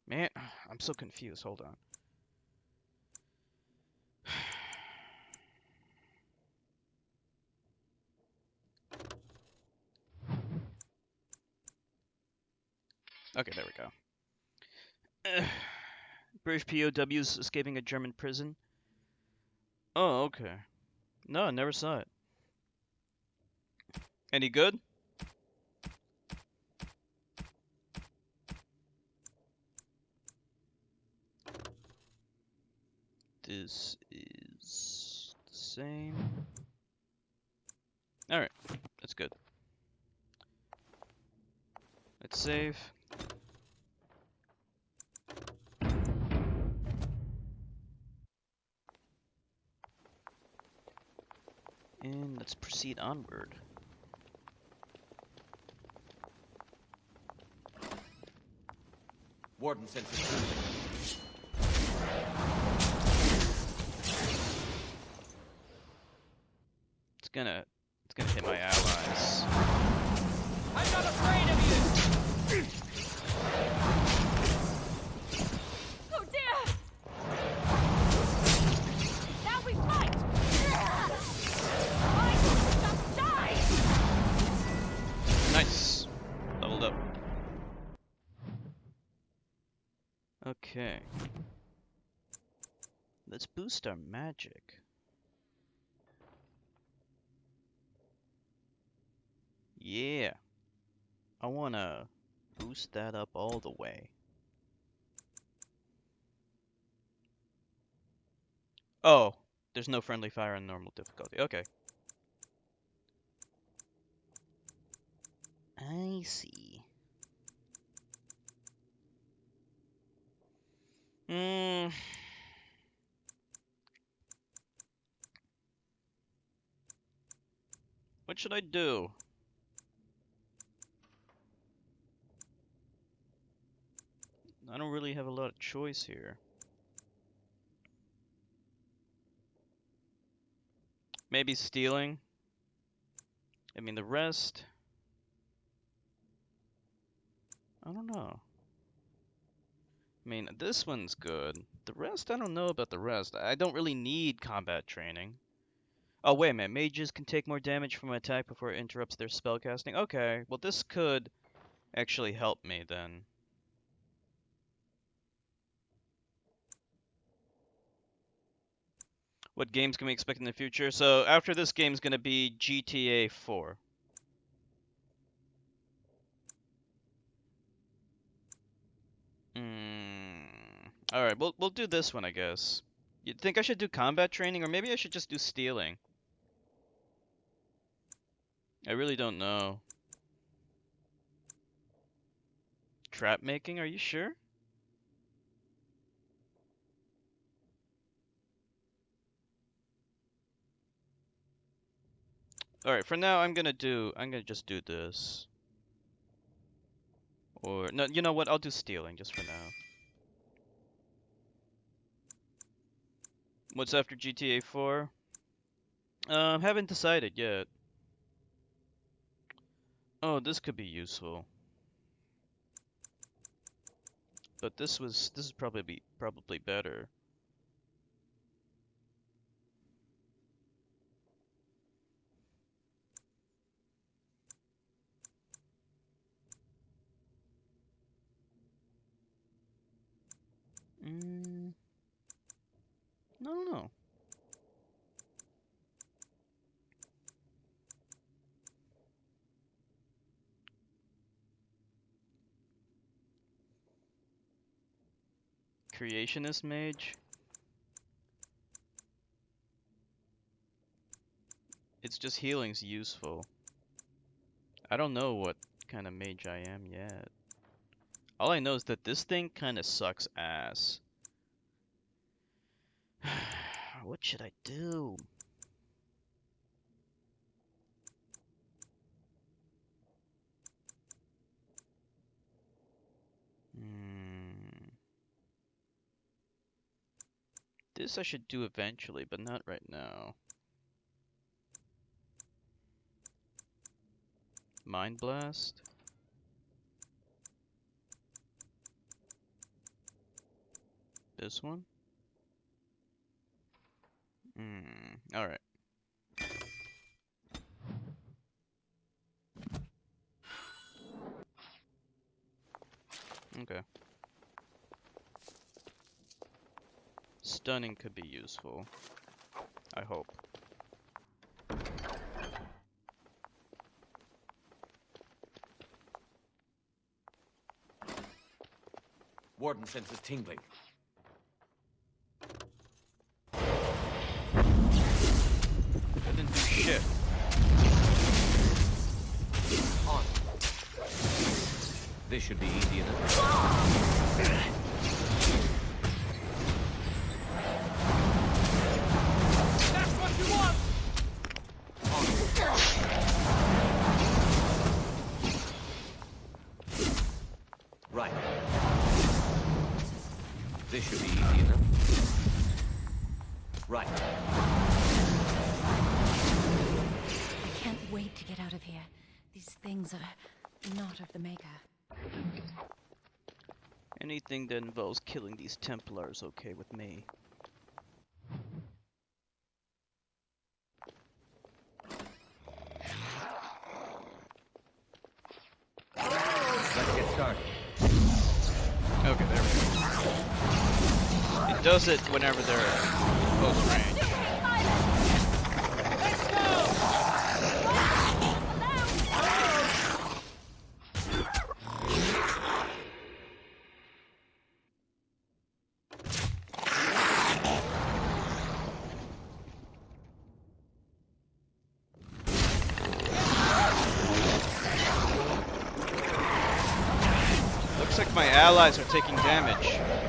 Man, I'm so confused. Hold on. Okay, there we go. British POWs escaping a German prison. Oh, okay. No, I never saw it. Any good? This is the same. Alright, that's good. Let's save. And let's proceed onward. Warden senses. It's gonna hit my allies. I'm not afraid of you! Oh dear! Now we fight! I just died! Nice. Leveled up. Okay. Let's boost our magic. Yeah. I wanna boost that up all the way. Oh, there's no friendly fire on normal difficulty. Okay. I see. Hmm. What should I do? I don't really have a lot of choice here. Maybe stealing. I mean, the rest... I don't know. I mean, this one's good. The rest, I don't know about the rest. I don't really need combat training. Oh, wait a minute. Mages can take more damage from an attack before it interrupts their spellcasting. Okay, well this could actually help me then. What games can we expect in the future? So after this game's gonna be GTA 4. Alright, we'll do this one, I guess. You think I should do combat training, or maybe I should just do stealing? I really don't know. Trap making, are you sure? Alright, for now I'm gonna just do this. Or no, you know what? I'll do stealing just for now. What's after GTA 4? Haven't decided yet. Oh, this could be useful. But this is probably better. I don't know. Creationist mage. It's just healing's useful. I don't know what kind of mage I am yet. All I know is that this thing kind of sucks ass. What should I do? This I should do eventually, but not right now. Mind Blast? This one? Alright. Okay. Stunning could be useful. I hope. Warden senses tingling. This should be easy enough. That's what you want! Right. This should be easy enough. Right. I can't wait to get out of here. These things are not of the Maker. Anything that involves killing these Templars okay with me. Let's get started. Okay, there we go. It does it whenever they're close range. Looks like my allies are taking damage. Yeah,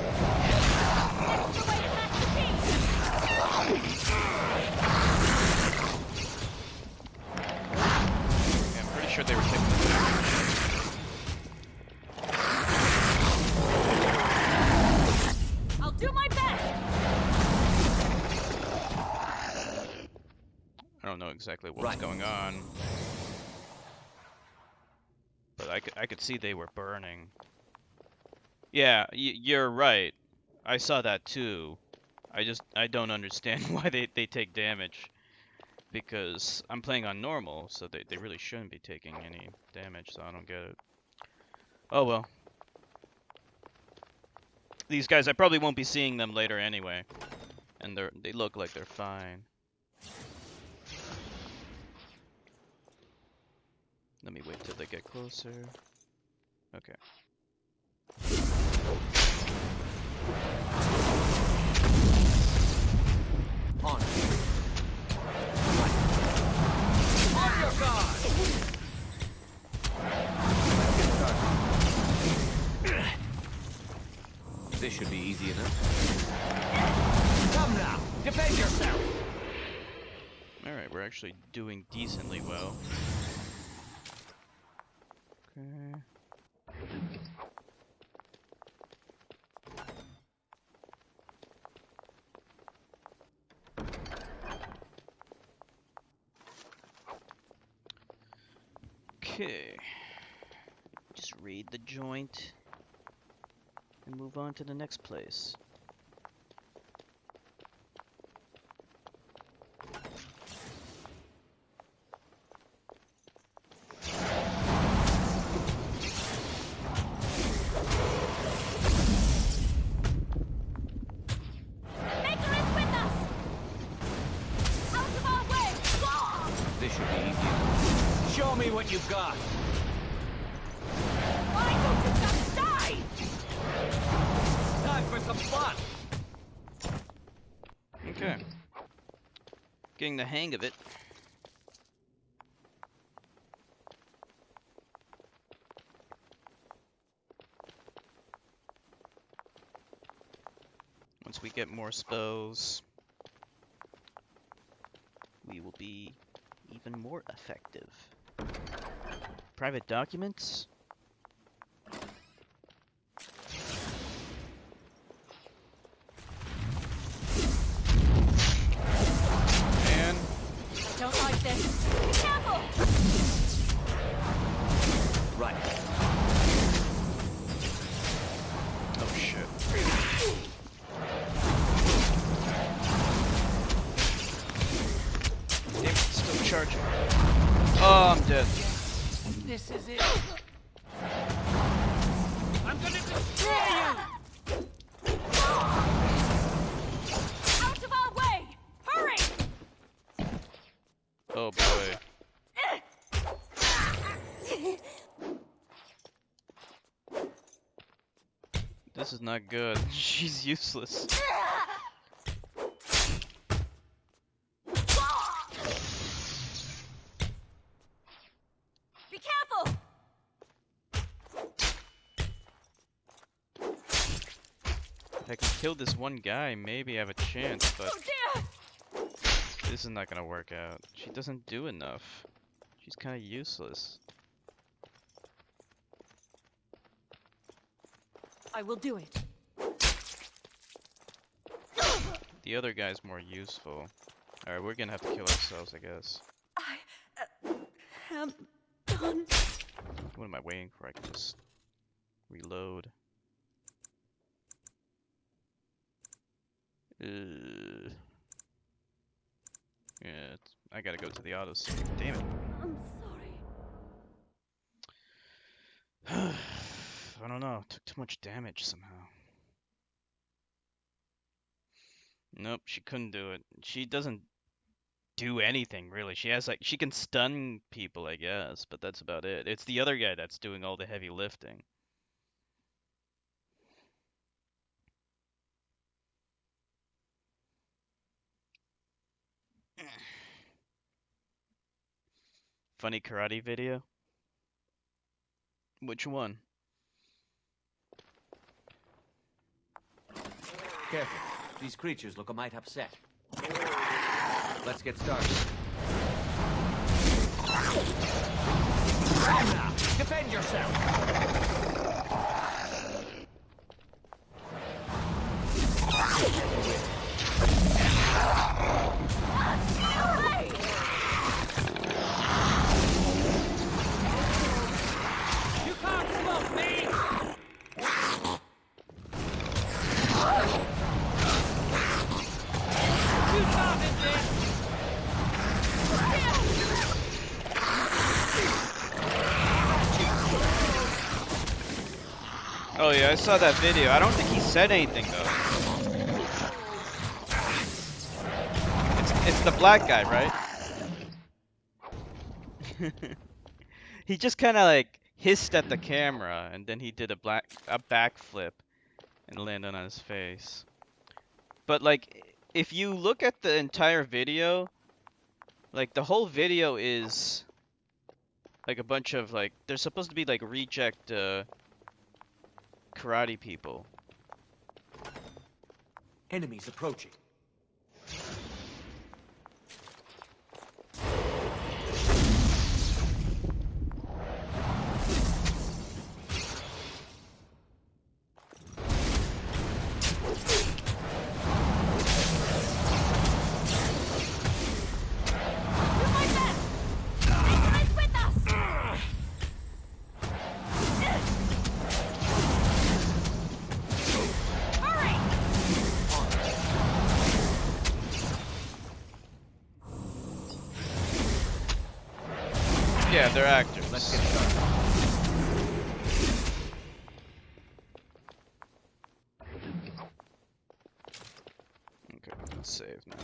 I'm pretty sure they were taking damage. I'll do my best! I don't know exactly what's going on. But I could see they were burning. Yeah, you're right. I saw that too. I don't understand why they take damage. Because I'm playing on normal, so they really shouldn't be taking any damage, so I don't get it. Oh well. These guys, I probably won't be seeing them later anyway. And they look like they're fine. Let me wait till they get closer. Okay. On. On your guard! This should be easy enough. Come now, defend yourself! Alright, we're actually doing decently well. Okay. Okay. Just read the joint and move on to the next place. Maker is with us! Out of our way! This should be easy enough. Show me what you've got! Why don't you just die? Time for some fun! Okay. Getting the hang of it. Once we get more spells, we will be even more effective. Private documents? Man. I don't like this. Be careful! Right. Oh shit. Damn it, still charging. Oh, I'm dead. This is it. I'm gonna destroy you! Out of our way! Hurry! Oh boy. This is not good. She's useless. Be careful! kill this one guy, maybe I have a chance, but this is not gonna work out. She doesn't do enough. She's kind of useless. I will do it. The other guy's more useful. Alright, we're gonna have to kill ourselves, I guess. Am done. What am I waiting for? I can just reload. Yeah, I gotta go to the autosave. Damn it. I'm sorry. I don't know. Took too much damage somehow. Nope, she couldn't do it. She doesn't do anything really. She has like she can stun people, I guess, but that's about it. It's the other guy that's doing all the heavy lifting. Funny karate video? Which one? Careful. These creatures look a mite upset. Let's get started. Now, defend yourself! You can't stop me! You started this! Oh yeah, I saw that video. I don't think he said anything though. It's the black guy, right? He just kind of like hissed at the camera, and then he did a backflip and landed on his face. But like, if you look at the entire video, like the whole video is like a bunch of like there's supposed to be like reject karate people. Enemies approaching. Yeah, they're actors. Let's get started. Okay, let's save now.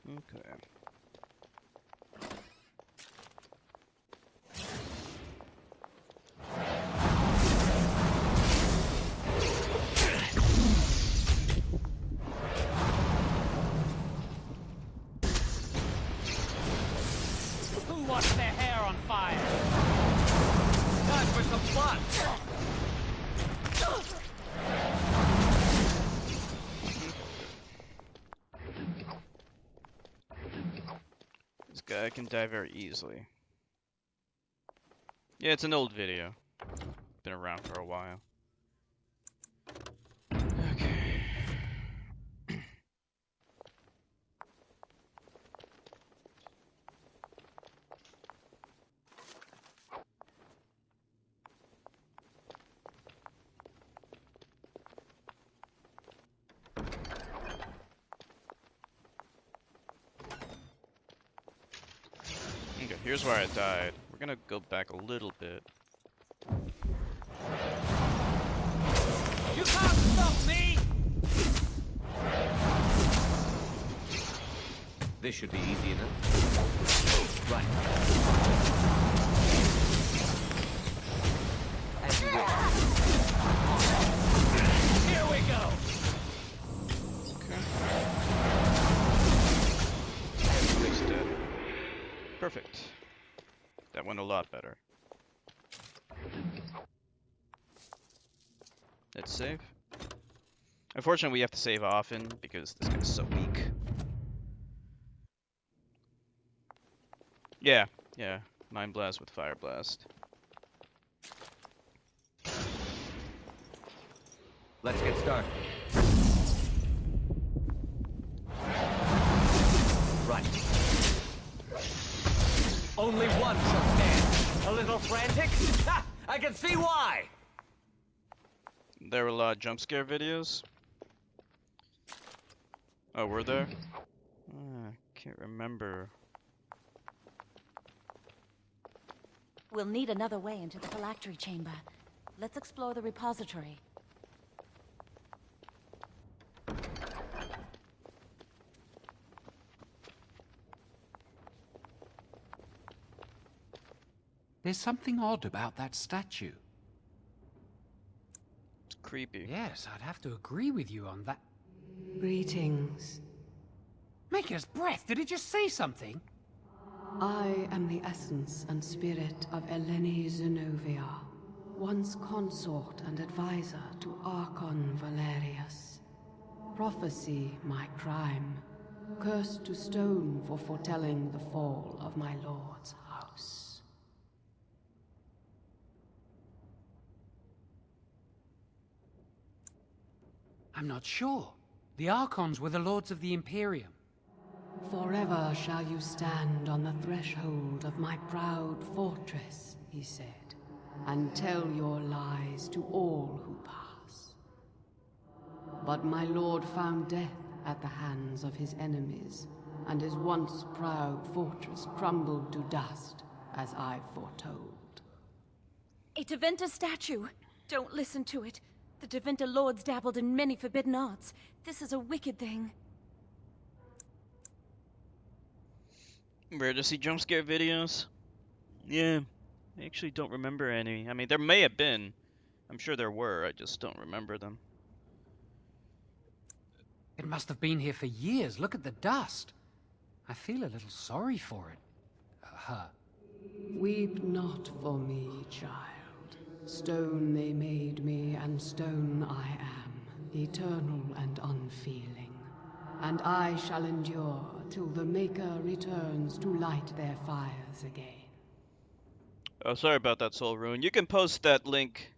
Okay. Who wants their hair on fire? Time for some fun! This guy can die very easily. Yeah, it's an old video. Been around for a while. Okay. Okay, here's where I died. We're gonna go back a little bit. You can't stop me! This should be easy enough. Right. As you wish. Here we go! He's dead. Perfect. lot better. Let's save. Unfortunately, we have to save often because this guy's so weak. Yeah, yeah. Mind Blast with Fire Blast. Let's get started. Right. Only one shall stand. A little frantic? Ha! I can see why! There were a lot of jump scare videos. Oh, were there? Can't remember. We'll need another way into the phylactery chamber. Let's explore the repository. There's something odd about that statue. It's creepy. Yes, I'd have to agree with you on that. Greetings. Maker's breath, did it just say something? I am the essence and spirit of Eleni Zenobia, once consort and advisor to Archon Valerius. Prophecy my crime, cursed to stone for foretelling the fall of my lord's house. I'm not sure. The Archons were the lords of the Imperium. Forever shall you stand on the threshold of my proud fortress, he said, and tell your lies to all who pass. But my lord found death at the hands of his enemies, and his once proud fortress crumbled to dust, as I foretold. A Tevinter statue! Don't listen to it. The Tevinter lords dabbled in many forbidden arts. This is a wicked thing. Rare to see jump scare videos? Yeah, I actually don't remember any. I mean, there may have been. I'm sure there were, I just don't remember them. It must have been here for years. Look at the dust. I feel a little sorry for it. Her. Weep not for me, child. Stone they made me, and stone I am, eternal and unfeeling. And I shall endure till the Maker returns to light their fires again. Oh, sorry about that, Soul Rune. You can post that link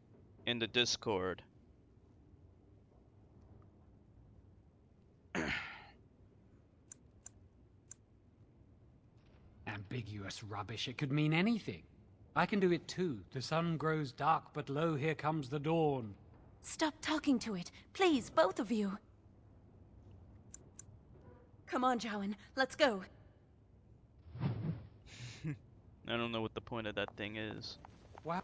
in the Discord. Ambiguous rubbish. It could mean anything. I can do it too. The sun grows dark, but lo, here comes the dawn. Stop talking to it. Please, both of you. Come on, Jowan. Let's go. I don't know what the point of that thing is. Wow.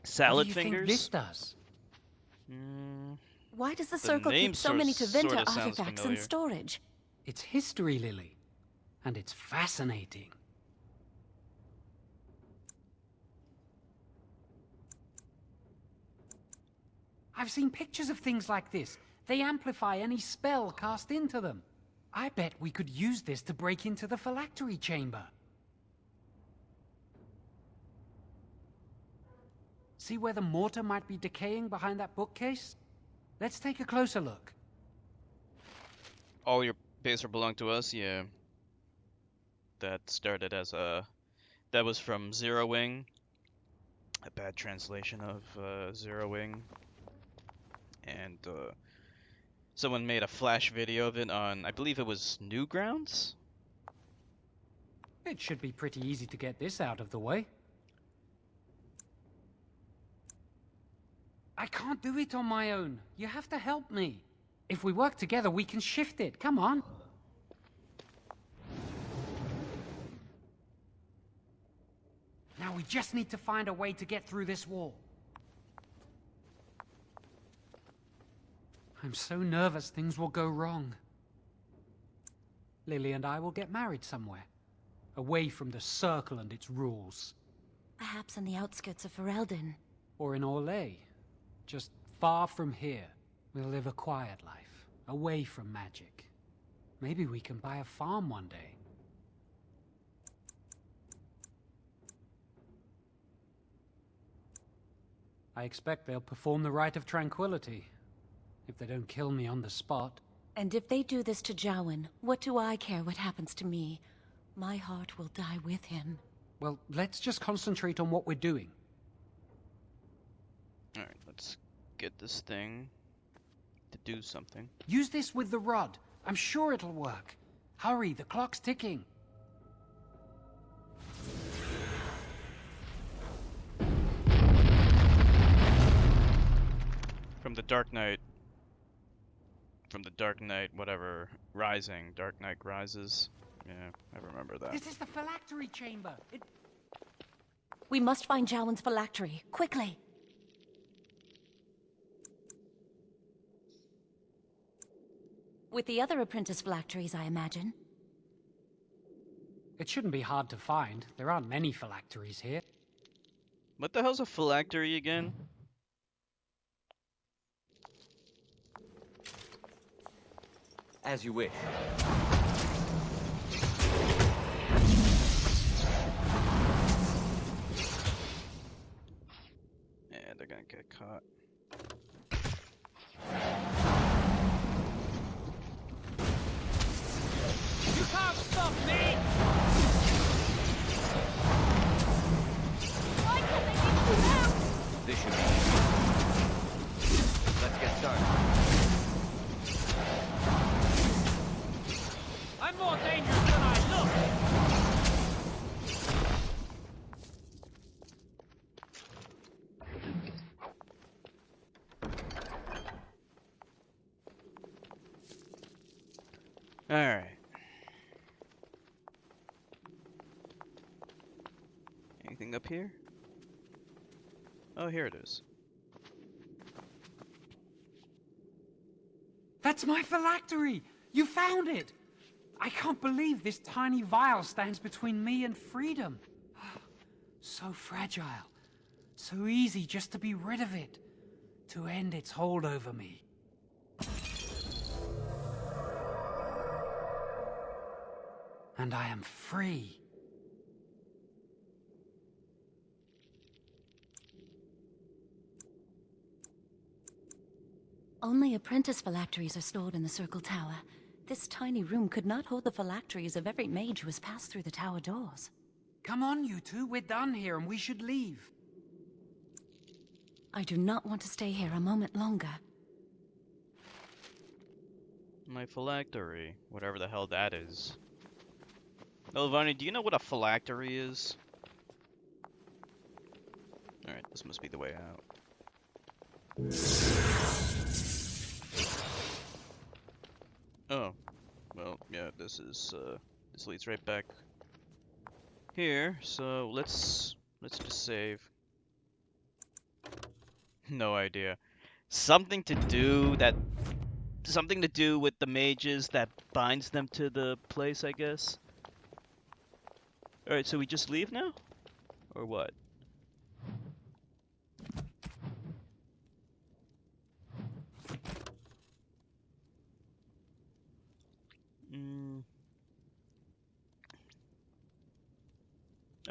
Salad what do you fingers? Think this does? Why does the circle keep so many Tevinter artifacts in familiar. storage? It's history, Lily. And it's fascinating. I've seen pictures of things like this. They amplify any spell cast into them. I bet we could use this to break into the phylactery chamber. See where the mortar might be decaying behind that bookcase? Let's take a closer look. All your base belong to us? Yeah. That started as a... That was from Zero Wing. A bad translation of Zero Wing. And someone made a flash video of it on, I believe it was Newgrounds? It should be pretty easy to get this out of the way. I can't do it on my own. You have to help me. If we work together, we can shift it. Come on. Now we just need to find a way to get through this wall. I'm so nervous things will go wrong. Lily and I will get married somewhere. Away from the circle and its rules. Perhaps on the outskirts of Ferelden. Or in Orlais. Just far from here. We'll live a quiet life. Away from magic. Maybe we can buy a farm one day. I expect they'll perform the rite of tranquility. If they don't kill me on the spot. And if they do this to Jowan, what do I care what happens to me? My heart will die with him. Well, let's just concentrate on what we're doing. Alright, let's get this thing to do something. Use this with the rod. I'm sure it'll work. Hurry, the clock's ticking. From the Dark Knight, whatever, Rising, Dark Knight Rises. Yeah, I remember that. This is the phylactery chamber. We must find Jowan's phylactery, quickly. With the other apprentice phylacteries, I imagine. It shouldn't be hard to find. There aren't many phylacteries here. What the hell's a phylactery again? As you wish. Yeah, they're gonna get caught. You can't stop me! Why can't they get us out? This should be easy. Let's get started. I'm more dangerous than I look! Alright. Anything up here? Oh, here it is. That's my phylactery! You found it! I can't believe this tiny vial stands between me and freedom. So fragile. So easy just to be rid of it. To end its hold over me. And I am free. Only apprentice phylacteries are stored in the Circle Tower. This tiny room could not hold the phylacteries of every mage who has passed through the tower doors. Come on, you two. We're done here and we should leave. I do not want to stay here a moment longer. My phylactery, whatever the hell that is. Elvani, do you know what a phylactery is? Alright, this must be the way out. Oh. Well, yeah, this leads right back here, so let's just save. No idea. Something to do with the mages that binds them to the place, I guess. Alright, so we just leave now? Or what?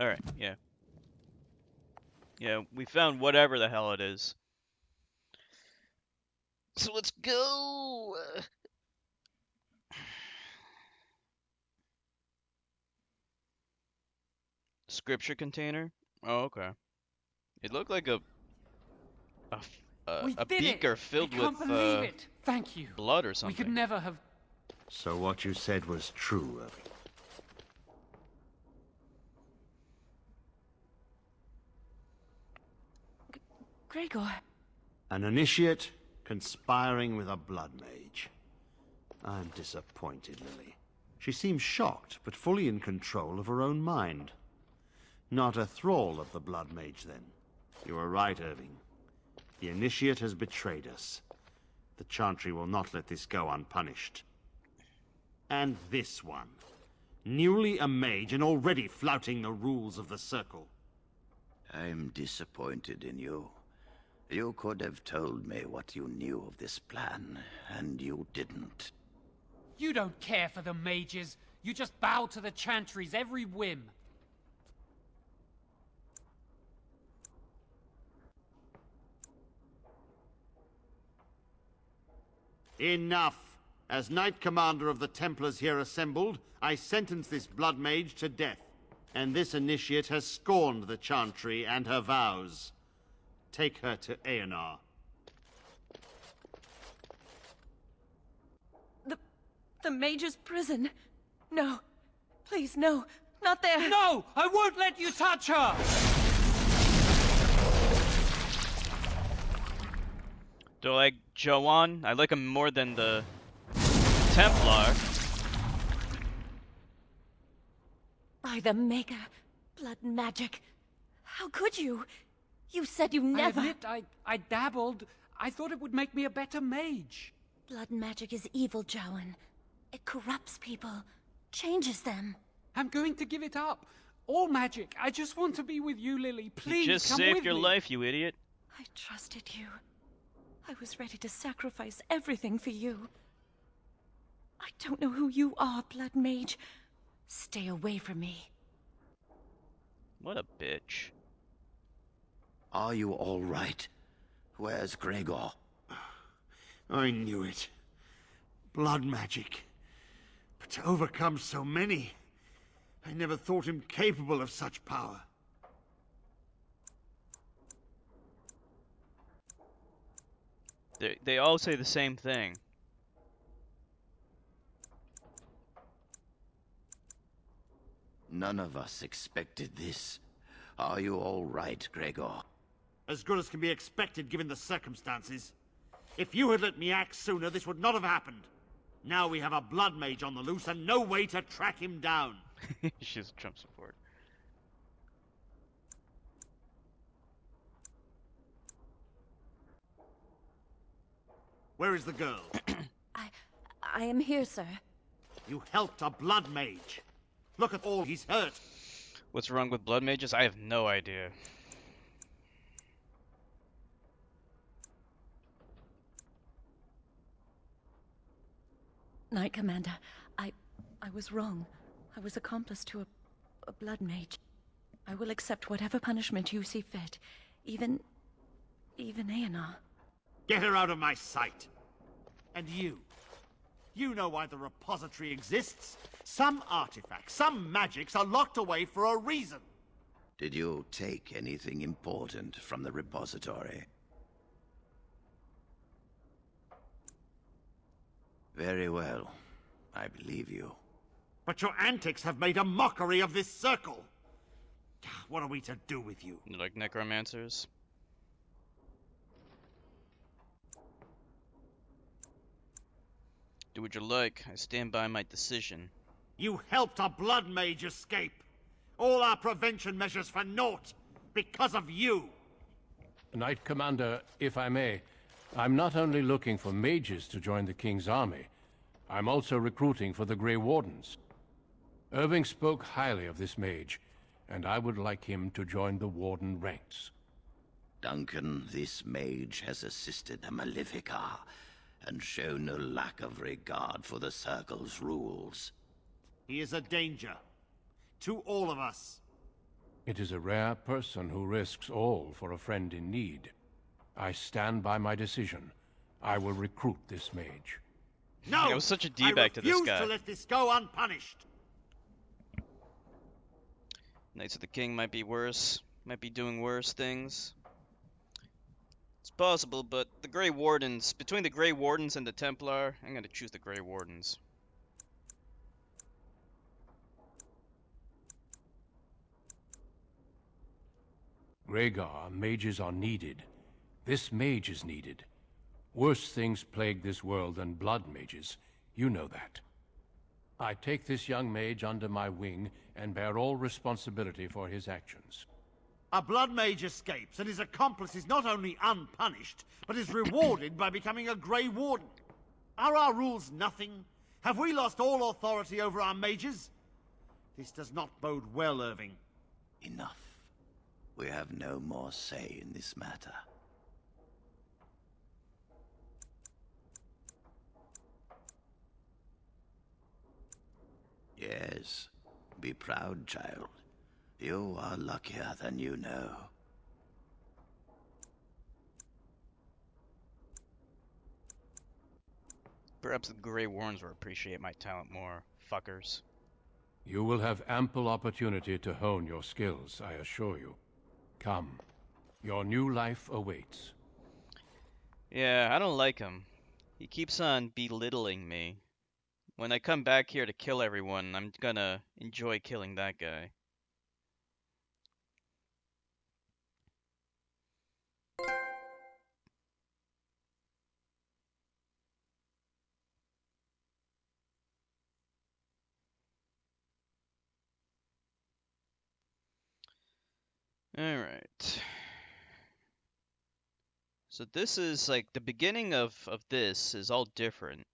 Alright, yeah. Yeah, we found whatever the hell it is. So let's go! Scripture container? Oh, okay. It looked like a beaker filled with Thank you. blood or something. We could never have. So what you said was true, Irving. Gregor. An initiate conspiring with a blood mage. I'm disappointed, Lily. She seems shocked, but fully in control of her own mind. Not a thrall of the blood mage, then. You are right, Irving. The initiate has betrayed us. The Chantry will not let this go unpunished. And this one. Newly a mage and already flouting the rules of the Circle. I'm disappointed in you. You could have told me what you knew of this plan, and you didn't. You don't care for the mages. You just bow to the Chantry's every whim. Enough! As Knight Commander of the Templars here assembled, I sentence this Blood Mage to death. And this initiate has scorned the Chantry and her vows. Take her to Aenar. The Mage's prison. No. Please, no. Not there. No! I won't let you touch her! Do I like Joanne? I like him more than the Templar. By the Maker, blood magic. How could you? You said you never... I admit, I dabbled. I thought it would make me a better mage. Blood magic is evil, Jowan. It corrupts people, changes them. I'm going to give it up. All magic. I just want to be with you, Lily. Please, you just come saved with your me. life, you idiot. I trusted you. I was ready to sacrifice everything for you. I don't know who you are, Blood Mage. Stay away from me. What a bitch. Are you all right? Where's Gregor? I knew it. Blood magic. But to overcome so many, I never thought him capable of such power. They all say the same thing. None of us expected this. Are you all right, Gregor? As good as can be expected given the circumstances. If you had let me act sooner, this would not have happened. Now we have a blood mage on the loose and no way to track him down. She's a Trump support. Where is the girl? I am here, sir. You helped a blood mage. Look at all he's hurt. What's wrong with blood mages? I have no idea. Knight Commander, I was wrong. I was accomplice to a blood mage. I will accept whatever punishment you see fit. Even Aenar. Get her out of my sight. And you. You know why the repository exists. Some artifacts, some magics are locked away for a reason. Did you take anything important from the repository? Very well. I believe you. But your antics have made a mockery of this circle. What are we to do with you? You're like necromancers. Do what you like. I stand by my decision. You helped a blood mage escape. All our prevention measures for naught. Because of you. Knight Commander, if I may, I'm not only looking for mages to join the King's army, I'm also recruiting for the Grey Wardens. Irving spoke highly of this mage, and I would like him to join the Warden ranks. Duncan, this mage has assisted the Malefica, and shown no lack of regard for the Circle's rules. He is a danger. To all of us. It is a rare person who risks all for a friend in need. I stand by my decision. I will recruit this mage. No! It was such a D-bag to this guy. I refuse to let this go unpunished. Knights of the King might be worse. Might be doing worse things. It's possible, but the Grey Wardens... Between the Grey Wardens and the Templar, I'm gonna choose the Grey Wardens. Rhaegar, mages are needed. This mage is needed. Worse things plague this world than blood mages. You know that. I take this young mage under my wing and bear all responsibility for his actions. A blood mage escapes, and his accomplice is not only unpunished, but is rewarded by becoming a Grey Warden. Are our rules nothing? Have we lost all authority over our mages? This does not bode well, Irving. Enough. We have no more say in this matter. Yes, be proud, child. You are luckier than you know. Perhaps the Grey Warrens will appreciate my talent more, fuckers. You will have ample opportunity to hone your skills, I assure you. Come. Your new life awaits. Yeah, I don't like him. He keeps on belittling me. When I come back here to kill everyone, I'm gonna enjoy killing that guy. Alright. So this is like the beginning of this is all different.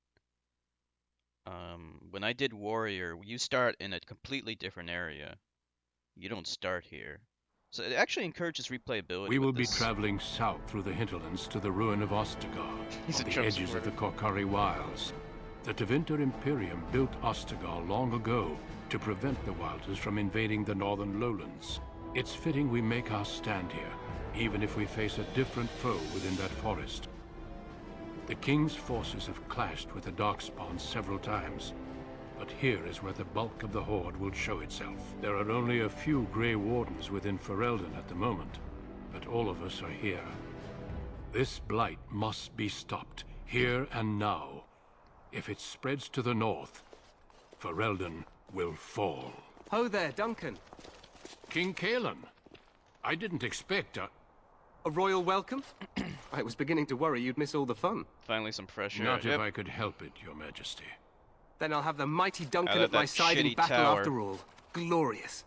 When I did Warrior, you start in a completely different area. You don't start here. So it actually encourages replayability. We will with be this. traveling south through the hinterlands to the ruin of Ostagar, He's on a the Trump edges of the supporter. Korkari Wilds. The Tevinter Imperium built Ostagar long ago to prevent the Wilders from invading the northern lowlands. It's fitting we make our stand here, even if we face a different foe within that forest. The King's forces have clashed with the Darkspawn several times, but here is where the bulk of the Horde will show itself. There are only a few Grey Wardens within Ferelden at the moment, but all of us are here. This blight must be stopped, here and now. If it spreads to the north, Ferelden will fall. Ho there, Duncan. King Kalen, I didn't expect a royal welcome? I was beginning to worry you'd miss all the fun. Finally some fresh air. Not if I could help it, Your Majesty. Then I'll have the mighty Duncan Out of at my that side in shitty battle tower. after all. Glorious.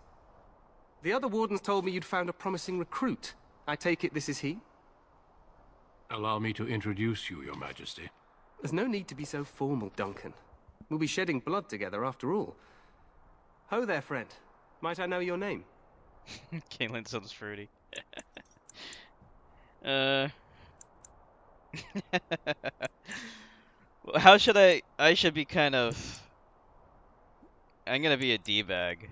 The other wardens told me you'd found a promising recruit. I take it this is he? Allow me to introduce you, Your Majesty. There's no need to be so formal, Duncan. We'll be shedding blood together after all. Ho there, friend. Might I know your name? Caitlin sounds fruity. How should I should be kind of... I'm gonna be a D-bag.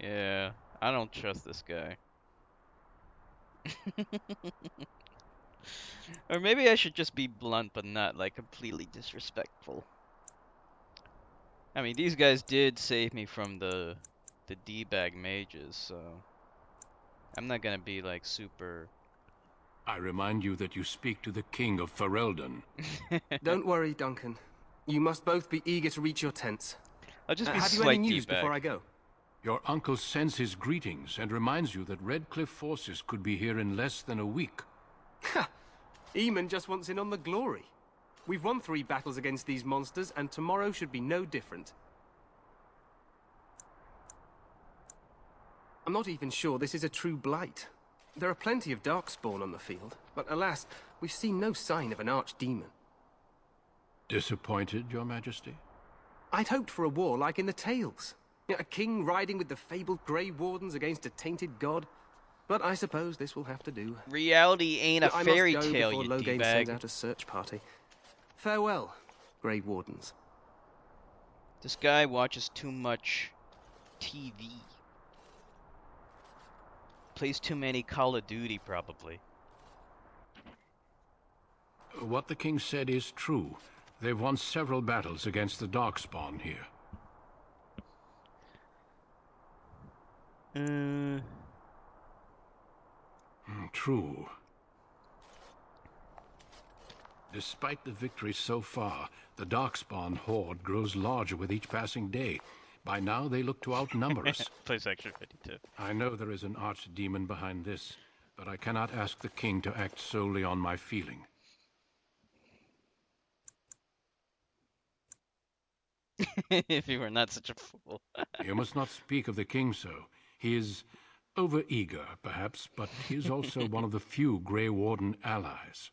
Yeah, I don't trust this guy. Or maybe I should just be blunt, but not like completely disrespectful. I mean, these guys did save me from the D-bag mages, so I'm not gonna be like super... I remind you that you speak to the King of Ferelden. Don't worry, Duncan. You must both be eager to reach your tents. I'll just be have you slight any news D-bag. before I go? Your uncle sends his greetings and reminds you that Redcliffe forces could be here in less than a week. Ha! Eamon just wants in on the glory. We've won 3 battles against these monsters, and tomorrow should be no different. I'm not even sure this is a true blight. There are plenty of Darkspawn on the field, but alas, we've seen no sign of an archdemon. Disappointed, Your Majesty? I'd hoped for a war like in the tales. A king riding with the fabled Grey Wardens against a tainted god. But I suppose this will have to do. Reality ain't a fairy I must go tale, before you Loghain D-bag. sends out a search party. Farewell, Grey Wardens. This guy watches too much TV. Plays too many Call of Duty, probably. What the King said is true. They've won several battles against the Darkspawn here. True. Despite the victories so far, the Darkspawn horde grows larger with each passing day. By now, they look to outnumber us. Plays extra 52. I know there is an archdemon behind this, but I cannot ask the King to act solely on my feeling. If he were not such a fool. You must not speak of the King so. He is over-eager, perhaps, but he is also one of the few Grey Warden allies.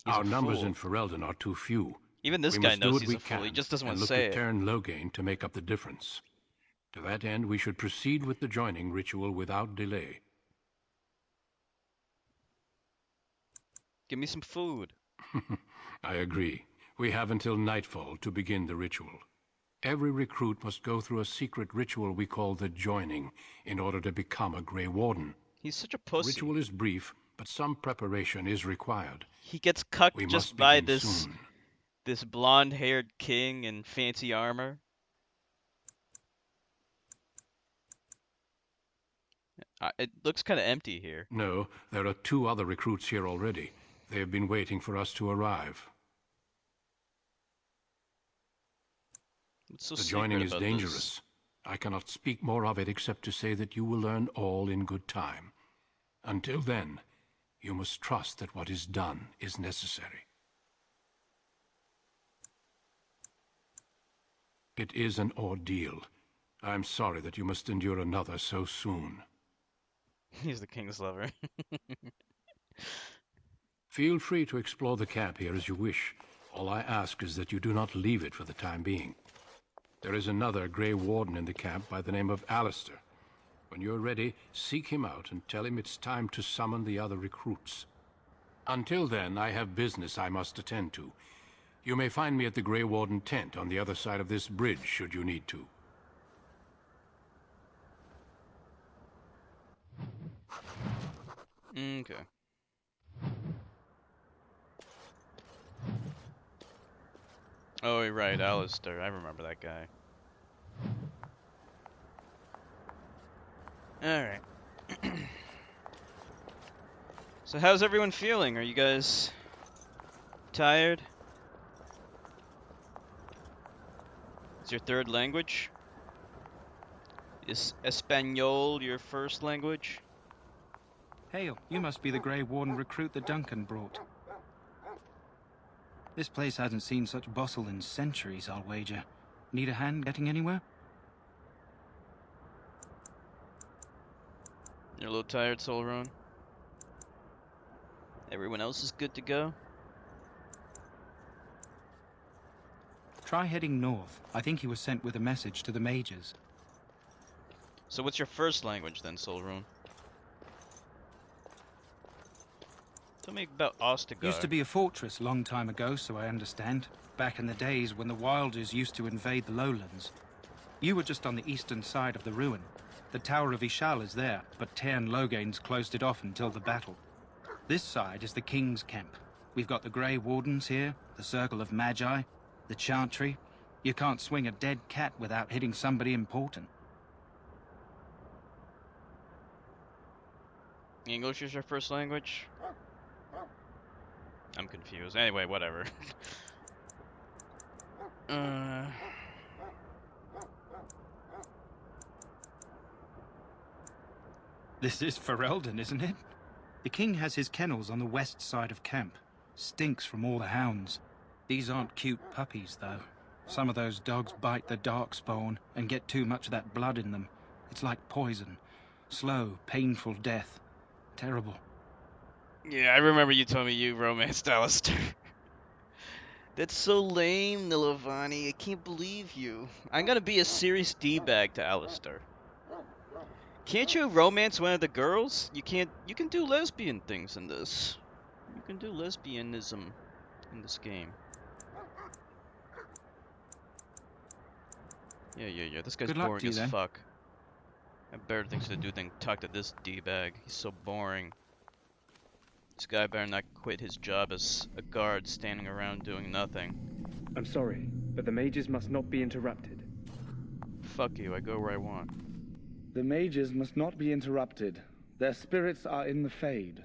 He's Our a numbers fool. in Ferelden are too few. Even this We guy must do knows what he's we a fool, he can just doesn't and want to look say to it. Teyrn Loghain to make up the difference. To that end, we should proceed with the joining ritual without delay. Give me some food. I agree. We have until nightfall to begin the ritual. Every recruit must go through a secret ritual we call the joining in order to become a Grey Warden. He's such a The pussy. ritual is brief, but some preparation is required. He gets cucked We just must by begin this soon. This blonde-haired king in fancy armor. It looks kind of empty here. No, there are 2 other recruits here already. They have been waiting for us to arrive. What's so The joining secret is about dangerous. this? I cannot speak more of it except to say that you will learn all in good time. Until then, you must trust that what is done is necessary. It is an ordeal. I'm sorry that you must endure another so soon. He's the king's lover. Feel free to explore the camp here as you wish. All I ask is that you do not leave it for the time being. There is another Grey Warden in the camp by the name of Alistair. When you're ready, seek him out and tell him it's time to summon the other recruits. Until then, I have business I must attend to. You may find me at the Grey Warden tent on the other side of this bridge, should you need to. Okay. Oh, you're right, Alistair. I remember that guy. Alright. So how's everyone feeling? Are you guys tired? Is your third language? Is Espanol your first language? Hail, you must be the Grey Warden recruit that Duncan brought. This place hasn't seen such bustle in centuries, I'll wager. Need a hand getting anywhere? You're a little tired, Solron? Everyone else is good to go? Try heading north. I think he was sent with a message to the mages. So what's your first language then, Solron? Tell me about Ostagar. Used to be a fortress a long time ago, so I understand. Back in the days when the Wilders used to invade the lowlands. You were just on the eastern side of the ruin. The Tower of Ishal is there, but Tairn Logains closed it off until the battle. This side is the King's camp. We've got the Grey Wardens here, the Circle of Magi, the Chantry. You can't swing a dead cat without hitting somebody important. English is your first language? I'm confused. Anyway, whatever. This is Ferelden, isn't it? The king has his kennels on the west side of camp. Stinks from all the hounds. These aren't cute puppies, though. Some of those dogs bite the darkspawn and get too much of that blood in them. It's like poison. Slow, painful death. Terrible. Yeah, I remember you told me you romanced Alistair. That's so lame, Nilovani. I can't believe you. I'm gonna be a serious D-bag to Alistair. Can't you romance one of the girls? You can't. You can do lesbian things in this. You can do lesbianism in this game. Yeah. This guy's Good luck boring to you, as then. fuck. I have better things to do than talk to this D-bag. He's so boring. This guy better not quit his job as a guard standing around doing nothing. I'm sorry, but the mages must not be interrupted. Fuck you, I go where I want. The mages must not be interrupted. Their spirits are in the Fade.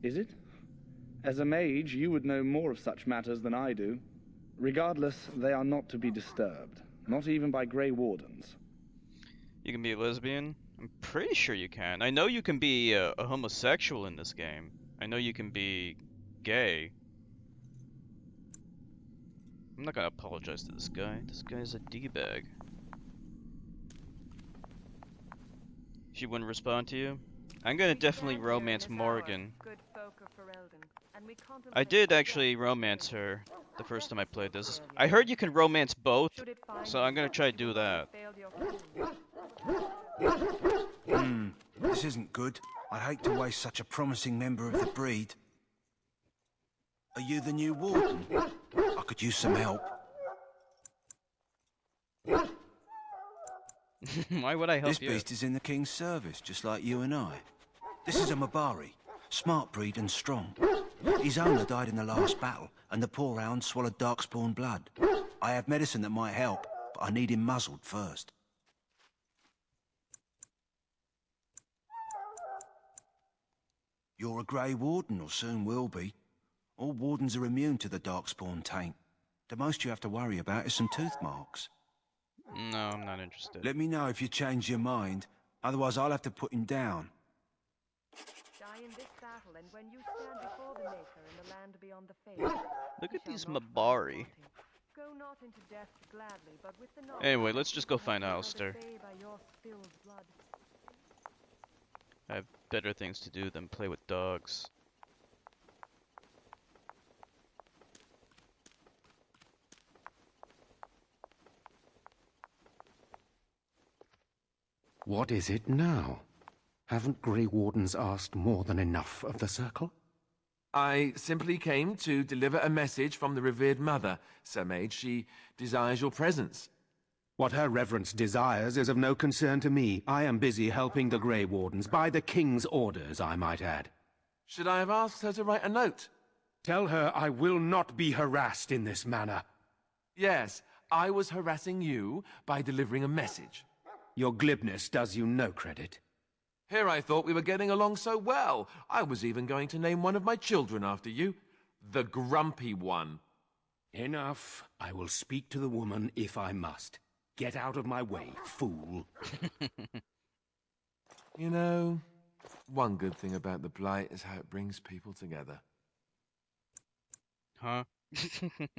Is it? As a mage, you would know more of such matters than I do. Regardless, they are not to be disturbed. Not even by Grey Wardens. You can be a lesbian? I'm pretty sure you can. I know you can be a homosexual in this game. I know you can be gay. I'm not gonna apologize to this guy. This guy's a D-bag. She wouldn't respond to you? I'm gonna definitely romance Morgan. I did actually romance her the first time I played this. I heard you can romance both, so I'm gonna try to do that. This isn't good. I'd hate to waste such a promising member of the breed. Are you the new warden? I could use some help. Why would I help This you? beast is in the king's service, just like you and I. This is a Mabari. Smart breed and strong. His owner died in the last battle, and the poor hound swallowed darkspawn blood. I have medicine that might help, but I need him muzzled first. You're a Grey Warden, or soon will be. All wardens are immune to the darkspawn taint. The most you have to worry about is some tooth marks. No, I'm not interested. Let me know if you change your mind. Otherwise, I'll have to put him down. Die in this battle, and when you stand before the Maker in the land beyond the Fade, Look at these Mabari. go not into death gladly, but with the knowledge Anyway, let's just go find that Alistair. by your spilled blood. I have better things to do than play with dogs. What is it now? Haven't Grey Wardens asked more than enough of the Circle? I simply came to deliver a message from the revered mother, Sir Mage. She desires your presence. What her reverence desires is of no concern to me. I am busy helping the Grey Wardens, by the King's orders, I might add. Should I have asked her to write a note? Tell her I will not be harassed in this manner. Yes, I was harassing you by delivering a message. Your glibness does you no credit. Here I thought we were getting along so well. I was even going to name one of my children after you. The Grumpy One. Enough. I will speak to the woman if I must. Get out of my way, fool. You know, one good thing about the Blight is how it brings people together. Huh?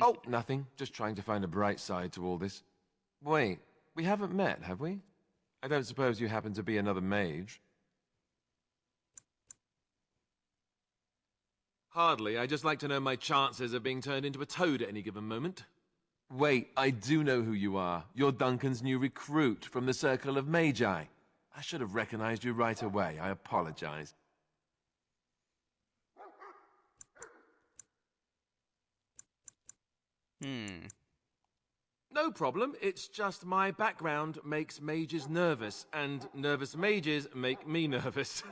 Oh, nothing. Just trying to find a bright side to all this. Wait, we haven't met, have we? I don't suppose you happen to be another mage? Hardly. I just like to know my chances of being turned into a toad at any given moment. Wait, I do know who you are. You're Duncan's new recruit from the Circle of Magi. I should have recognized you right away. I apologize. No problem. It's just my background makes mages nervous, and nervous mages make me nervous.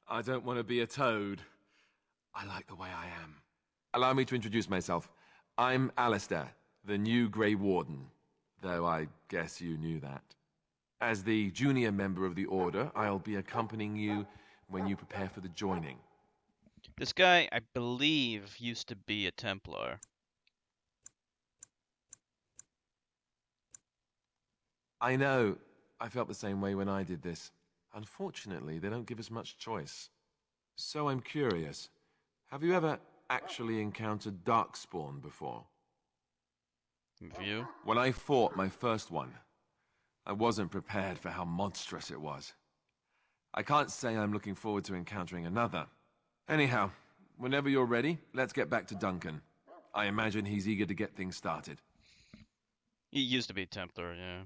I don't want to be a toad. I like the way I am. Allow me to introduce myself. I'm Alistair, the new Grey Warden, though I guess you knew that. As the junior member of the Order, I'll be accompanying you when you prepare for the joining. This guy, I believe, used to be a Templar. I know. I felt the same way when I did this. Unfortunately, they don't give us much choice. So I'm curious. Have you ever actually encountered Darkspawn before? Have you? When I fought my first one, I wasn't prepared for how monstrous it was. I can't say I'm looking forward to encountering another. Anyhow, whenever you're ready, let's get back to Duncan. I imagine he's eager to get things started. He used to be Templar, yeah.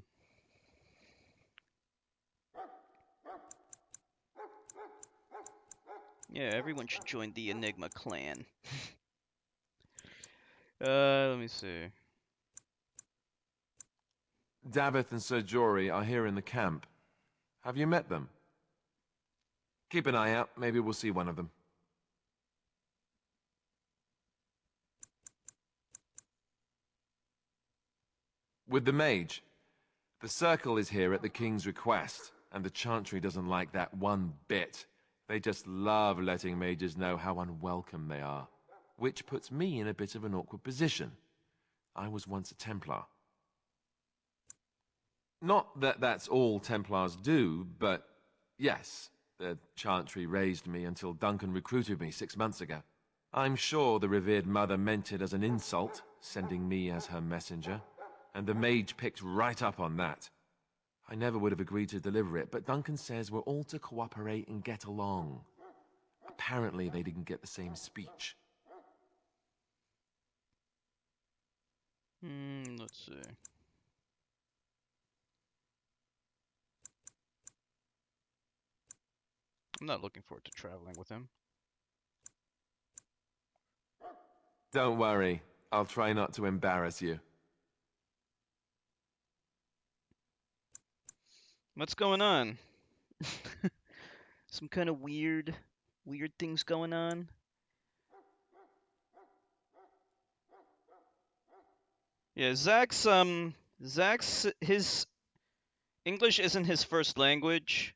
Yeah, everyone should join the Enigma clan. Let me see. Davith and Sir Jory are here in the camp. Have you met them? Keep an eye out. Maybe we'll see one of them. With the mage. The Circle is here at the King's request, and the Chantry doesn't like that one bit. They just love letting mages know how unwelcome they are, which puts me in a bit of an awkward position. I was once a Templar. Not that that's all Templars do, but yes, the Chantry raised me until Duncan recruited me 6 months ago. I'm sure the revered mother meant it as an insult, sending me as her messenger, and the mage picked right up on that. I never would have agreed to deliver it, but Duncan says we're all to cooperate and get along. Apparently they didn't get the same speech. Let's see. I'm not looking forward to traveling with him. Don't worry, I'll try not to embarrass you. What's going on? Some kind of weird things going on? Yeah, Zach's his English isn't his first language.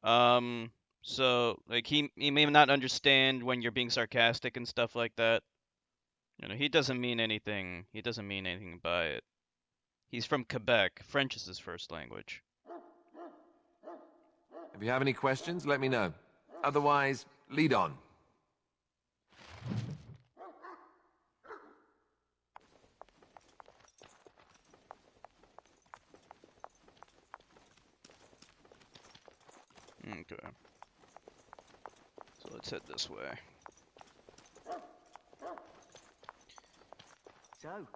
So like he may not understand when you're being sarcastic and stuff like that. You know, he doesn't mean anything. He doesn't mean anything by it. He's from Quebec. French is his first language. If you have any questions, let me know. Otherwise, lead on. Okay. So let's head this way. So,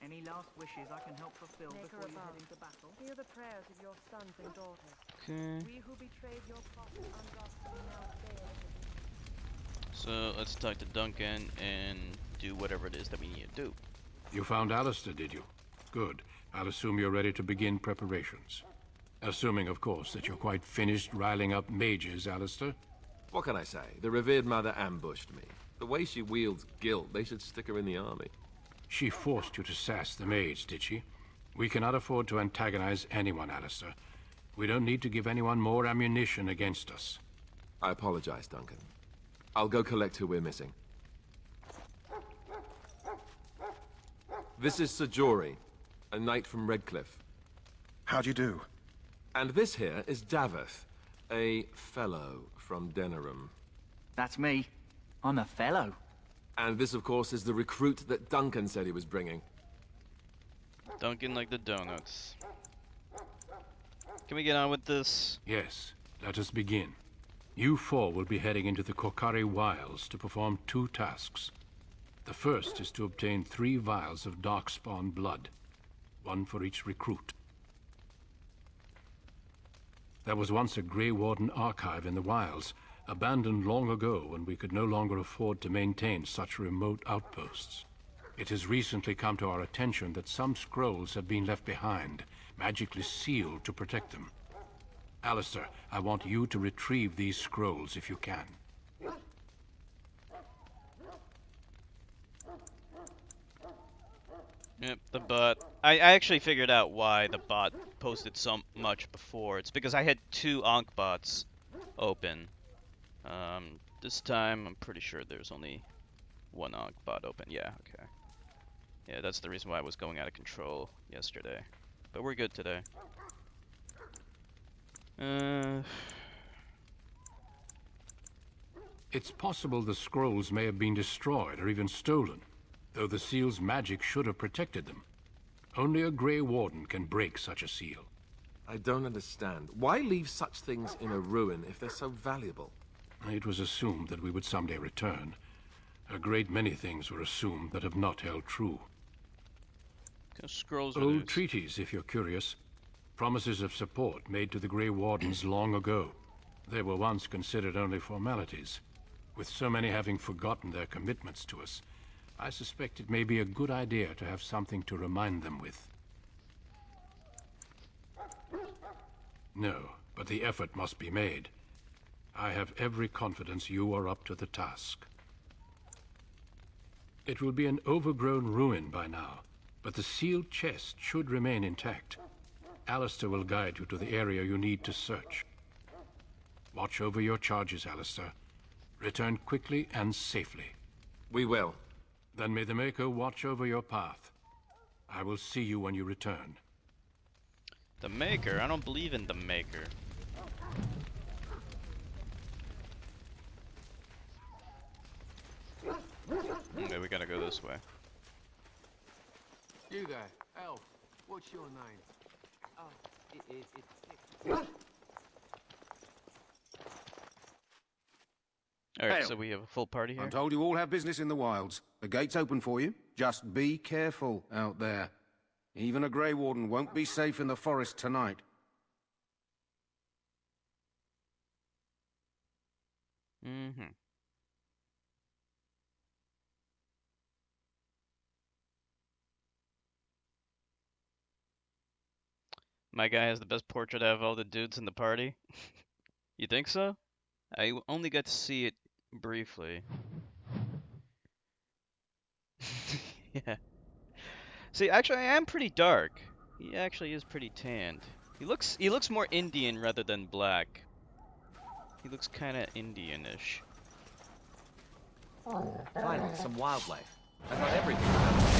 any last wishes I can help fulfill Maker before you head above, into battle? hear the prayers of your sons and daughters. Okay. We who betrayed your prophet unjustly now fail. So let's talk to Duncan and do whatever it is that we need to do. You found Alistair, did you? Good. I'll assume you're ready to begin preparations. Assuming, of course, that you're quite finished riling up mages, Alistair. What can I say? The revered mother ambushed me. The way she wields guilt, they should stick her in the army. She forced you to sass the mage, did she? We cannot afford to antagonize anyone, Alistair. We don't need to give anyone more ammunition against us. I apologize, Duncan. I'll go collect who we're missing. This is Sajori, a knight from Redcliffe. How'd you do? And this here is Daveth, a fellow from Denerim. That's me. I'm a fellow. And this, of course, is the recruit that Duncan said he was bringing. Duncan like the donuts. Can we get on with this? Yes, let us begin. You four will be heading into the Kokari Wilds to perform 2 tasks. The first is to obtain 3 vials of Darkspawn blood, 1 for each recruit. There was once a Grey Warden archive in the wilds, abandoned long ago when we could no longer afford to maintain such remote outposts. It has recently come to our attention that some scrolls have been left behind, magically sealed to protect them. Alistair, I want you to retrieve these scrolls if you can. Yep, the bot. I actually figured out why the bot posted so much before. It's because I had 2 Ankh bots open. This time I'm pretty sure there's only 1 Ankh bot open. Yeah, okay. Yeah, that's the reason why I was going out of control yesterday. But we're good today. It's possible the scrolls may have been destroyed or even stolen, though the seal's magic should have protected them. Only a Grey Warden can break such a seal. I don't understand. Why leave such things in a ruin if they're so valuable? It was assumed that we would someday return. A great many things were assumed that have not held true. Scrolls are Old these? treaties, if you're curious. Promises of support made to the Grey Wardens long ago. They were once considered only formalities. With so many having forgotten their commitments to us, I suspect it may be a good idea to have something to remind them with. No, but the effort must be made. I have every confidence you are up to the task. It will be an overgrown ruin by now, but the sealed chest should remain intact. Alistair will guide you to the area you need to search. Watch over your charges, Alistair. Return quickly and safely. We will. Then may the Maker watch over your path. I will see you when you return. The Maker? I don't believe in the Maker. Okay, we gotta go this way. You there, elf. What's your name? Oh, Alright, so we have a full party here. I'm told you all have business in the wilds. The gate's open for you. Just be careful out there. Even a Grey Warden won't be safe in the forest tonight. Mm-hmm. My guy has the best portrait out of all the dudes in the party. You think so? I only got to see it briefly. Yeah. See, actually, I am pretty dark. He actually is pretty tanned. He looks more Indian rather than black. He looks kind of Indianish. Finally, some wildlife. I thought everything was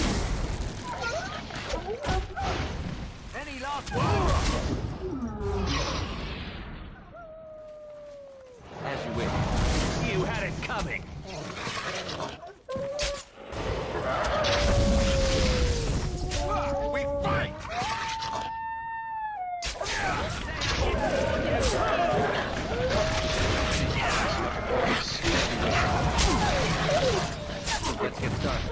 Any last words? as you wish. You had it coming. We fight! Let's get started.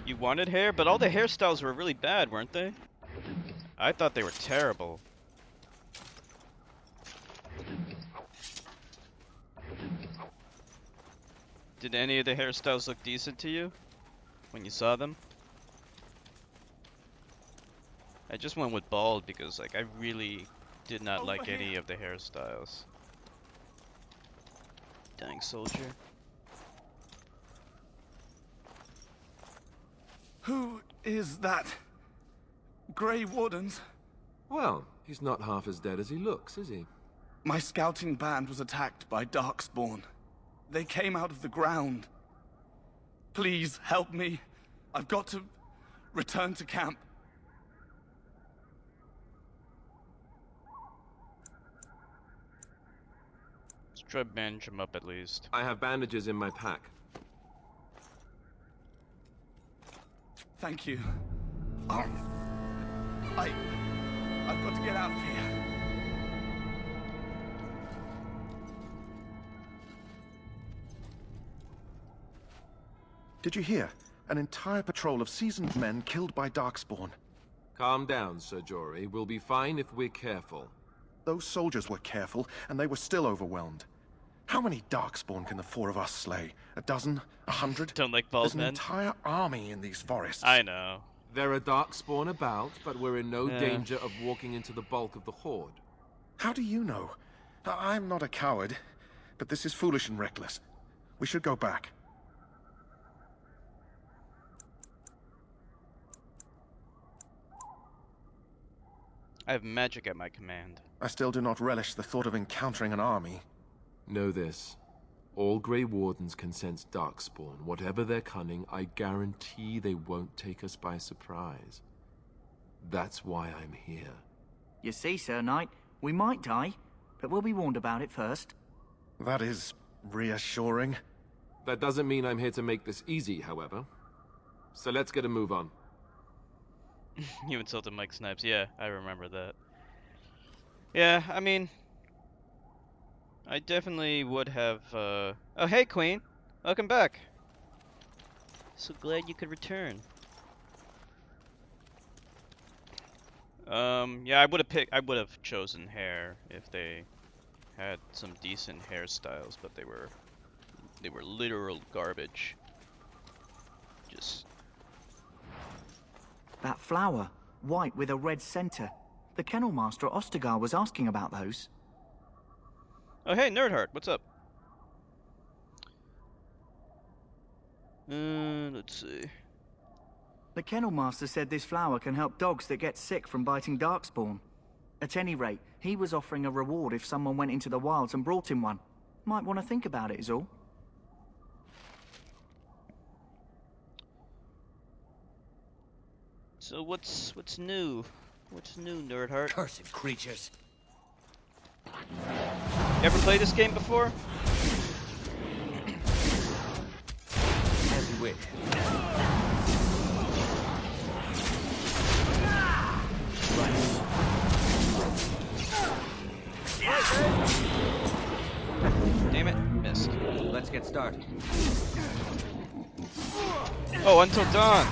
You wanted hair, but all the hairstyles were really bad, weren't they? I thought they were terrible. Did any of the hairstyles look decent to you when you saw them? I just went with bald because like I really did not like any of the hairstyles. Dang soldier. Who is that? Grey Wardens? Well, he's not half as dead as he looks, is he? My scouting band was attacked by Darkspawn. They came out of the ground. Please help me. I've got to return to camp. Let's try to bandage him up at least. I have bandages in my pack. Thank you. I've got to get out of here. Did you hear? An entire patrol of seasoned men killed by Darkspawn. Calm down, Sir Jory. We'll be fine if we're careful. Those soldiers were careful, and they were still overwhelmed. How many Darkspawn can the four of us slay? A dozen? 100? Don't like bald There's an men. entire army in these forests. I know. There are darkspawn about, but we're in no Yeah. danger of walking into the bulk of the horde. How do you know? I'm not a coward, but this is foolish and reckless. We should go back. I have magic at my command. I still do not relish the thought of encountering an army. Know this. All Grey Wardens can sense darkspawn. Whatever their cunning, I guarantee they won't take us by surprise. That's why I'm here. You see, Sir Knight, we might die, but we'll be warned about it first. That is reassuring. That doesn't mean I'm here to make this easy, however. So let's get a move on. You insulted Mike Snipes. Yeah, I remember that. Yeah, I mean, I definitely would have, Oh, hey, Queen. Welcome back. So glad you could return. Yeah, I would have chosen hair if they had some decent hairstyles, but they were literal garbage. Just That flower, white with a red center. The kennel master at Ostagar was asking about those. Oh, hey, Nerdheart, what's up? Let's see. The kennel master said this flower can help dogs that get sick from biting darkspawn. At any rate, he was offering a reward if someone went into the wilds and brought him one. Might want to think about it is all. So what's new? What's new, Nerdheart? Cursed creatures. You ever played this game before? As you wish. Damn it, missed. Let's get started. Oh, Until Dawn.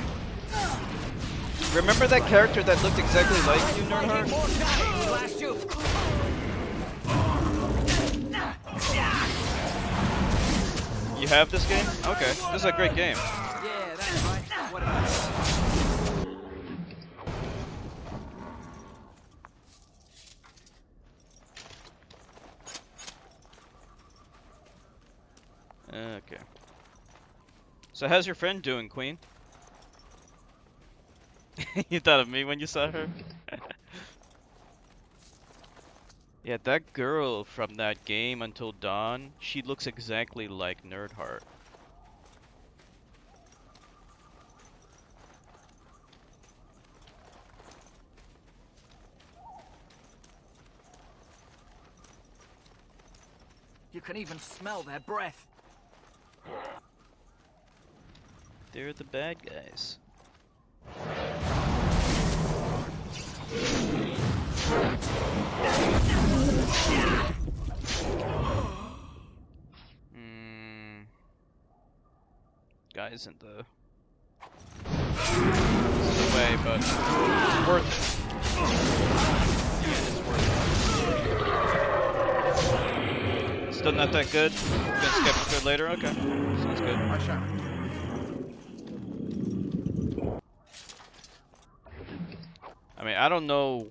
Remember that character that looked exactly like you, Nerdheart? You have this game? Okay, this is a great game. Yeah, that's right. What about it? Okay. So how's your friend doing, Queen? You thought of me when you saw her? Yeah, that girl from that game Until Dawn, she looks exactly like Nerdheart. You can even smell their breath. They're the bad guys. Guys in the way, but it's worth it. Yeah, it's worth it. Still not that good? Gonna skip it for later? Okay. Sounds good. I mean, I don't know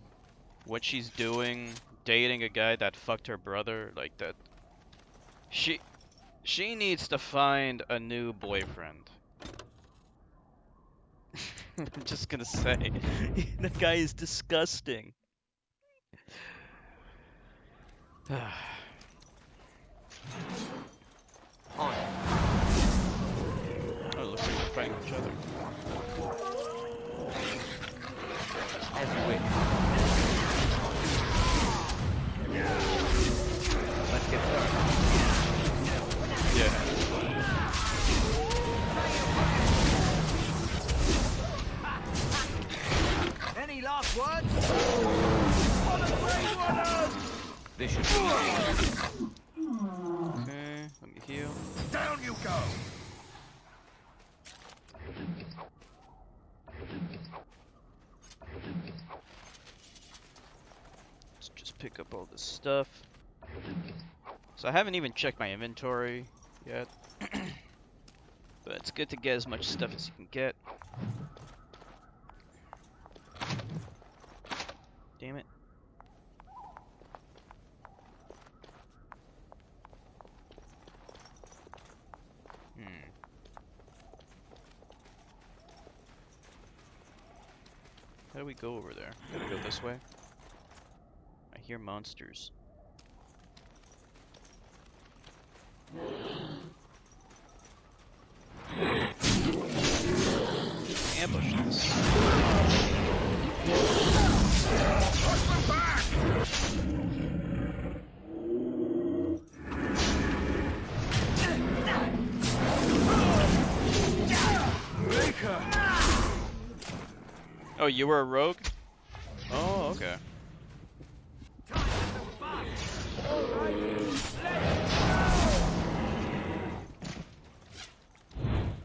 what she's doing, dating a guy that fucked her brother, like that. She needs to find a new boyfriend. I'm just gonna say, the guy is disgusting. Oh, it looks like they're fighting each other. As you wish. Let's get started. Yeah. Any last words? This should be Okay, let me heal. Down you go! Let's just pick up all this stuff. So I haven't even checked my inventory yet. But it's good to get as much stuff as you can get. Damn it. How do we go over there? Gotta go this way? I hear monsters. Ambush this. Oh, you were a rogue? Oh, okay.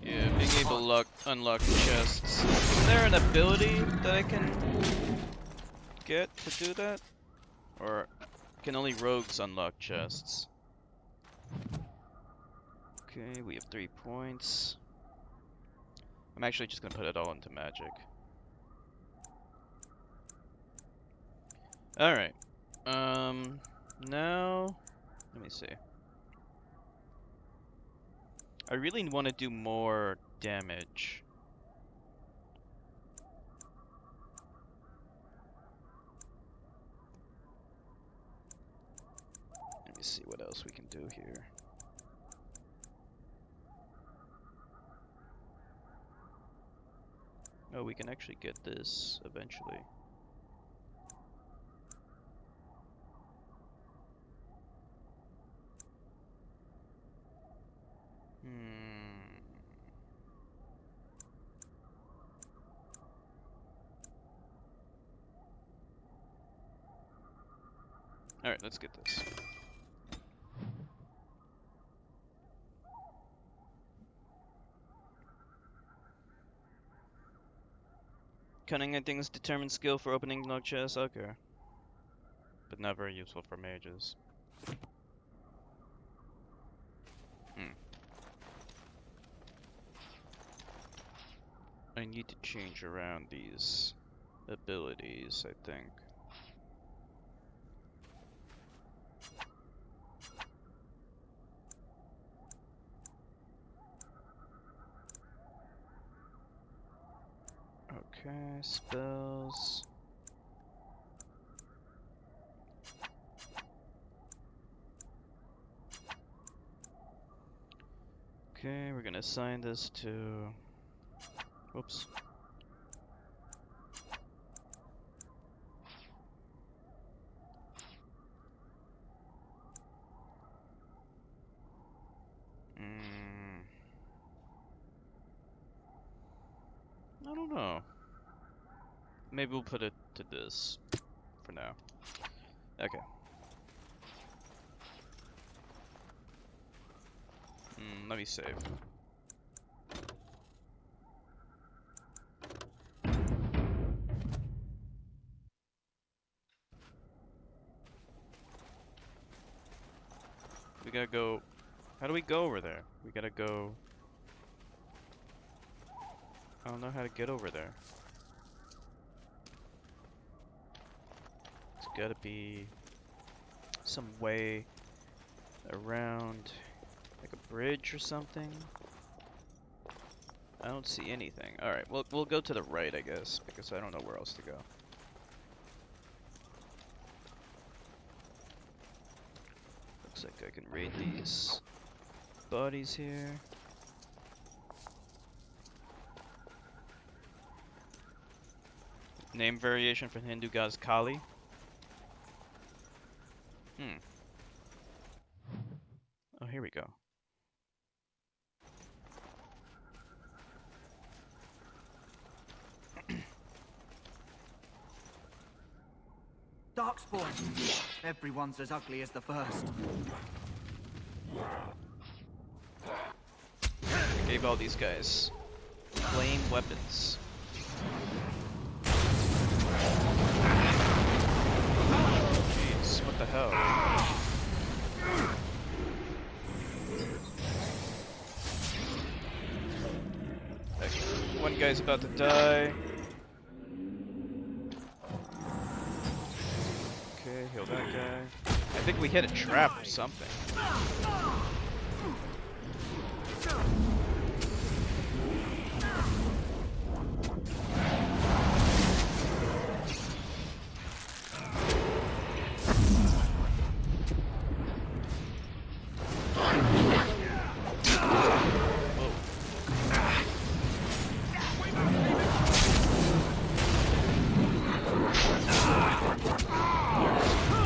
Yeah, being able to unlock chests. Is there an ability that I can get to do that? Or can only rogues unlock chests? Okay, we have 3 points. I'm actually just gonna put it all into magic. Alright. Now, let me see. I really want to do more damage. Let me see what else we can do here. Oh, we can actually get this eventually. Alright, let's get this. Cunning and things determine skill for opening lock chests, okay. But not very useful for mages. I need to change around these abilities, I think. Okay, spells. Okay, we're gonna assign this to... Whoops. I don't know. Maybe we'll put it to this for now. Okay. Let me save. We gotta go... How do we go over there? We gotta go... I don't know how to get over there. It's gotta be some way around, like a bridge or something. I don't see anything. All right, we'll go to the right, I guess, because I don't know where else to go. Looks like I can raid these bodies here. Name variation for the Hindu goddess Kali. Oh, here we go. Darkspawn! Everyone's as ugly as the first. I gave all these guys flame weapons. Jeez, what the hell? Okay, one guy's about to die. Okay, heal that guy. I think we hit a trap or something.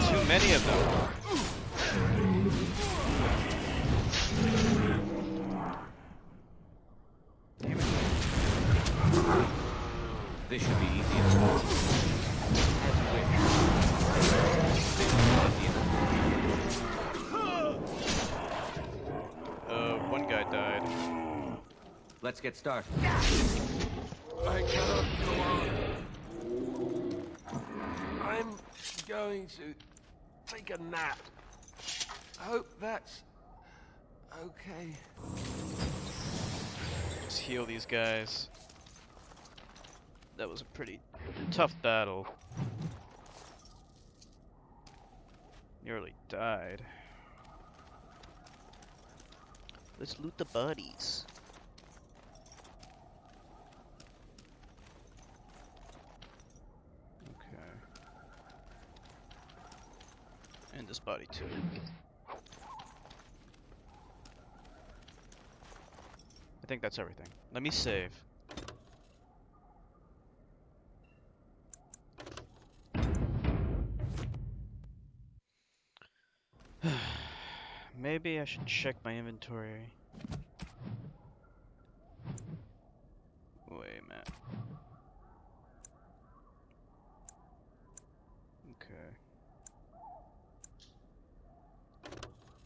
Too many of them. This should be easy enough. One guy died. Let's get started. I cannot go on. I'm going to take a nap. Hope that's okay. Just heal these guys. That was a pretty tough battle. Nearly died. Let's loot the bodies. Okay. And this body too. I think that's everything. Let me save. Maybe I should check my inventory. Wait a minute. Okay.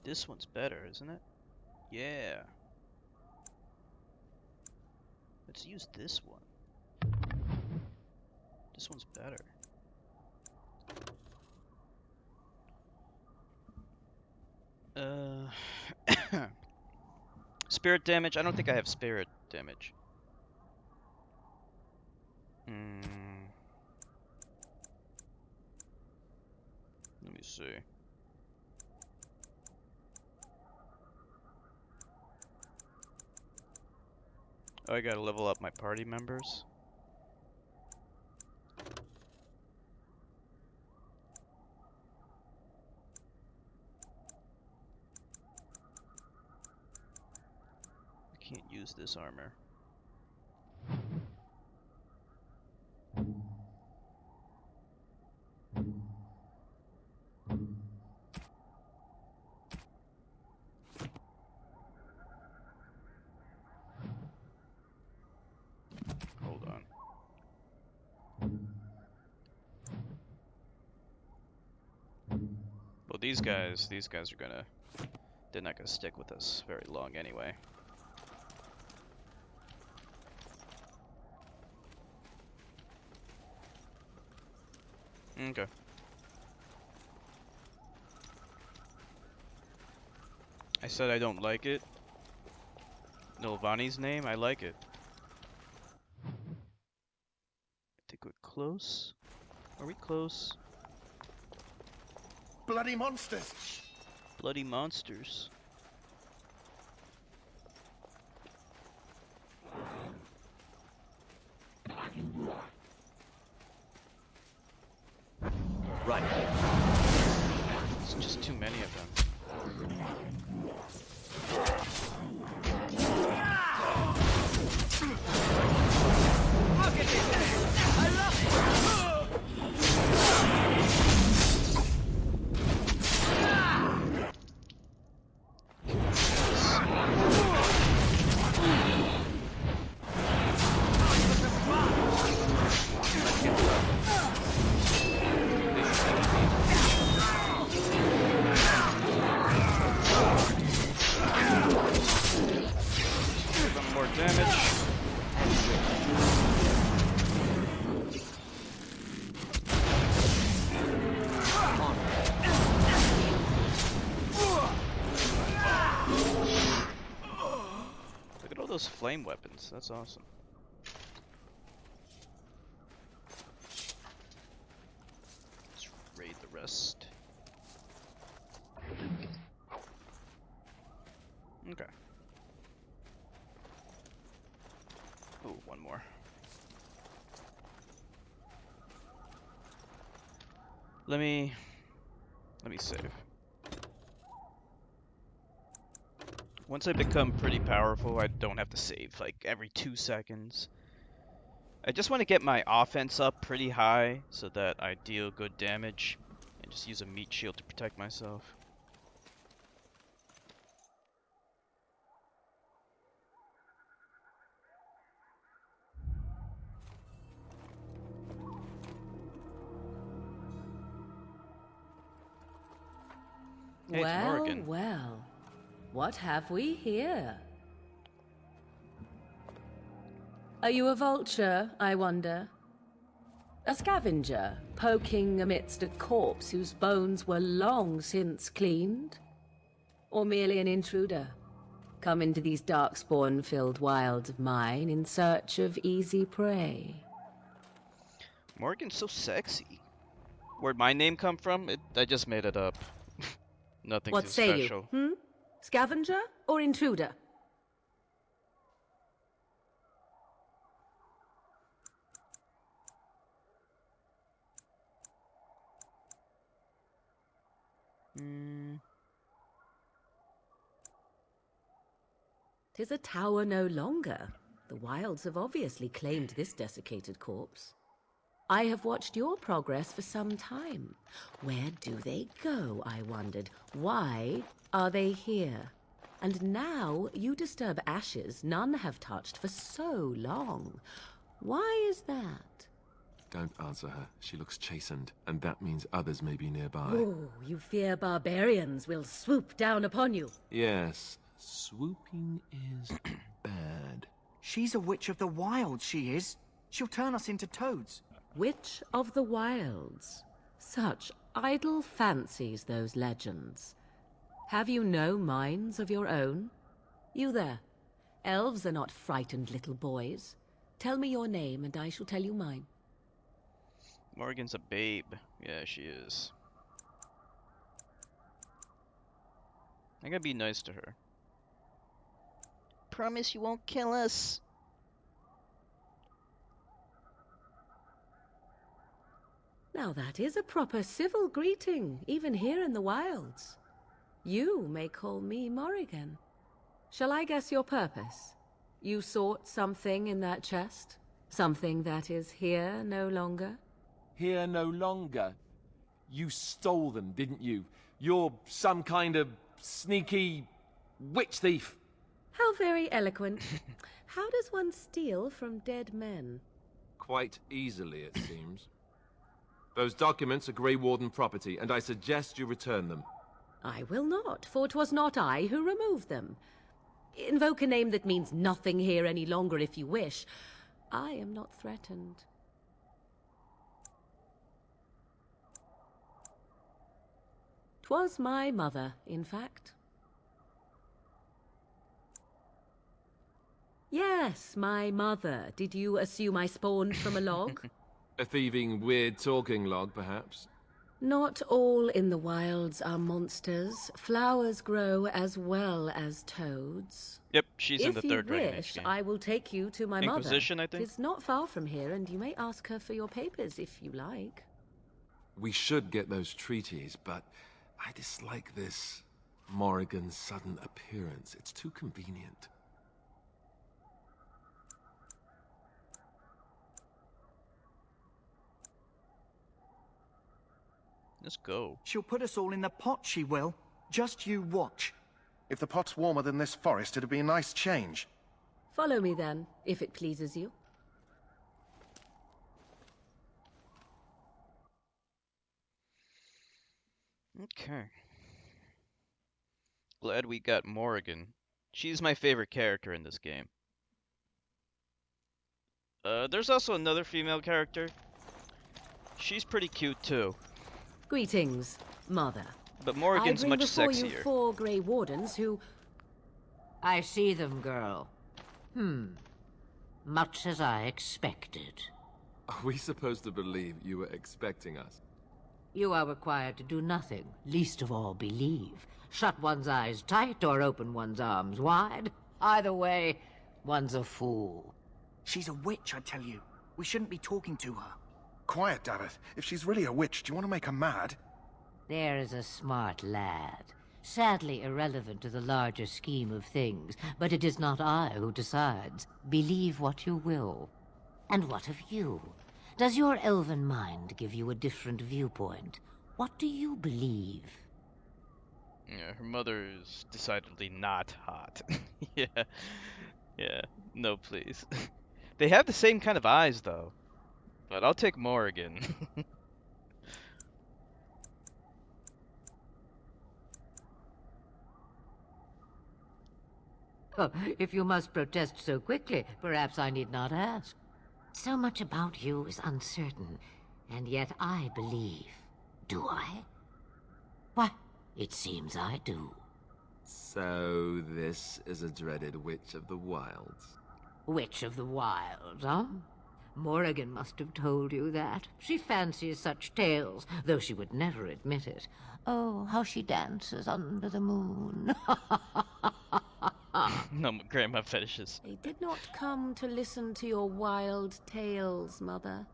This one's better, isn't it? Yeah. Let's use this one. This one's better. Spirit damage? I don't think I have spirit damage. Let me see. Oh, I gotta level up my party members. can't use this armor. Hold on. Well, these guys are gonna... They're not gonna stick with us very long anyway. Okay. I said I don't like it. Nilvani's name, I like it. I think we're close. Are we close? Bloody monsters! Bloody monsters. Right. It's just too many of them. Look at this! I love it! More damage. Look at all those flame weapons. That's awesome. Let's raid the rest. Okay. Oh, one more. Let me save. Once I become pretty powerful, I don't have to save like every 2 seconds. I just want to get my offense up pretty high so that I deal good damage and just use a meat shield to protect myself. Hey, it's Well, Morrigan. well. What have we here? Are you a vulture, I wonder? A scavenger, poking amidst a corpse whose bones were long since cleaned? Or merely an intruder, come into these darkspawn-filled wilds of mine in search of easy prey? Morgan's so sexy. Where'd my name come from? I just made it up. Nothing What too say special. you? Scavenger or intruder? Tis a tower no longer. The wilds have obviously claimed this desiccated corpse. I have watched your progress for some time. Where do they go, I wondered? Why are they here? And now you disturb ashes none have touched for so long. Why is that? Don't answer her. She looks chastened, and that means others may be nearby. Oh, you fear barbarians will swoop down upon you. Yes, swooping is bad. She's a witch of the wild, she is. She'll turn us into toads. Witch of the wilds. Such idle fancies, those legends. Have you no minds of your own? You there. Elves are not frightened little boys. Tell me your name and I shall tell you mine. Morgan's a babe. Yeah, she is. I gotta be nice to her. Promise you won't kill us. Now that is a proper civil greeting, even here in the wilds. You may call me Morrigan. Shall I guess your purpose? You sought something in that chest? Something that is here no longer? Here no longer. You stole them, didn't you? You're some kind of sneaky witch thief. How very eloquent. How does one steal from dead men? Quite easily, it seems. Those documents are Grey Warden property, and I suggest you return them. I will not, for 'twas not I who removed them. Invoke a name that means nothing here any longer if you wish. I am not threatened. 'Twas my mother, in fact. Yes, my mother. Did you assume I spawned from a log? A thieving, weird-talking log, perhaps? Not all in the wilds are monsters. Flowers grow as well as toads. Yep, she's in the third If you Dragon Age wish, game. I will take you to my Inquisition, mother. I think? It's not far from here, and you may ask her for your papers if you like. We should get those treaties, but I dislike this Morrigan's sudden appearance. It's too convenient. Let's go. She'll put us all in the pot, she will. Just you watch. If the pot's warmer than this forest, it'd be a nice change. Follow me then, if it pleases you. Okay. Glad we got Morrigan. She's my favorite character in this game. There's also another female character. She's pretty cute too. Greetings, Mother. But Morrigan's I bring much before sexier. you 4 Grey Wardens who... I see them, girl. Much as I expected. Are we supposed to believe you were expecting us? You are required to do nothing, least of all believe. Shut one's eyes tight or open one's arms wide. Either way, one's a fool. She's a witch, I tell you. We shouldn't be talking to her. Quiet, Davith. If she's really a witch, do you want to make her mad? There is a smart lad. Sadly irrelevant to the larger scheme of things, but it is not I who decides. Believe what you will. And what of you? Does your elven mind give you a different viewpoint? What do you believe? Yeah, her mother is decidedly not hot. Yeah. Yeah. No, please. They have the same kind of eyes, though. But I'll take Morrigan. Oh, if you must protest so quickly, perhaps I need not ask. So much about you is uncertain, and yet I believe. Do I? Why, it seems I do. So this is a dreaded Witch of the Wilds. Witch of the Wilds, huh? Morrigan must have told you that. She fancies such tales, though she would never admit it. Oh, how she dances under the moon. No grandma fetishes. They did not come to listen to your wild tales, Mother.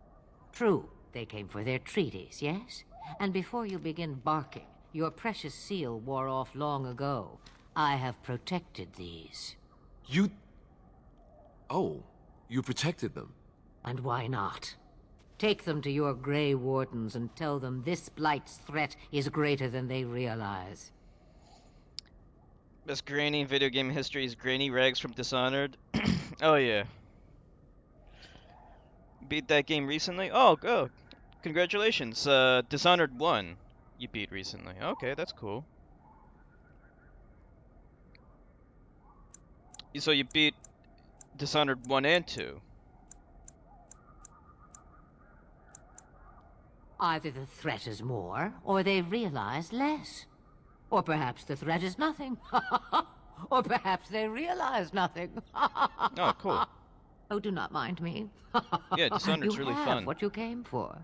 True, they came for their treaties, yes? And before you begin barking, your precious seal wore off long ago. I have protected these. You... Oh, you protected them? And why not? Take them to your Grey Wardens and tell them this Blight's threat is greater than they realize. Best granny in video game history is Granny Rags from Dishonored. Oh yeah. Beat that game recently? Oh, go. Congratulations. Dishonored 1 you beat recently. Okay, that's cool. So you beat Dishonored 1 and 2. Either the threat is more, or they realize less. Or perhaps the threat is nothing. Or perhaps they realize nothing. Oh, cool. Oh, do not mind me. Yeah, Dishonored's really You have fun. what you came for.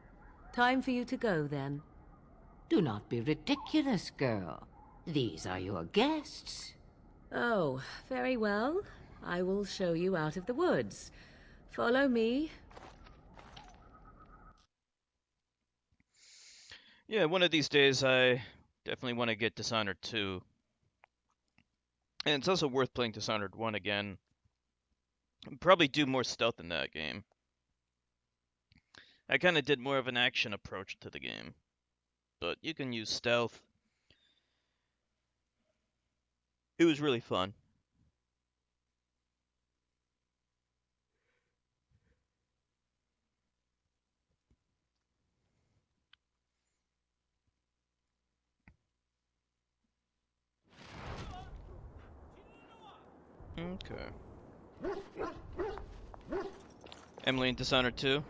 Time for you to go, then. Do not be ridiculous, girl. These are your guests. Oh, very well. I will show you out of the woods. Follow me. Yeah, one of these days I definitely want to get Dishonored 2. And it's also worth playing Dishonored 1 again. Probably do more stealth in that game. I kind of did more of an action approach to the game. But you can use stealth. It was really fun. Okay. Emily in Dishonored 2.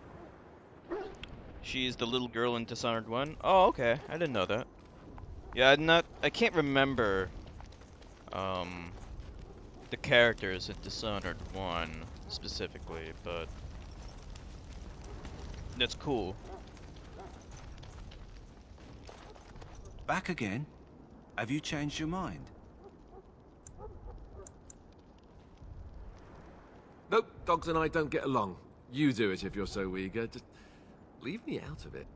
She's the little girl in Dishonored 1. Oh, okay. I didn't know that. Yeah, I can't remember the characters in Dishonored 1 specifically, but that's cool. Back again? Have you changed your mind? Nope, dogs and I don't get along. You do it if you're so eager. Just leave me out of it.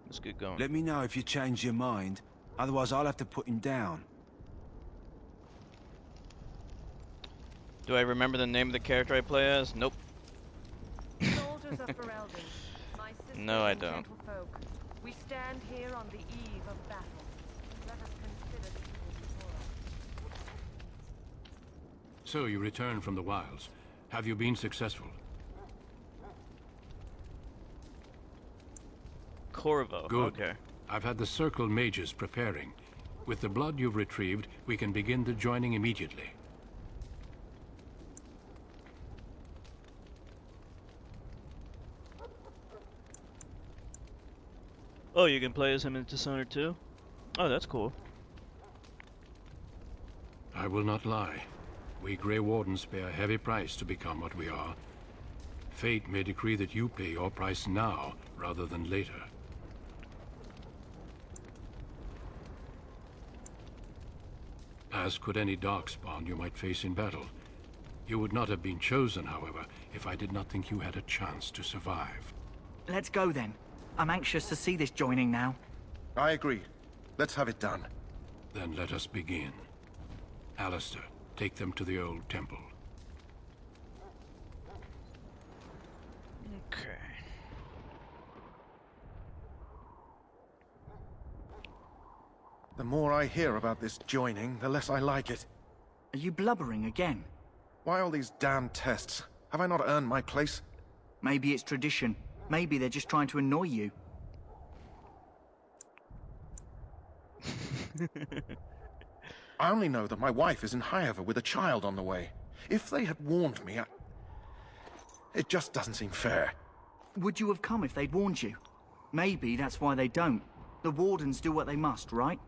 Let's get going. Let me know if you change your mind. Otherwise, I'll have to put him down. Do I remember the name of the character I play as? Nope. Soldiers of Ferelden, my sisters No, I and don't. gentlefolk, we stand here on the eve of battle. Let us consider the evil before us. So you returned from the wilds. Have you been successful? Corvo. Good. Okay. I've had the Circle mages preparing. With the blood you've retrieved, we can begin the joining immediately. Oh, you can play as him in Dishonored 2? Oh, that's cool. I will not lie. We Grey Wardens pay a heavy price to become what we are. Fate may decree that you pay your price now, rather than later. As could any darkspawn you might face in battle. You would not have been chosen, however, if I did not think you had a chance to survive. Let's go then. I'm anxious to see this joining now. I agree. Let's have it done. Then let us begin. Alistair, take them to the old temple. Okay. The more I hear about this joining, the less I like it. Are you blubbering again? Why all these damn tests? Have I not earned my place? Maybe it's tradition. Maybe they're just trying to annoy you. I only know that my wife is in Highever with a child on the way. If they had warned me, it just doesn't seem fair. Would you have come if they'd warned you? Maybe that's why they don't. The Wardens do what they must, right?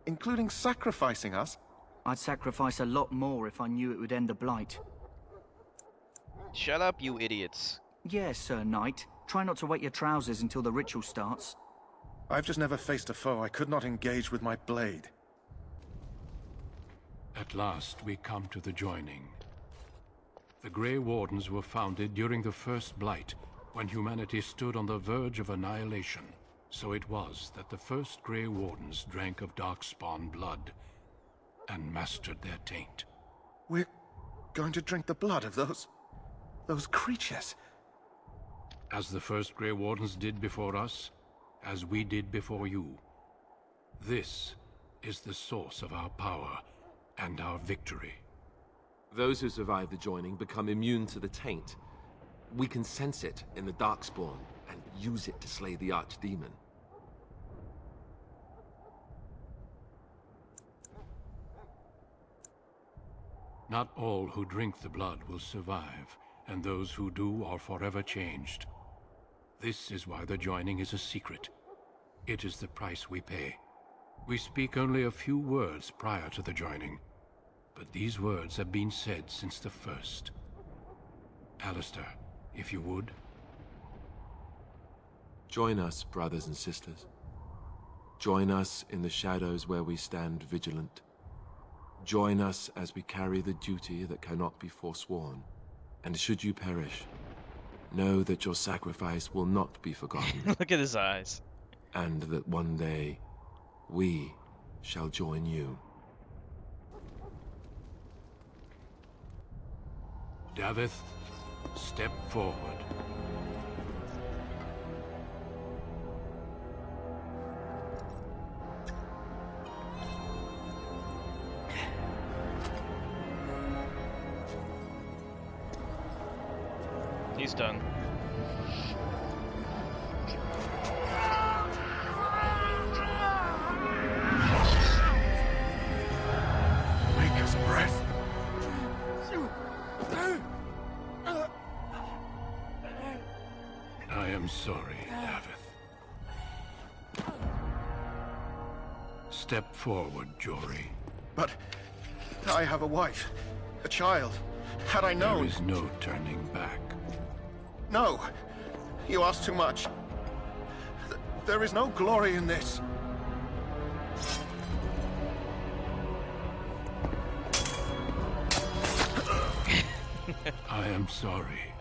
Including sacrificing us? I'd sacrifice a lot more if I knew it would end the Blight. Shut up, you idiots. Yes, Sir Knight. Try not to wet your trousers until the ritual starts. I've just never faced a foe I could not engage with my blade. At last, we come to the joining. The Grey Wardens were founded during the First Blight, when humanity stood on the verge of annihilation. So it was that the first Grey Wardens drank of Darkspawn blood and mastered their taint. We're going to drink the blood of those creatures. As the first Grey Wardens did before us, as we did before you. This is the source of our power and our victory. Those who survive the joining become immune to the taint. We can sense it in the Darkspawn and use it to slay the Archdemon. Not all who drink the blood will survive, and those who do are forever changed. This is why the joining is a secret. It is the price we pay. We speak only a few words prior to the joining, but these words have been said since the first. Alistair, if you would. Join us, brothers and sisters. Join us in the shadows where we stand vigilant. Join us as we carry the duty that cannot be forsworn. And should you perish, know that your sacrifice will not be forgotten. Look at his eyes. And that one day, we shall join you. Davith, step forward. He's done. Maker's breath. I am sorry, Davith. Step forward, Jory. But I have a wife, a child. Had I known... There is no turning back. No! You ask too much. There is no glory in this. I am sorry.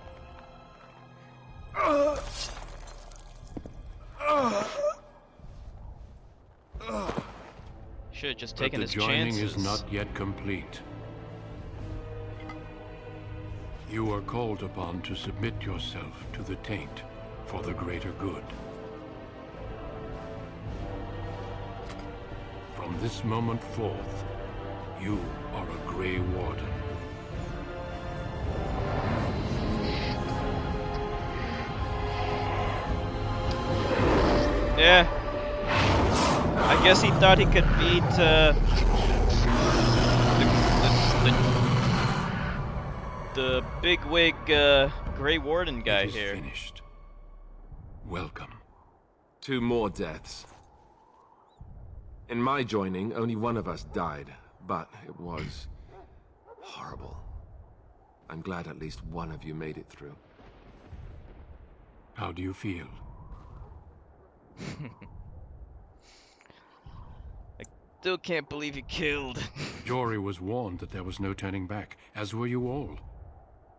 Should have just But taken the his joining chances. is not yet complete. You are called upon to submit yourself to the taint for the greater good. From this moment forth, you are a Grey Warden. Yeah. I guess he thought he could beat the bigwig Grey Warden guy It is here. Finished. Welcome. 2 more deaths. In my joining, only one of us died, but it was horrible. I'm glad at least one of you made it through. How do you feel? I still can't believe he killed. Jory was warned that there was no turning back, as were you all.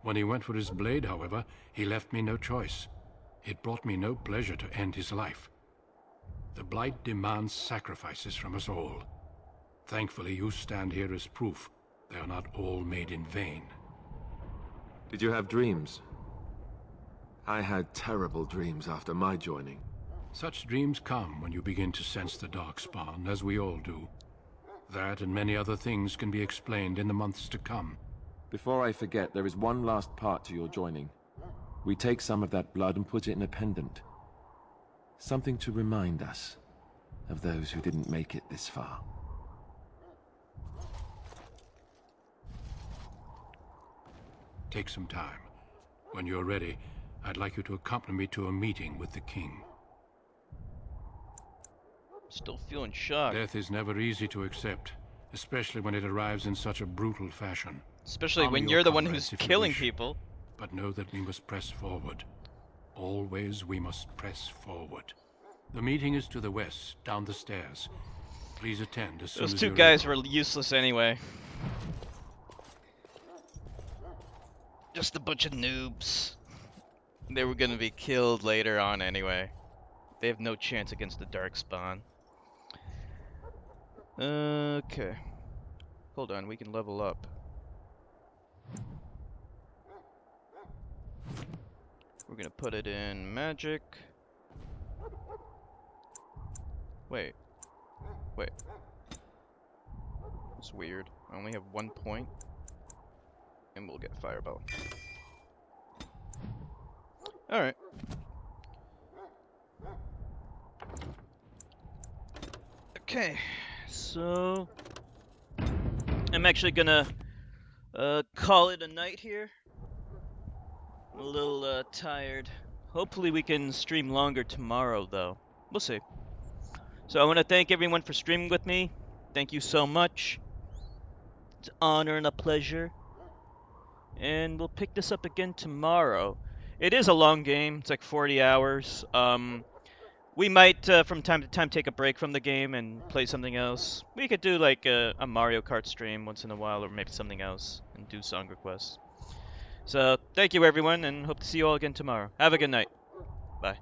When he went for his blade, however, he left me no choice. It brought me no pleasure to end his life. The Blight demands sacrifices from us all. Thankfully, you stand here as proof they are not all made in vain. Did you have dreams? I had terrible dreams after my joining. Such dreams come when you begin to sense the Darkspawn, as we all do. That and many other things can be explained in the months to come. Before I forget, there is one last part to your joining. We take some of that blood and put it in a pendant. Something to remind us of those who didn't make it this far. Take some time. When you're ready, I'd like you to accompany me to a meeting with the king. Still feeling shocked. Death is never easy to accept, especially when it arrives in such a brutal fashion. Especially Arm when your you're the one comrades who's if you killing wish, people. But know that we must press forward. Always we must press forward. The meeting is to the west, down the stairs. Please attend as soon Those as two you're guys able. were useless anyway. Just a bunch of noobs. They were gonna be killed later on anyway. They have no chance against the Darkspawn. Okay. Hold on, we can level up. We're gonna put it in magic. Wait. Wait. That's weird. I only have 1 point. And we'll get Fireball. Alright. Okay. So... I'm actually gonna call it a night here. I'm a little tired. Hopefully we can stream longer tomorrow, though. We'll see. So I want to thank everyone for streaming with me. Thank you so much. It's an honor and a pleasure. And we'll pick this up again tomorrow. It is a long game. It's like 40 hours. We might, from time to time, take a break from the game and play something else. We could do like a Mario Kart stream once in a while, or maybe something else, and do song requests. So, thank you everyone, and hope to see you all again tomorrow. Have a good night. Bye.